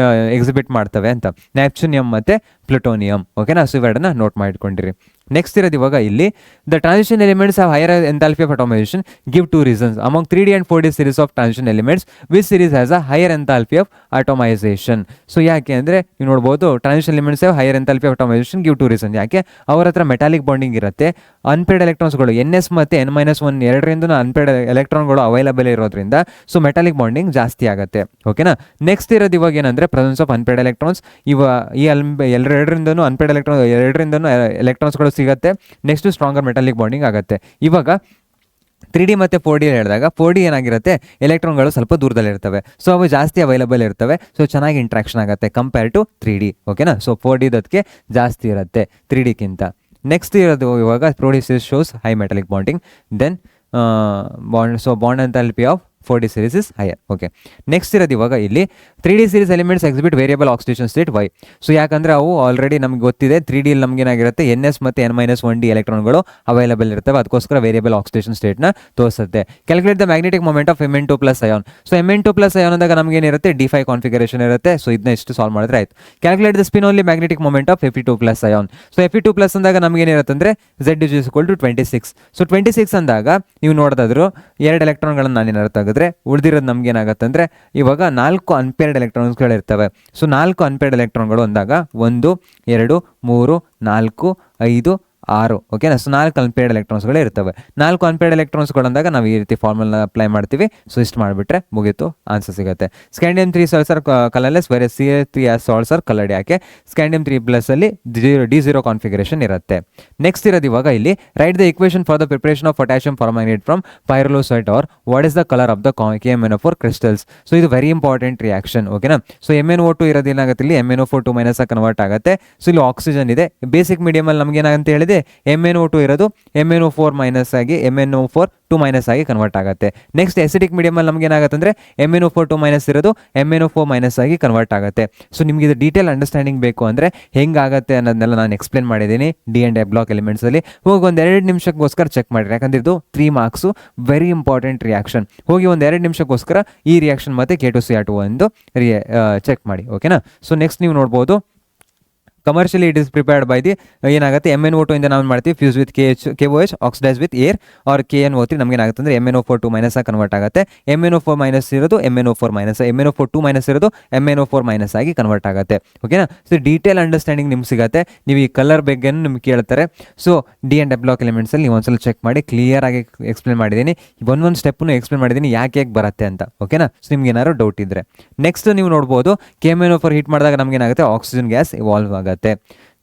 ಎಕ್ಸಿಬಿಟ್ ಮಾಡ್ತವೆ ಅಂತ, ನ್ಯಾಪ್ಚೂನಿಯಂ ಮತ್ತು ಪ್ಲುಟೋನಿಯಂ. ಓಕೆನಾ, ಸೊ ಇವೆರಡನ್ನ ನೋಟ್ ಮಾಡಿಕೊಂಡಿರಿ. ನೆಕ್ಸ್ಟ್ ಇರೋದು ಇವಾಗ ಇಲ್ಲಿ the transition elements of higher enthalpy of atomisation. Give 2 reasons among 3D and 4D series of transition elements. Which series has a higher enthalpy of atomization? So ಯಾಕೆ ಅಂದರೆ ನೀವು ನೋಡ್ಬೋದು, transition elements higher enthalpy of atomisation. Give 2 reason. ಯಾಕೆ, ಅವರ ಹತ್ರ metallic bonding ಇರುತ್ತೆ, unpaired ಎಲೆಕ್ಟ್ರಾನ್ಸ್ಗಳು NS ಮತ್ತು N-1 ಎರಡರಿಂದ ಅನ್ಪೇರ್ಡ್ ಎಲೆಕ್ಟ್ರಾನ್ಗಳು ಅವೈಲಬಲ್ ಇರೋದ್ರಿಂದ ಸೊ ಮೆಟಾಲಿಕ್ ಬಾಂಡಿಂಗ್ ಜಾಸ್ತಿ ಆಗುತ್ತೆ. ಓಕೆನಾ. ನೆಕ್ಸ್ಟ್ ಇರೋದು ಇವಾಗ ಏನಂದರೆ ಪ್ರೆಸೆನ್ಸ್ ಆಫ್ ಅನ್ಪೇರ್ಡ್ ಎಲೆಕ್ಟ್ರಾನ್ಸ್. ಈ ಎರಡರಿಂದನೂ ಅನ್ಪೇರ್ಡ್ ಎರಡರಿಂದನೂ ಎಲೆಕ್ಟ್ರಾನ್ಸ್ಗಳು ಸಿಗುತ್ತೆ. ನೆಕ್ಸ್ಟ್ ಸ್ಟ್ರಾಂಗರ್ ಮೆಟಾಲಿಕ್ ಬಾಂಡಿಂಗ್ ಆಗುತ್ತೆ. ಇವಾಗ 3D ಮತ್ತು 4D ಹೇಳಿದಾಗ 4D ಏನಾಗಿರುತ್ತೆ, ಎಲೆಕ್ಟ್ರಾನ್ಗಳು ಸ್ವಲ್ಪ ದೂರದಲ್ಲಿರ್ತವೆ, ಸೊ ಅವು ಜಾಸ್ತಿ ಅವೈಲಬಲ್ ಇರ್ತವೆ, ಸೊ ಚೆನ್ನಾಗಿ ಇಂಟ್ರಾಕ್ಷನ್ ಆಗುತ್ತೆ ಕಂಪೇರ್ ಟು 3D. ಓಕೆನಾ. ಸೊ 4D ಅದಕ್ಕೆ ಜಾಸ್ತಿ ಇರುತ್ತೆ 3Dಕ್ಕಿಂತ. ನೆಕ್ಸ್ಟ್ ಇರೋದು ಇವಾಗ 4D series shows high metallic bonding, then bond enthalpy of 4D series is higher. Okay. Next ಇರೋದು ಇವಾಗ ಇಲ್ಲಿ 3D series elements exhibit variable oxidation state. Why? So ಯಾಕಂದರೆ ಅವು ಆಲ್ರೆಡಿ ನಮ್ಗೆ ಗೊತ್ತಿದೆ, 3D ನಮ್ಗೆ ಏನಾಗಿರುತ್ತೆ NS ಮತ್ತು N-1D ಎಲೆಕ್ಟ್ರಾನ್ಗಳು ಅವೈಲಬಲ್ ಇರ್ತವೆ, ಅದಕ್ಕೋಸ್ಕರ ವೇರಿಯಬಲ್ ಆಕ್ಸಿಡೇಷನ್ ಸ್ಟೇಟ್ನ ತೋರಿಸುತ್ತೆ. Calculate the magnetic moment of Mn2+ ion. So Mn2+ ion ಅಂದಾಗ ನಮ್ಗೆ ಏನಿರುತ್ತೆ, D5 ಕಾನ್ಫಿಗರೇಷನ್ ಇರುತ್ತೆ. ಸೊ ಇದನ್ನ ಎಷ್ಟು ಸಾಲ್ವ್ ಮಾಡಿದ್ರೆ ಆಯ್ತು. Calculate the spin only magnetic moment of Fe2+ ion. So Fe2+ ಅಂದಾಗ ನಮ್ಗೆ ಏನಿರುತ್ತೆ ಅಂದರೆ Z = 26. ಸೊ 26 ಅಂದಾಗ ನೀವು ನೋಡೋದಾದ್ರು 2 ಎಲೆಕ್ಟ್ರಾನ್ಗಳನ್ನು ನಾನೇನಾರು ತೆಗೆದ್ರೆ ಉಳಿದಿರೋದು ನಮ್ಗೆ ಏನಾಗುತ್ತೆ ಅಂದರೆ ಇವಾಗ 4 ಅನ್ಪೇರ್ಡ್ ಎಲೆಕ್ಟ್ರಾನ್ಸ್ಗಳಿರ್ತವೆ. ಸೊ 4 ಅನ್ಪೇರ್ಡ್ ಎಲೆಕ್ಟ್ರಾನ್ಗಳು ಅಂದಾಗ 1 2 3 4 5 6. ಓಕೆನಾ. ಸೊ 4 ಅನ್ಪೇರ್ಡ್ ಎಲೆಕ್ಟ್ರಾನ್ಸ್ಗಳೇ ಇರ್ತವೆ. 4 ಅನ್ಪೇರ್ಡ್ ಎಲೆಕ್ಟ್ರಾನ್ಸ್ಗಳು ಅಂದಾಗ ನಾವು ಈ ರೀತಿ ಫಾರ್ಮುಲಾ ಅಪ್ಲೈ ಮಾಡ್ತೀವಿ. ಸೊ ಇಷ್ಟು ಮಾಡಿಬಿಟ್ರೆ ಮುಗೀತು, ಆನ್ಸರ್ ಸಿಗುತ್ತೆ. ಸ್ಕ್ಯಾಂಡಿಯಂ 3 ಸಾಲ್ಟ್ಸ್ ಆರ್ ಕಲರ್ಲೆಸ್, ಬೇರೆ CH3 ಸಾಲ್ಟ್ಸ್ ಆರ್ ಕಲರ್ಡ್. ಯಾಕೆ, ಸ್ಕ್ಯಾಂಡಿಯಂ 3+ ಅಲ್ಲಿ D0 ಕಾನ್ಫಿಗರೇಷನ್ ಇರುತ್ತೆ. ನೆಕ್ಸ್ಟ್ ಇರೋದು ಇವಾಗ ಇಲ್ಲಿ write the equation for the preparation of potassium permanganate from pyrolusite or what is the colour of the KMnO4 crystals. So ಇದು very important reaction. ಓಕೆನಾ. So MnO2 ಇರೋದು ಏನಾಗುತ್ತೆ ಇಲ್ಲಿ MnO4 - ಕನ್ವರ್ಟ್ ಆಗುತ್ತೆ. ಸೊ ಇಲ್ಲಿ ಆಕ್ಸಿಜನ್ ಇದೆ. ಬೇಸಿಕ್ ಮೀಡಿಯಮಲ್ಲಿ ನಮ್ಗೆ ಏನಾಗಂತ ಹೇಳಿದೆ, MnO2 ಇರೋದು MnO4- ಆಗಿ MnO4 ಆಗಿ ಕನ್ವರ್ಟ್ ಆಗುತ್ತೆ. ನೆಕ್ಸ್ಟ್ ಎಸಿಡಿಕ್ ಮೀಡಿಯಮಲ್ಲಿ ನಮ್ಗೆ ಏನಾಗುತ್ತೆ ಅಂದರೆ MnO4 ಇರೋದು MnO4 ಆಗಿ ಕನ್ವರ್ಟ್ ಆಗುತ್ತೆ. ಸೊ ನಿಮಗೆ ಇದು ಡೀಟೇಲ್ ಅಂಡರ್ಸ್ಟ್ಯಾಂಡಿಂಗ್ ಬೇಕು ಅಂದರೆ ಹೆಂಗಾಗುತ್ತೆ ಅನ್ನೋದನ್ನೆಲ್ಲ ನಾನು ಎಕ್ಸ್ಪ್ಲೇನ್ ಮಾಡಿದ್ದೀನಿ D and F ಬ್ಲಾಕ್ ಎಲಿಮೆಂಟ್ಸಲ್ಲಿ. ಹೋಗಿ ಒಂದು 2 ನಿಮಿಷಕ್ಕೋಸ್ಕರ ಚೆಕ್ ಮಾಡಿರಿ, ಯಾಕಂದ್ರೆ ಇದು 3 ಮಾರ್ಕ್ಸು, ವೆರಿ ಇಂಪಾರ್ಟೆಂಟ್ ರಿಯಾಕ್ಷನ್. ಹೋಗಿ ಒಂದು 2 ನಿಮಿಷಕ್ಕೋಸ್ಕರ ಈ ರಿಯಾಕ್ಷನ್ ಮತ್ತು K2CR2 ಒಂದು ಚೆಕ್ ಮಾಡಿ. ಓಕೆನಾ. ಸೊ ನೆಕ್ಸ್ಟ್ ನೀವು ನೋಡ್ಬೋದು, commercially it is prepared by the ಏನಾಗುತ್ತೆ MnO2 ಇಂದ ನಾವು ಮಾಡ್ತೀವಿ fuse with KOH oxidise with air or KNO3. ನಮ್ಗೆ ಏನಾಗುತ್ತೆ ಅಂದರೆ MnO4 ಆಗಿ ಕನ್ವರ್ಟ್ ಆಗುತ್ತೆ. MnO4 ಇರೋದು MnO4 ಇರೋದು MnO4 ಆಗಿ ಕನ್ವರ್ಟ್ ಆಗುತ್ತೆ. ಓಕೆನಾ. ಸೊ ಡೀಟೇಲ್ ಅಂಡರ್ಸ್ಟ್ಯಾಂಡಿಂಗ್ ನಿಮ್ಗೆ ಸಿಗುತ್ತೆ. ನೀವು ಈ ಕಲರ್ ಬಗ್ಗೆ ನಿಮ್ಗೆ ಕೇಳ್ತಾರೆ. So D and F block ಎಲಿಮೆಂಟ್ಸಲ್ಲಿ ನೀವು ಒಂದ್ಸಲ ಚೆಕ್ ಮಾಡಿ, ಕ್ಲಿಯರ್ ಆಗಿ ಎಕ್ಸ್ಪ್ಲೇನ್ ಮಾಡಿದ್ದೀನಿ, ಒಂದೊಂದು ಸ್ಟೆಪ್ನು ಎಕ್ಸ್ಪ್ಲೇನ್ ಮಾಡಿದ್ದೀನಿ ಯಾಕೆ ಬರುತ್ತೆ ಅಂತ. ಓಕೆನಾ. ಸೊ ನಿಮ್ಗೆ ಏನಾದ್ರು ಡೌಟ್ ಇದ್ದರೆ ನೆಕ್ಸ್ಟ್ ನೀವು ನೋಡ್ಬೋದು, KMnO4 ಹೀಟ್ ಮಾಡಿದಾಗ ನಮ್ಗೆ ಏನಾಗುತ್ತೆ, ಆಕ್ಸಿಜನ್ ಗ್ಯಾಸ್ ಇವಾಲ್ವ್ ಆಗುತ್ತೆ.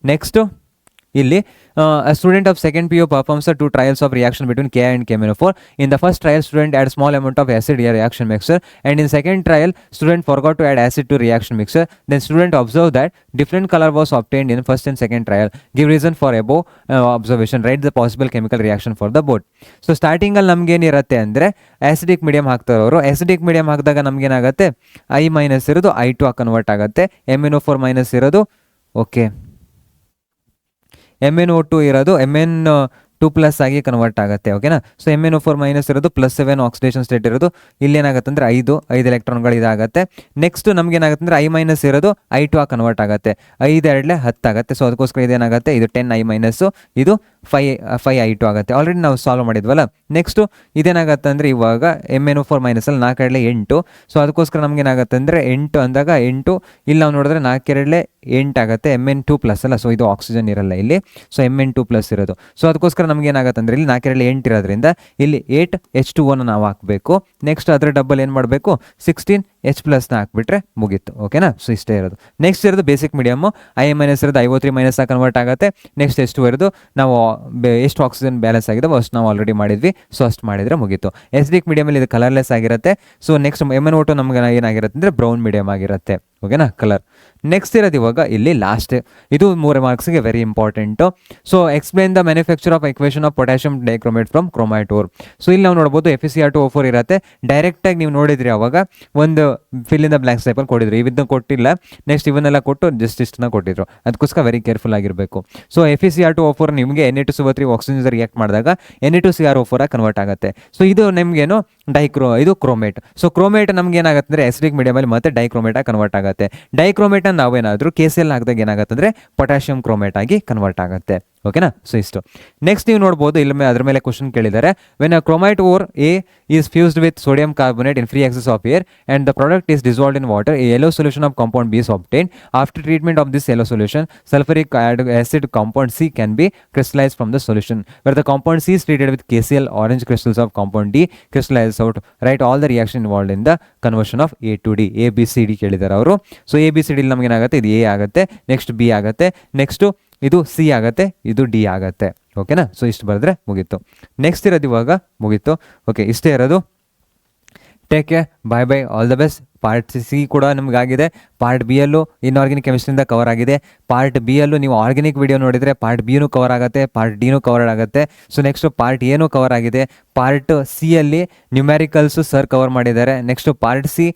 ನೆಕ್ಸ್ಟ್ ಇಲ್ಲಿ a student of second PU performs 2 trials of reaction between Ki and KMnO4. In the first trial, student adds small amount of acid in reaction mixture, and in second trial, student forgot to add acid to reaction mixture. Then student observed that different color was obtained in first and second trial. Give reason for above observation. Write the possible chemical reaction for the both. So starting ಅಲ್ಲಿ ನಮ್ಗೆ ಏನಿರುತ್ತೆ ಅಂದರೆ acidic medium ಹಾಕ್ತಾರವರು. Acidic medium ಹಾಕಿದಾಗ ನಮ್ಗೆ ಏನಾಗುತ್ತೆ, I- ಇರೋದು I2 convert ಆಗುತ್ತೆ. MnO4- ಇರೋದು ಓಕೆ MnO2 ಇರೋದು Mn2+ ಆಗಿ ಕನ್ವರ್ಟ್ ಆಗುತ್ತೆ. ಓಕೆನಾ. ಸೊ MnO4- ಇರೋದು +7 ಆಕ್ಸಿಡೇಷನ್ ಸ್ಟೇಟ್ ಇರೋದು. ಇಲ್ಲಿ ಏನಾಗುತ್ತೆ ಅಂದರೆ 5 ಎಲೆಕ್ಟ್ರಾನ್ಗಳು ಇದಾಗುತ್ತೆ. ನೆಕ್ಸ್ಟ್ ನಮ್ಗೆ ಏನಾಗುತ್ತೆ ಅಂದರೆ I- ಇರೋದು I2 ಕನ್ವರ್ಟ್ ಆಗುತ್ತೆ. 5 2 10 ಆಗುತ್ತೆ. ಸೊ ಅದಕ್ಕೋಸ್ಕರ ಇದೇನಾಗುತ್ತೆ, ಇದು 10I- ಇದು 5I2 ಆಗುತ್ತೆ. ಆಲ್ರೆಡಿ ನಾವು ಸಾಲ್ವ್ ಮಾಡಿದ್ವಲ್ಲ. ನೆಕ್ಸ್ಟು ಇದೇನಾಗುತ್ತೆ ಅಂದರೆ ಇವಾಗ MnO4- ಅಲ್ಲಿ 4 2 8. ಸೊ ಅದಕ್ಕೋಸ್ಕರ ನಮ್ಗೆ ಏನಾಗುತ್ತೆ ಅಂದರೆ 8 ಅಂದಾಗ 8 ಇಲ್ಲಿ ನಾವು ನೋಡಿದ್ರೆ 4 2 ಎಂಟಾಗುತ್ತೆ, Mn2+ ಅಲ್ಲ, ಸೊ ಇದು ಆಕ್ಸಿಜನ್ ಇರಲ್ಲ ಇಲ್ಲಿ, ಸೊ Mn2+ ಇರೋದು. ಸೊ ಅದಕ್ಕೋಸ್ಕರ ನಮ್ಗೆ ಏನಾಗುತ್ತೆ ಅಂದರೆ ಇಲ್ಲಿ 4 8 ಇರೋದ್ರಿಂದ ಇಲ್ಲಿ 8H2O ನಾವು ಹಾಕಬೇಕು. ನೆಕ್ಸ್ಟ್ ಅದರ ಡಬಲ್ ಏನು ಮಾಡಬೇಕು, 16H+ನ ಹಾಕ್ಬಿಟ್ರೆ ಮುಗೀತು. ಓಕೆನಾ, ಸೊ ಇಷ್ಟೇ ಇರೋದು. ನೆಕ್ಸ್ಟ್ ಇರೋದು ಬೇಸಿಕ್ ಮೀಡಿಯಮ್ಮು, I ಮೈನಸ್ ಇರೋದು IO3- ಕನ್ವರ್ಟ್ ಆಗುತ್ತೆ. ನೆಕ್ಸ್ಟ್ H2 ಇರೋದು ನಾವು ಎಷ್ಟು ಆಕ್ಸಿಜನ್ ಬ್ಯಾಲೆನ್ಸ್ ಆಗಿದೆ ಅಷ್ಟು ನಾವು ಆಲ್ರೆಡಿ ಮಾಡಿದ್ವಿ, ಸೊ ಅಷ್ಟು ಮಾಡಿದರೆ ಮುಗೀತು. ಎಸಿಡಿಕ್ ಮೀಡಿಯಮಲ್ಲಿ ಇದು ಕಲರ್ಲೆಸ್ ಆಗಿರುತ್ತೆ. ಸೊ ನೆಕ್ಸ್ಟ್ MnO2 ನಮ್ಗೆ ಏನಾಗಿರುತ್ತೆ ಅಂದರೆ ಬ್ರೌನ್ ಮೀಡಿಯಮ್ ಆಗಿರುತ್ತೆ. ಓಕೆನಾ, ಕಲರ್. ನೆಕ್ಸ್ಟ್ ಇರೋದು ಇವಾಗ ಇಲ್ಲಿ ಲಾಸ್ಟ್, ಇದು 3 ಮಾರ್ಕ್ಸ್ಗೆ very important. So explain the manufacture of equation of potassium dichromate from chromite ore. So ಇಲ್ಲಿ ನಾವು ನೋಡ್ಬೋದು FeCr2O4 ಇರುತ್ತೆ. ಡೈರೆಕ್ಟಾಗಿ ನೀವು ನೋಡಿದ್ರಿ ಅವಾಗ ಒಂದು ಫಿಲ್ ಇನ್ ದ ಬ್ಲ್ಯಾಂಕ್ಸ್ ಟೈಪಲ್ಲಿ ಕೊಟ್ಟಿದ್ರು, ಇವನ್ನ ಕೊಟ್ಟಿಲ್ಲ. ನೆಕ್ಸ್ಟ್ ಇವನ್ನೆಲ್ಲ ಕೊಟ್ಟು ಜಸ್ಟ್ ಇಷ್ಟನ್ನ ಕೊಟ್ಟಿದ್ರು, ಅದಕ್ಕೋಸ್ಕರ ವೆರಿ ಕೇರ್ಫುಲ್ ಆಗಿರಬೇಕು. ಸೊ FeCr2O4 ನಿಮಗೆ Na2CO3 ಆಕ್ಸಿಜನ್ ರಿಯಾಕ್ಟ್ ಮಾಡಿದಾಗ Na2CrO4 ಕನ್ವರ್ಟ್ ಆಗುತ್ತೆ. ಸೊ ಇದು ನಿಮಗೇನು ಇದು ಕ್ರೋಮೇಟ್. ಸೊ ಕ್ರೋಮೇಟ್ ನಮ್ಗೆ ಏನಾಗುತ್ತೆ ಅಂದರೆ ಎಸಿಡಿಕ್ ಮೀಡಿಯಮಲ್ಲಿ ಮತ್ತೆ ಡೈಕ್ರೋಮೇಟ್ ಕನ್ವರ್ಟ್ ಆಗುತ್ತೆ. ಡೈಕ್ರೋಮೇಟ್ ನಾವೇನಾದರೂ KCl ಹಾಕಿದಾಗ ಏನಾಗುತ್ತೆ ಅಂದರೆ ಪೊಟ್ಯಾಷಿಯಂ ಕ್ರೋಮೇಟ್ ಆಗಿ ಕನ್ವರ್ಟ್ ಆಗುತ್ತೆ. ಓಕೆನಾ, ಸೊ ಇಷ್ಟು. ನೆಕ್ಸ್ಟ್ ನೀವು ನೋಡ್ಬೋದು ಇಲ್ಲಿ ಅದ್ರ ಮೇಲೆ ಕ್ವಶನ್ ಕೇಳಿದ್ದಾರೆ. When a chromite ore A is fused with sodium carbonate in free access of air and the product is dissolved in water, a yellow solution of compound B is obtained. After treatment of this yellow solution, sulfuric acid compound C can be crystallized from the solution. Where the compound C is treated with KCl, orange crystals of compound D crystallizes out. Write all the reaction involved in the conversion of A to D. A B C D ಕೇಳಿದ್ದಾರೆ ಅವರು. So ABCD ನಮ್ಗೆ ಏನಾಗುತ್ತೆ, ಇದು A ಆಗುತ್ತೆ, next B ಆಗುತ್ತೆ, next ಇದು C ಆಗುತ್ತೆ, ಇದು D ಆಗುತ್ತೆ. ಓಕೆನಾ, ಸೊ ಇಷ್ಟು ಬರೆದ್ರೆ ಮುಗೀತು. ನೆಕ್ಸ್ಟ್ ಇರೋದು ಇವಾಗ ಮುಗೀತು. ಓಕೆ, ಇಷ್ಟೇ ಇರೋದು. Take care, by, all the best. Part C ಕೂಡ ನಮಗಾಗಿದೆ. ಪಾರ್ಟ್ ಬಿ ಯಲ್ಲೂ ಇನ್ಆರ್ಗ್ಯಾನಿಕ್ ಕೆಮಿಸ್ಟ್ರಿಯಿಂದ ಕವರ್ ಆಗಿದೆ. ಪಾರ್ಟ್ ಬಿ ಯಲ್ಲೂ ನೀವು ಆರ್ಗ್ಯಾನಿಕ್ ವಿಡಿಯೋ ನೋಡಿದರೆ ಪಾರ್ಟ್ ಬಿನೂ ಕವರ್ ಆಗುತ್ತೆ, ಪಾರ್ಟ್ ಡಿನೂ ಕವರ್ ಆಗುತ್ತೆ. ಸೊ ನೆಕ್ಸ್ಟು ಪಾರ್ಟ್ ಏನೂ ಕವರ್ ಆಗಿದೆ. ಪಾರ್ಟ್ ಸಿಯಲ್ಲಿ ನ್ಯೂಮ್ಯಾರಿಕಲ್ಸು ಸರ್ ಕವರ್ ಮಾಡಿದ್ದಾರೆ. ನೆಕ್ಸ್ಟು ಪಾರ್ಟ್ ಸಿ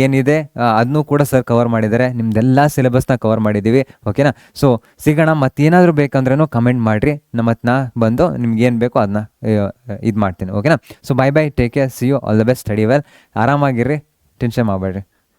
ಏನಿದೆ ಅದನ್ನೂ ಕೂಡ ಸರ್ ಕವರ್ ಮಾಡಿದ್ದಾರೆ. ನಿಮ್ದೆಲ್ಲ ಸಿಲೆಬಸ್ನ ಕವರ್ ಮಾಡಿದ್ದೀವಿ. ಓಕೆನಾ, ಸೊ ಸಿಗೋಣ. ಮತ್ತೇನಾದರೂ ಬೇಕಂದ್ರೂ ಕಮೆಂಟ್ ಮಾಡಿರಿ, ನಮ್ಮತ್ನ ಬಂದು ನಿಮ್ಗೆ ಏನು ಬೇಕೋ ಅದನ್ನ ಇದು ಮಾಡ್ತೀನಿ. ಓಕೆನಾ, so bye, take care, see you, all the best, study well, ಆರಾಮಾಗಿರ್ರಿ, ಟೆನ್ಷನ್ ಮಾಡಬೇಡ್ರಿ.